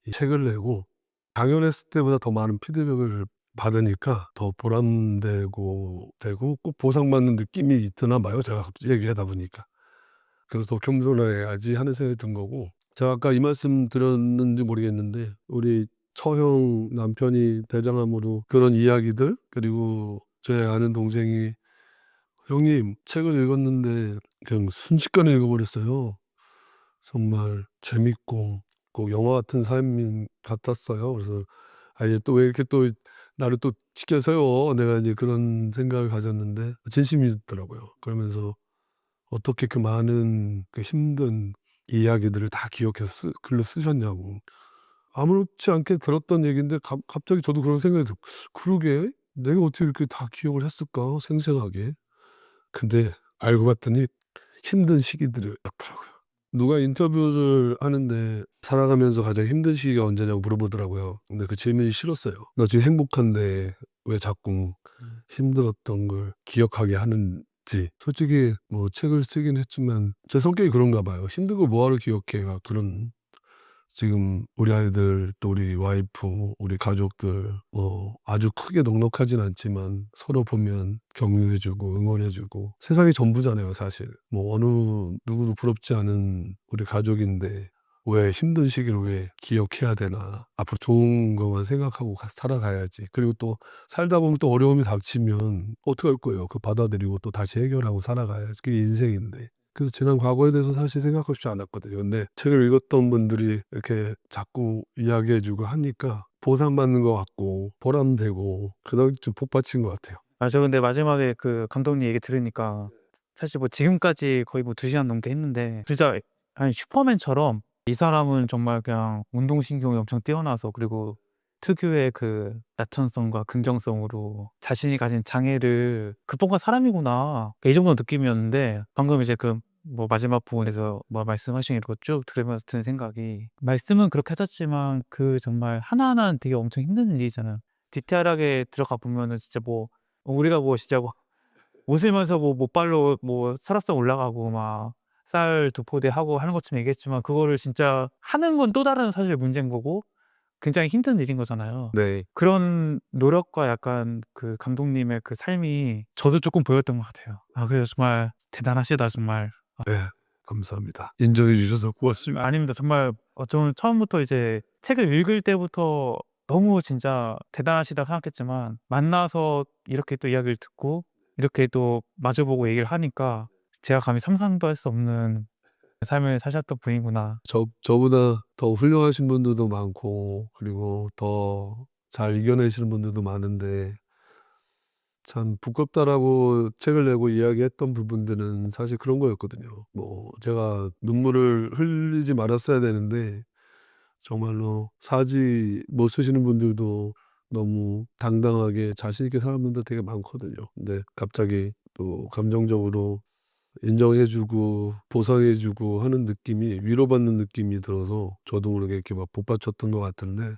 이 책을 내고 강연했을 때보다 더 많은 피드백을 받으니까 더 보람되고 되고 꼭 보상받는 느낌이 드나 봐요. 제가 얘기하다 보니까. 그래서 더 겸손해야지 하는 생각이 든 거고, 제가 아까 이 말씀 드렸는지 모르겠는데 우리 처형 남편이 대장암으로 그런 이야기들, 그리고 제 아는 동생이 형님 책을 읽었는데 그냥 순식간에 읽어버렸어요. 정말 재밌고 꼭 영화 같은 삶 같았어요. 그래서 이제 또 왜 이렇게 또 나를 또 지켜서요. 내가 이제 그런 생각을 가졌는데 진심이더라고요. 그러면서 어떻게 그 많은 그 힘든 이야기들을 다 기억해서 글로 쓰셨냐고. 아무렇지 않게 들었던 얘기인데 갑자기 저도 그런 생각이 들고, 그러게 내가 어떻게 이렇게 다 기억을 했을까 생생하게. 근데 알고 봤더니 힘든 시기들이었더라고요. 누가 인터뷰를 하는데 살아가면서 가장 힘든 시기가 언제냐고 물어보더라고요. 근데 그 질문이 싫었어요. 나 지금 행복한데 왜 자꾸 힘들었던 걸 기억하게 하는지. 솔직히 뭐 책을 쓰긴 했지만 제 성격이 그런가 봐요. 힘든 걸 뭐하러 기억해. 막 그런. 지금 우리 아이들 또 우리 와이프 우리 가족들 뭐 아주 크게 넉넉하진 않지만 서로 보면 격려해주고 응원해주고 세상이 전부잖아요. 사실 뭐 어느 누구도 부럽지 않은 우리 가족인데 왜 힘든 시기를 왜 기억해야 되나. 앞으로 좋은 것만 생각하고 살아가야지. 그리고 또 살다 보면 또 어려움이 닥치면 어떡할 거예요. 그 받아들이고 또 다시 해결하고 살아가야지. 그게 인생인데. 그래서 지난 과거에 대해서 사실 생각하고 싶지 않았거든요. 근데 책을 읽었던 분들이 이렇게 자꾸 이야기해주고 하니까 보상받는 것 같고 보람되고 그다음에 좀 복받친 것 같아요. 저 근데 마지막에 그 감독님 얘기 들으니까 사실 뭐 지금까지 거의 뭐 2시간 넘게 했는데 진짜 한 슈퍼맨처럼 이 사람은 정말 그냥 운동신경이 엄청 뛰어나서 그리고 특유의 그 나천성과 긍정성으로 자신이 가진 장애를 극복한 사람이구나. 이 정도 느낌이었는데 방금 이제 그 뭐 마지막 부분에서 뭐 말씀하신 거 쭉 들으면서 드는 생각이 말씀은 그렇게 하셨지만 그 정말 하나하나는 되게 엄청 힘든 일이잖아요. 디테일하게 들어가 보면은 진짜 뭐 우리가 뭐 진짜 뭐 웃으면서 뭐 못발로 뭐 설악산 올라가고 막 쌀 두 포대 하고 하는 것처럼 얘기했지만 그거를 진짜 하는 건 또 다른 사실 문제인 거고 굉장히 힘든 일인 거잖아요. 네. 그런 노력과 약간 그 감독님의 그 삶이 저도 조금 보였던 것 같아요. 그래서 정말 대단하시다 정말. 네. 감사합니다. 인정해 주셔서 고맙습니다. 아닙니다. 정말 저는 처음부터 이제 책을 읽을 때부터 너무 진짜 대단하시다 생각했지만 만나서 이렇게 또 이야기를 듣고 이렇게 또 마주보고 얘기를 하니까 제가 감히 상상도 할 수 없는 삶을 사셨던 분이구나. 저보다 더 훌륭하신 분들도 많고 그리고 더 잘 이겨내시는 분들도 많은데 참 부끄럽다라고 책을 내고 이야기했던 부분들은 사실 그런 거였거든요. 뭐 제가 눈물을 흘리지 말았어야 되는데 정말로 사지 못 쓰시는 분들도 너무 당당하게 자신 있게 사는 분들 되게 많거든요. 근데 갑자기 또 감정적으로 인정해 주고 보상해 주고 하는 느낌이 위로받는 느낌이 들어서 저도 모르게 이렇게 막 복받쳤던 것 같은데,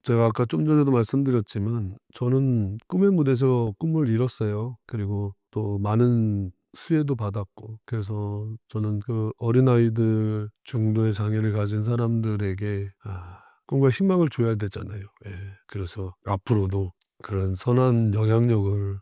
제가 아까 좀 전에도 말씀드렸지만 저는 꿈의 무대에서 꿈을 이뤘어요. 그리고 또 많은 수혜도 받았고, 그래서 저는 그 어린아이들 중도의 장애를 가진 사람들에게 꿈과 희망을 줘야 되잖아요. 예. 그래서 앞으로도 그런 선한 영향력을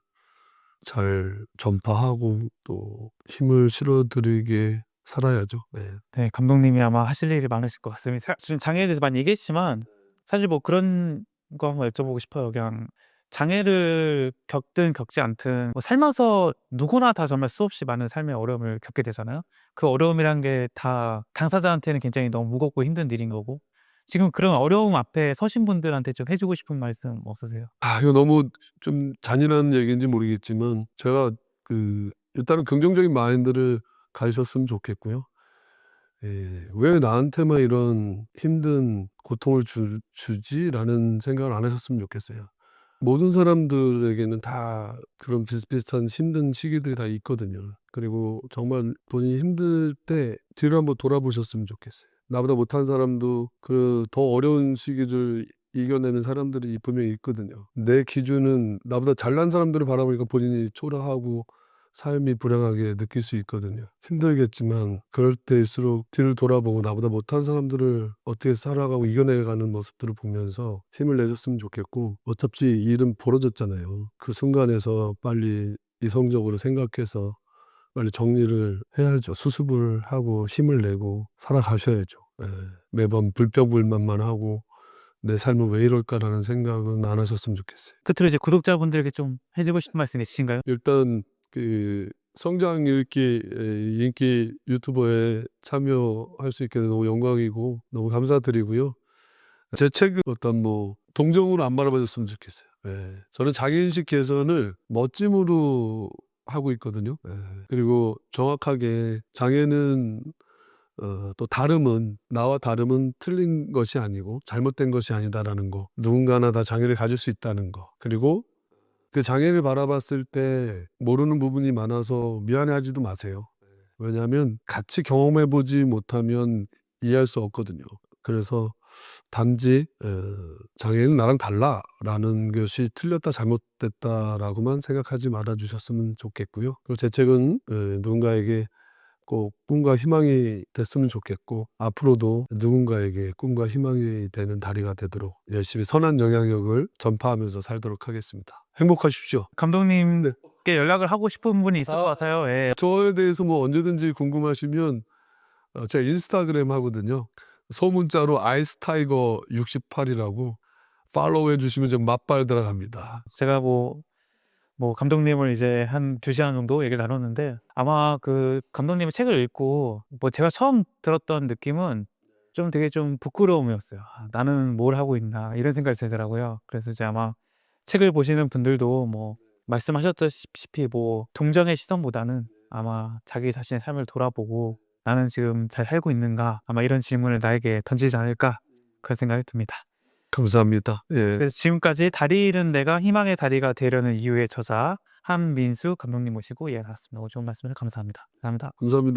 잘 전파하고 또 힘을 실어드리게 살아야죠. 예. 네, 감독님이 아마 하실 일이 많으실 것 같습니다. 지금 장애에 대해서 많이 얘기했지만 사실 뭐 그런 거 한번 여쭤보고 싶어요. 그냥 장애를 겪든 겪지 않든 뭐 살면서 누구나 다 정말 수없이 많은 삶의 어려움을 겪게 되잖아요. 그 어려움이란 게 다 당사자한테는 굉장히 너무 무겁고 힘든 일인 거고 지금 그런 어려움 앞에 서신 분들한테 좀 해주고 싶은 말씀 없으세요? 이거 너무 좀 잔인한 얘기인지 모르겠지만 제가 일단은 긍정적인 마인드를 가지셨으면 좋겠고요. 예. '왜 나한테만 이런 힘든 고통을 주지?'라는 생각을 안 하셨으면 좋겠어요. 모든 사람들에게는 다 그런 비슷비슷한 힘든 시기들이 다 있거든요. 그리고 정말 본인이 힘들 때 뒤를 한번 돌아보셨으면 좋겠어요. 나보다 못한 사람도 더 어려운 시기를 이겨내는 사람들이 분명히 있거든요. 내 기준은 나보다 잘난 사람들을 바라보니까 본인이 초라하고 삶이 불행하게 느낄 수 있거든요. 힘들겠지만 그럴 때일수록 뒤를 돌아보고 나보다 못한 사람들을 어떻게 살아가고 이겨내가는 모습들을 보면서 힘을 내줬으면 좋겠고, 어차피 일은 벌어졌잖아요. 그 순간에서 빨리 이성적으로 생각해서 빨리 정리를 해야죠. 수습을 하고 힘을 내고 살아가셔야죠. 예. 매번 불평불만만 하고 '내 삶은 왜 이럴까.'라는 생각은 안 하셨으면 좋겠어요. 끝으로 이제 구독자분들에게 좀 해주고 싶은 말씀 있으신가요? 일단 성장 읽기 인기 유튜버에 참여할 수 있게 너무 영광이고 너무 감사드리고요. 제 책은 어떤 동정으로 안 바라봐 줬으면 좋겠어요. 예. 저는 자기인식 개선을 멋짐으로 하고 있거든요. 예. 그리고 정확하게 장애는 또 나와 다름은 틀린 것이 아니고 잘못된 것이 아니다라는 거. 누군가나 다 장애를 가질 수 있다는 거. 그리고 그 장애를 바라봤을 때 모르는 부분이 많아서 미안해하지도 마세요. 왜냐하면 같이 경험해 보지 못하면 이해할 수 없거든요. 그래서 단지 '장애는 나랑 달라.'라는 것이 틀렸다 잘못됐다라고만 생각하지 말아 주셨으면 좋겠고요. 그리고 제 책은 누군가에게 꼭 꿈과 희망이 됐으면 좋겠고, 앞으로도 누군가에게 꿈과 희망이 되는 다리가 되도록 열심히 선한 영향력을 전파하면서 살도록 하겠습니다. 행복하십시오. 네. 감독님께 연락을 하고 싶은 분이 있을 것 같아요. 예. 저에 대해서 언제든지 궁금하시면 제가 인스타그램 하거든요. 소문자로 아이스타이거 68이라고 팔로우해 주시면 좀 맛발 들어갑니다. 제가 감독님을 이제 한 2시간 정도 얘기를 나눴는데 아마 그 감독님의 책을 읽고 제가 처음 들었던 느낌은 좀 되게 좀 부끄러움이었어요. '아 나는 뭘 하고 있나.' 이런 생각이 들더라고요. 그래서 이제 아마 책을 보시는 분들도 말씀하셨다시피 동정의 시선보다는 아마 자기 자신의 삶을 돌아보고 '나는 지금 잘 살고 있는가?' 아마 이런 질문을 나에게 던지지 않을까 그런 생각이 듭니다. 감사합니다. 예. 그래서 지금까지 다리 잃은 내가 희망의 다리가 되려는 이유의 저자 한민수 감독님 모시고 이야기 나눴습니다. 오늘 좋은 말씀을 감사합니다. 감사합니다. 감사합니다.